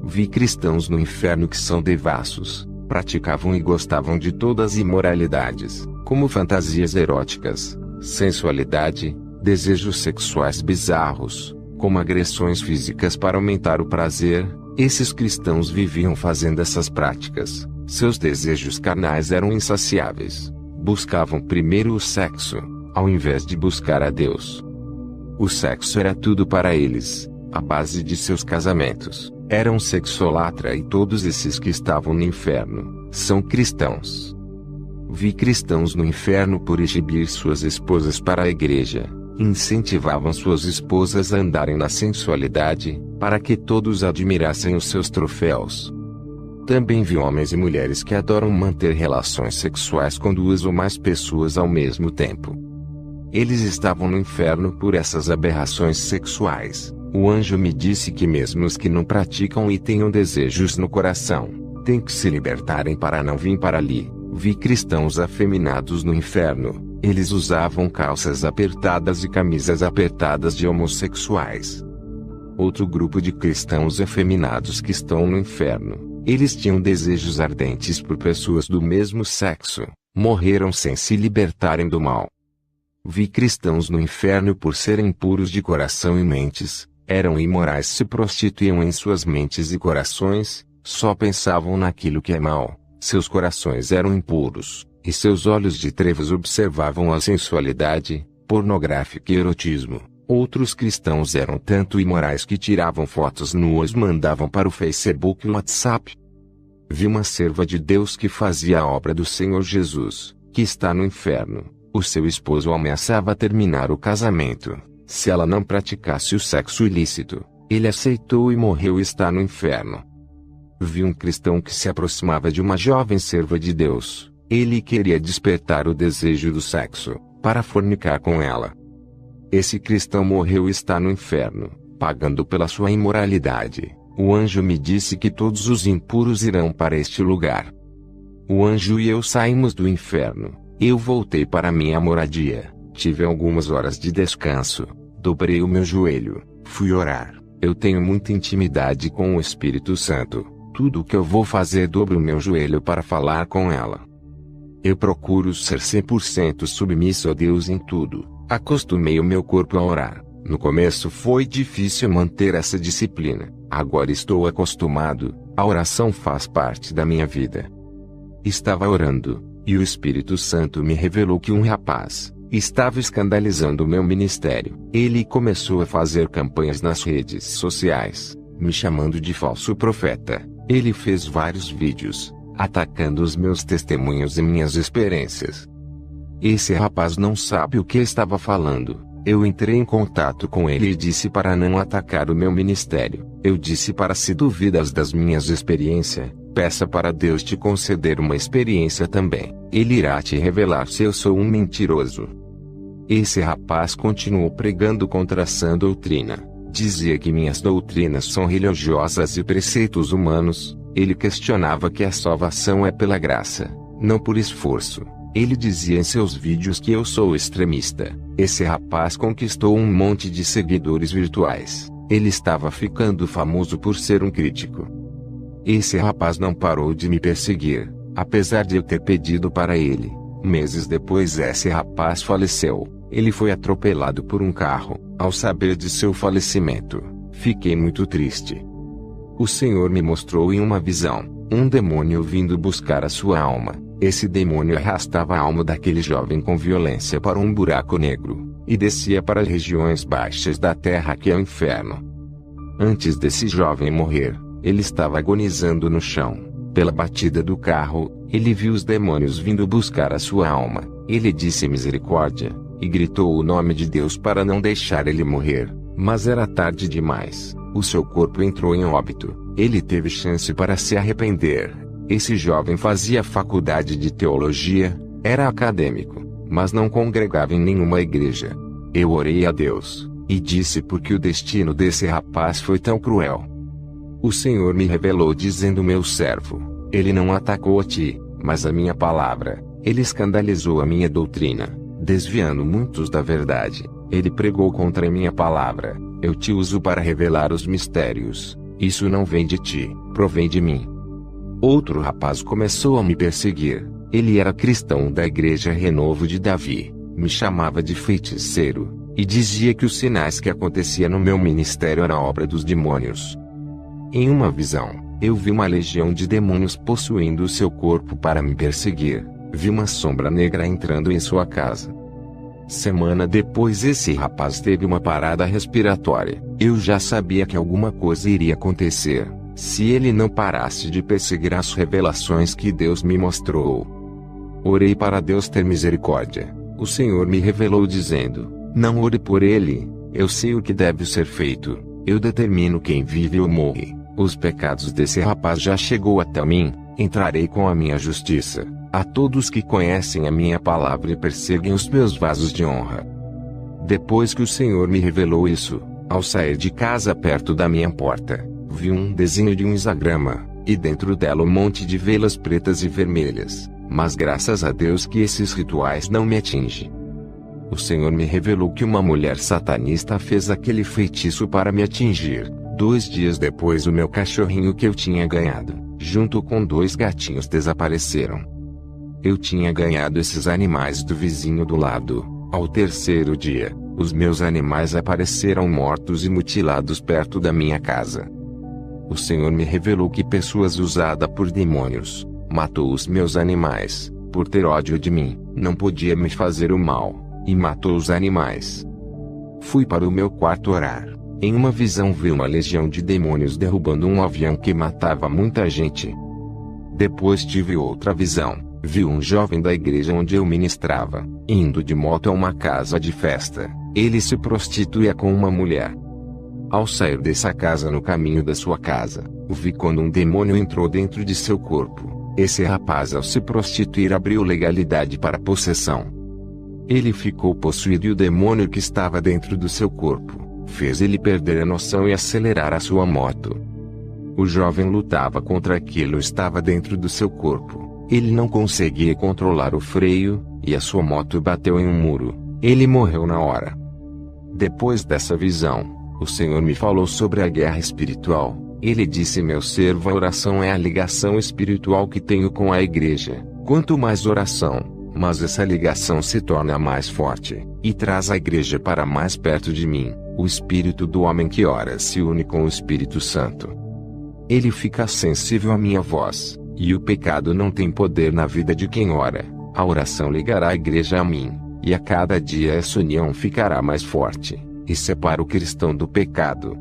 Vi cristãos no inferno que são devassos, praticavam e gostavam de todas as imoralidades, como fantasias eróticas, sensualidade, desejos sexuais bizarros, como agressões físicas para aumentar o prazer. Esses cristãos viviam fazendo essas práticas, seus desejos carnais eram insaciáveis, buscavam primeiro o sexo, ao invés de buscar a Deus. O sexo era tudo para eles, a base de seus casamentos. Eram sexolatra e todos esses que estavam no inferno, são cristãos. Vi cristãos no inferno por exibir suas esposas para a igreja, incentivavam suas esposas a andarem na sensualidade, para que todos admirassem os seus troféus. Também vi homens e mulheres que adoram manter relações sexuais com 2 ou mais pessoas ao mesmo tempo. Eles estavam no inferno por essas aberrações sexuais. O anjo me disse que mesmo os que não praticam e tenham desejos no coração, têm que se libertarem para não vir para ali. Vi cristãos afeminados no inferno, eles usavam calças apertadas e camisas apertadas de homossexuais. Outro grupo de cristãos afeminados que estão no inferno, eles tinham desejos ardentes por pessoas do mesmo sexo, morreram sem se libertarem do mal. Vi cristãos no inferno por serem impuros de coração e mentes. Eram imorais, se prostituíam em suas mentes e corações, só pensavam naquilo que é mal, seus corações eram impuros, e seus olhos de trevas observavam a sensualidade, pornográfica e erotismo. Outros cristãos eram tanto imorais que tiravam fotos nuas e mandavam para o Facebook e WhatsApp. Vi uma serva de Deus que fazia a obra do Senhor Jesus, que está no inferno. O seu esposo ameaçava terminar o casamento. Se ela não praticasse o sexo ilícito, ele aceitou e morreu e está no inferno. Vi um cristão que se aproximava de uma jovem serva de Deus. Ele queria despertar o desejo do sexo, para fornicar com ela. Esse cristão morreu e está no inferno, pagando pela sua imoralidade. O anjo me disse que todos os impuros irão para este lugar. O anjo e eu saímos do inferno. Eu voltei para minha moradia. Tive algumas horas de descanso. Dobrei o meu joelho. Fui orar. Eu tenho muita intimidade com o Espírito Santo. Tudo o que eu vou fazer, dobro o meu joelho para falar com ela. Eu procuro ser 100% submisso a Deus em tudo. Acostumei o meu corpo a orar. No começo foi difícil manter essa disciplina. Agora estou acostumado. A oração faz parte da minha vida. Estava orando, e o Espírito Santo me revelou que um rapaz estava escandalizando o meu ministério. Ele começou a fazer campanhas nas redes sociais, me chamando de falso profeta. Ele fez vários vídeos, atacando os meus testemunhos e minhas experiências. Esse rapaz não sabe o que estava falando. Eu entrei em contato com ele e disse para não atacar o meu ministério. Eu disse para, se duvidas das minhas experiências, peça para Deus te conceder uma experiência também. Ele irá te revelar se eu sou um mentiroso. Esse rapaz continuou pregando contra a sã doutrina. Dizia que minhas doutrinas são religiosas e preceitos humanos. Ele questionava que a salvação é pela graça, não por esforço. Ele dizia em seus vídeos que eu sou extremista. Esse rapaz conquistou um monte de seguidores virtuais. Ele estava ficando famoso por ser um crítico. Esse rapaz não parou de me perseguir, apesar de eu ter pedido para ele. Meses depois, esse rapaz faleceu. Ele foi atropelado por um carro. Ao saber de seu falecimento, fiquei muito triste. O Senhor me mostrou em uma visão um demônio vindo buscar a sua alma. Esse demônio arrastava a alma daquele jovem com violência para um buraco negro, e descia para as regiões baixas da terra, que é o inferno. Antes desse jovem morrer, ele estava agonizando no chão. Pela batida do carro, ele viu os demônios vindo buscar a sua alma. Ele disse misericórdia, e gritou o nome de Deus para não deixar ele morrer. Mas era tarde demais. O seu corpo entrou em óbito. Ele teve chance para se arrepender. Esse jovem fazia faculdade de teologia, era acadêmico, mas não congregava em nenhuma igreja. Eu orei a Deus, e disse por que o destino desse rapaz foi tão cruel. O Senhor me revelou dizendo: meu servo, ele não atacou a ti, mas a minha palavra. Ele escandalizou a minha doutrina, desviando muitos da verdade. Ele pregou contra a minha palavra. Eu te uso para revelar os mistérios. Isso não vem de ti, provém de mim. Outro rapaz começou a me perseguir. Ele era cristão da igreja Renovo de Davi, me chamava de feiticeiro, e dizia que os sinais que aconteciam no meu ministério eram obra dos demônios. Em uma visão, eu vi uma legião de demônios possuindo o seu corpo para me perseguir. Vi uma sombra negra entrando em sua casa. Semana depois, esse rapaz teve uma parada respiratória. Eu já sabia que alguma coisa iria acontecer, se ele não parasse de perseguir as revelações que Deus me mostrou. Orei para Deus ter misericórdia. O Senhor me revelou dizendo: não ore por ele, eu sei o que deve ser feito, eu determino quem vive ou morre. Os pecados desse rapaz já chegou até mim, entrarei com a minha justiça a todos que conhecem a minha palavra e perseguem os meus vasos de honra. Depois que o Senhor me revelou isso, ao sair de casa perto da minha porta, vi um desenho de um hexagrama, e dentro dela um monte de velas pretas e vermelhas, mas graças a Deus que esses rituais não me atingem. O Senhor me revelou que uma mulher satanista fez aquele feitiço para me atingir. 2 dias depois, o meu cachorrinho que eu tinha ganhado, junto com 2 gatinhos, desapareceram. Eu tinha ganhado esses animais do vizinho do lado. Ao 3º dia, os meus animais apareceram mortos e mutilados perto da minha casa. O Senhor me revelou que pessoas usadas por demônios matou os meus animais. Por ter ódio de mim, não podia me fazer o mal, e matou os animais. Fui para o meu quarto orar. Em uma visão vi uma legião de demônios derrubando um avião que matava muita gente. Depois tive outra visão. Vi um jovem da igreja onde eu ministrava, indo de moto a uma casa de festa. Ele se prostituía com uma mulher. Ao sair dessa casa no caminho da sua casa, o vi quando um demônio entrou dentro de seu corpo. Esse rapaz, ao se prostituir, abriu legalidade para a possessão. Ele ficou possuído e o demônio que estava dentro do seu corpo fez ele perder a noção e acelerar a sua moto. O jovem lutava contra aquilo que estava dentro do seu corpo. Ele não conseguia controlar o freio, e a sua moto bateu em um muro. Ele morreu na hora. Depois dessa visão, o Senhor me falou sobre a guerra espiritual. Ele disse: meu servo, a oração é a ligação espiritual que tenho com a igreja. Quanto mais oração, mas essa ligação se torna mais forte, e traz a igreja para mais perto de mim. O espírito do homem que ora se une com o Espírito Santo. Ele fica sensível à minha voz, e o pecado não tem poder na vida de quem ora. A oração ligará a igreja a mim, e a cada dia essa união ficará mais forte, e separa o cristão do pecado.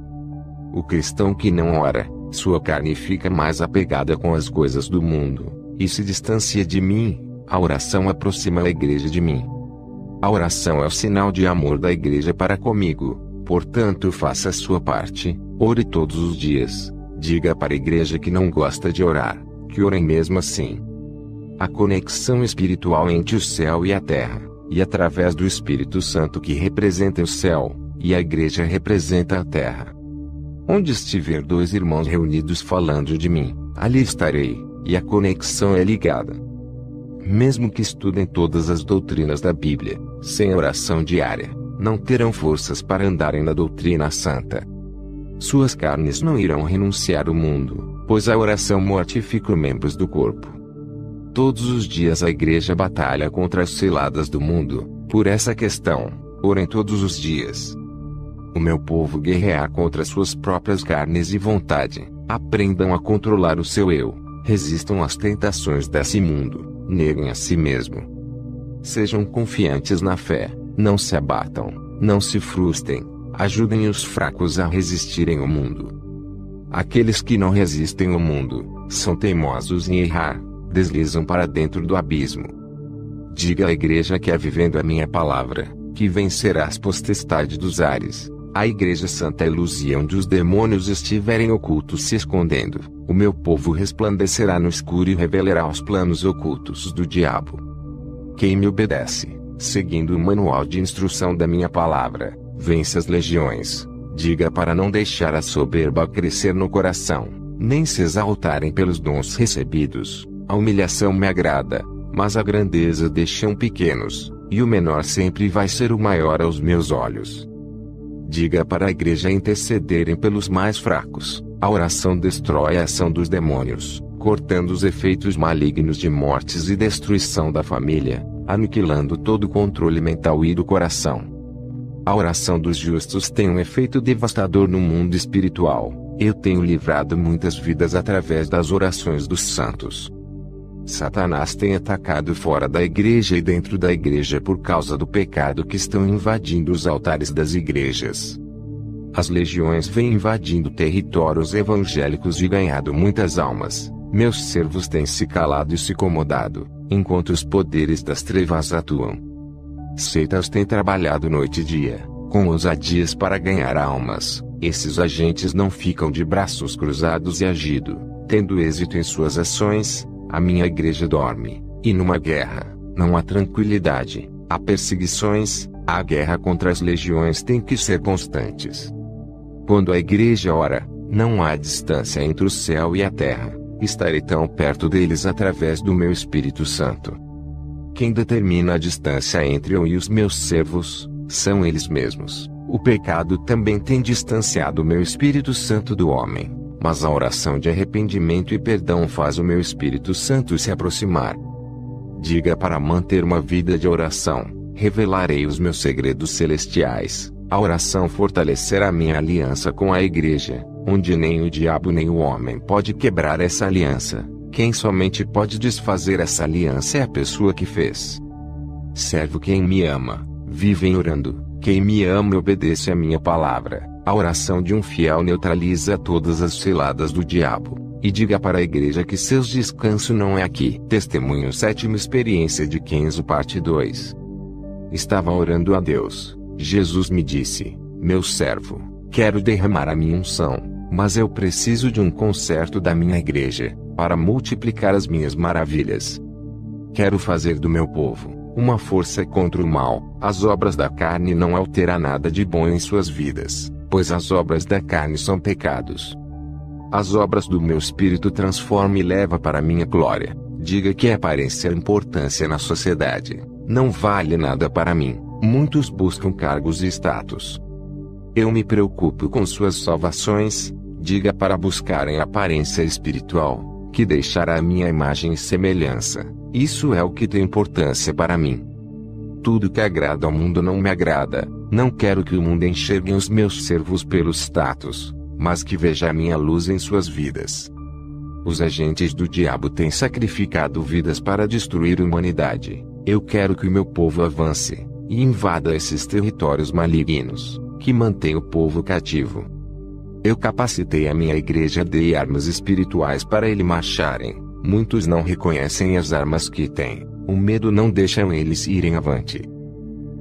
O cristão que não ora, sua carne fica mais apegada com as coisas do mundo, e se distancia de mim. A oração aproxima a igreja de mim. A oração é o sinal de amor da igreja para comigo, portanto faça a sua parte, ore todos os dias. Diga para a igreja que não gosta de orar, que orem mesmo assim. A conexão espiritual entre o céu e a terra, e através do Espírito Santo que representa o céu, e a igreja representa a terra. Onde estiver dois irmãos reunidos falando de mim, ali estarei, e a conexão é ligada. Mesmo que estudem todas as doutrinas da Bíblia, sem oração diária, não terão forças para andarem na doutrina santa. Suas carnes não irão renunciar ao mundo, pois a oração mortifica os membros do corpo. Todos os dias a igreja batalha contra as ciladas do mundo. Por essa questão, orem todos os dias. O meu povo guerrear contra suas próprias carnes e vontade. Aprendam a controlar o seu eu. Resistam às tentações desse mundo. Neguem a si mesmo. Sejam confiantes na fé. Não se abatam. Não se frustrem. Ajudem os fracos a resistirem ao mundo. Aqueles que não resistem ao mundo são teimosos em errar. Deslizam para dentro do abismo. Diga à igreja que é vivendo a minha palavra, que vencerá as potestades dos ares. A igreja santa é luz, e onde os demônios estiverem ocultos se escondendo, o meu povo resplandecerá no escuro e revelará os planos ocultos do diabo. Quem me obedece, seguindo o manual de instrução da minha palavra, vence as legiões. Diga para não deixar a soberba crescer no coração, nem se exaltarem pelos dons recebidos. A humilhação me agrada, mas a grandeza deixam pequenos, e o menor sempre vai ser o maior aos meus olhos. Diga para a igreja intercederem pelos mais fracos. A oração destrói a ação dos demônios, cortando os efeitos malignos de mortes e destruição da família, aniquilando todo o controle mental e do coração. A oração dos justos tem um efeito devastador no mundo espiritual. Eu tenho livrado muitas vidas através das orações dos santos. Satanás tem atacado fora da igreja e dentro da igreja por causa do pecado que estão invadindo os altares das igrejas. As legiões vêm invadindo territórios evangélicos e ganhado muitas almas. Meus servos têm se calado e se acomodado, enquanto os poderes das trevas atuam. Seitas têm trabalhado noite e dia, com ousadias para ganhar almas. Esses agentes não ficam de braços cruzados e agindo, tendo êxito em suas ações. A minha igreja dorme, e numa guerra, não há tranquilidade, há perseguições, a guerra contra as legiões tem que ser constantes. Quando a igreja ora, não há distância entre o céu e a terra, estarei tão perto deles através do meu Espírito Santo. Quem determina a distância entre eu e os meus servos, são eles mesmos. O pecado também tem distanciado o meu Espírito Santo do homem. Mas a oração de arrependimento e perdão faz o meu Espírito Santo se aproximar. Diga para manter uma vida de oração, revelarei os meus segredos celestiais. A oração fortalecerá minha aliança com a igreja, onde nem o diabo nem o homem pode quebrar essa aliança. Quem somente pode desfazer essa aliança é a pessoa que fez. Servo quem me ama, vivem orando. Quem me ama obedece a minha palavra. A oração de um fiel neutraliza todas as ciladas do diabo. E diga para a igreja que seu descanso não é aqui. Testemunho 7ª experiência de Kenzo parte 2. Estava orando a Deus. Jesus me disse: meu servo, Quero derramar a minha unção, mas eu preciso de um conserto da minha igreja, para multiplicar as minhas maravilhas. Quero fazer do meu povo uma força contra o mal. As obras da carne não alteram nada de bom em suas vidas, pois as obras da carne são pecados. As obras do meu espírito transformam e levam para a minha glória. Diga que a aparência e a importância na sociedade não vale nada para mim. Muitos buscam cargos e status. Eu me preocupo com suas salvações. Diga para buscarem aparência espiritual, que deixará a minha imagem e semelhança. Isso é o que tem importância para mim. Tudo que agrada ao mundo não me agrada. Não quero que o mundo enxergue os meus servos pelo status, mas que veja a minha luz em suas vidas. Os agentes do diabo têm sacrificado vidas para destruir a humanidade. Eu quero que o meu povo avance e invada esses territórios malignos, que mantêm o povo cativo. Eu capacitei a minha igreja, dei armas espirituais para eles marcharem. Muitos não reconhecem as armas que têm. O medo não deixa eles irem avante.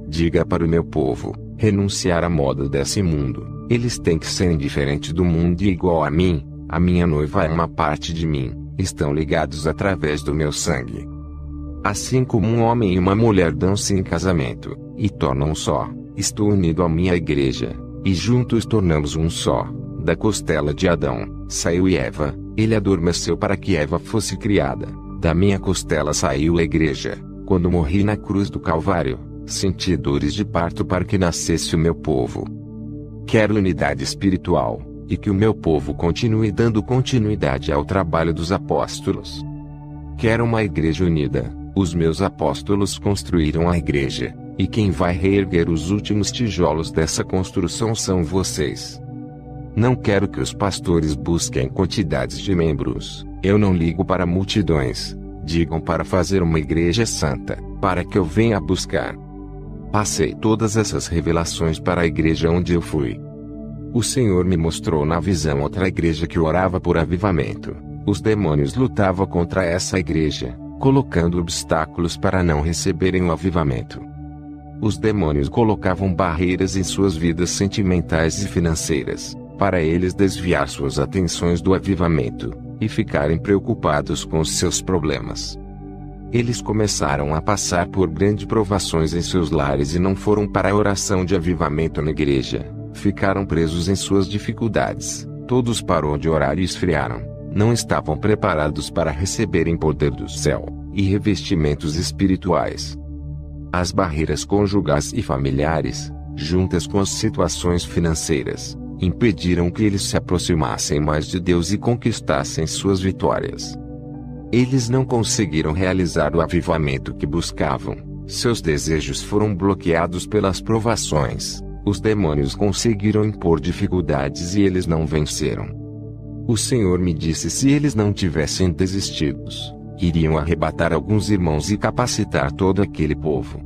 Diga para o meu povo renunciar à moda desse mundo. Eles têm que ser indiferentes do mundo e igual a mim. A minha noiva é uma parte de mim. Estão ligados através do meu sangue. Assim como um homem e uma mulher dão-se em casamento e tornam um só, estou unido à minha igreja, e juntos tornamos um só. Da costela de Adão saiu Eva. Ele adormeceu para que Eva fosse criada. Da minha costela saiu a igreja. Quando morri na cruz do Calvário, senti dores de parto para que nascesse o meu povo. Quero unidade espiritual, e que o meu povo continue dando continuidade ao trabalho dos apóstolos. Quero uma igreja unida. Os meus apóstolos construíram a igreja, e quem vai reerguer os últimos tijolos dessa construção são vocês. Não quero que os pastores busquem quantidades de membros. Eu não ligo para multidões. Digam para fazer uma igreja santa, para que eu venha buscar. Passei todas essas revelações para a igreja onde eu fui. O Senhor me mostrou na visão outra igreja que orava por avivamento. Os demônios lutavam contra essa igreja, colocando obstáculos para não receberem o avivamento. Os demônios colocavam barreiras em suas vidas sentimentais e financeiras, para eles desviar suas atenções do avivamento, e ficarem preocupados com os seus problemas. Eles começaram a passar por grandes provações em seus lares e não foram para a oração de avivamento na igreja. Ficaram presos em suas dificuldades. Todos pararam de orar e esfriaram. Não estavam preparados para receberem poder do céu e revestimentos espirituais. As barreiras conjugais e familiares, juntas com as situações financeiras, impediram que eles se aproximassem mais de Deus e conquistassem suas vitórias. Eles não conseguiram realizar o avivamento que buscavam. Seus desejos foram bloqueados pelas provações. Os demônios conseguiram impor dificuldades e eles não venceram. O Senhor me disse: se eles não tivessem desistidos, iriam arrebatar alguns irmãos e capacitar todo aquele povo.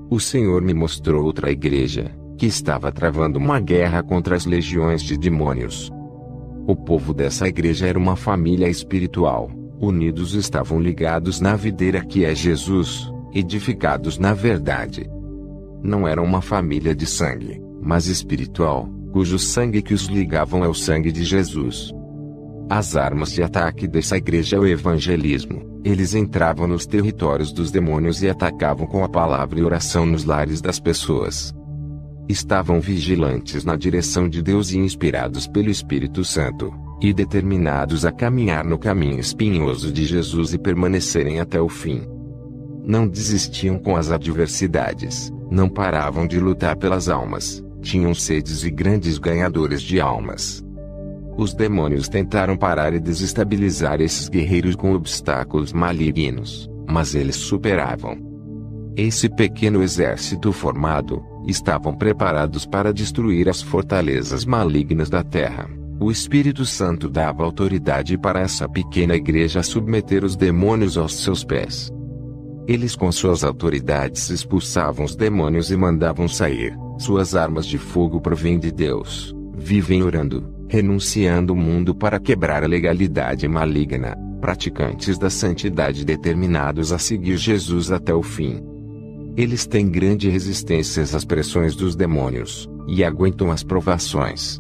O Senhor me mostrou outra igreja, que estava travando uma guerra contra as legiões de demônios. O povo dessa igreja era uma família espiritual, unidos estavam ligados na videira que é Jesus, edificados na verdade. Não era uma família de sangue, mas espiritual, cujo sangue que os ligavam é o sangue de Jesus. As armas de ataque dessa igreja é o evangelismo. Eles entravam nos territórios dos demônios e atacavam com a palavra e oração nos lares das pessoas. Estavam vigilantes na direção de Deus e inspirados pelo Espírito Santo, e determinados a caminhar no caminho espinhoso de Jesus e permanecerem até o fim. Não desistiam com as adversidades, não paravam de lutar pelas almas, tinham sedes e grandes ganhadores de almas. Os demônios tentaram parar e desestabilizar esses guerreiros com obstáculos malignos, mas eles superavam. Esse pequeno exército formado, estavam preparados para destruir as fortalezas malignas da terra. O Espírito Santo dava autoridade para essa pequena igreja submeter os demônios aos seus pés. Eles com suas autoridades expulsavam os demônios e mandavam sair. Suas armas de fogo provêm de Deus. Vivem orando, renunciando o mundo para quebrar a legalidade maligna. Praticantes da santidade determinados a seguir Jesus até o fim. Eles têm grande resistência às pressões dos demônios, e aguentou as provações.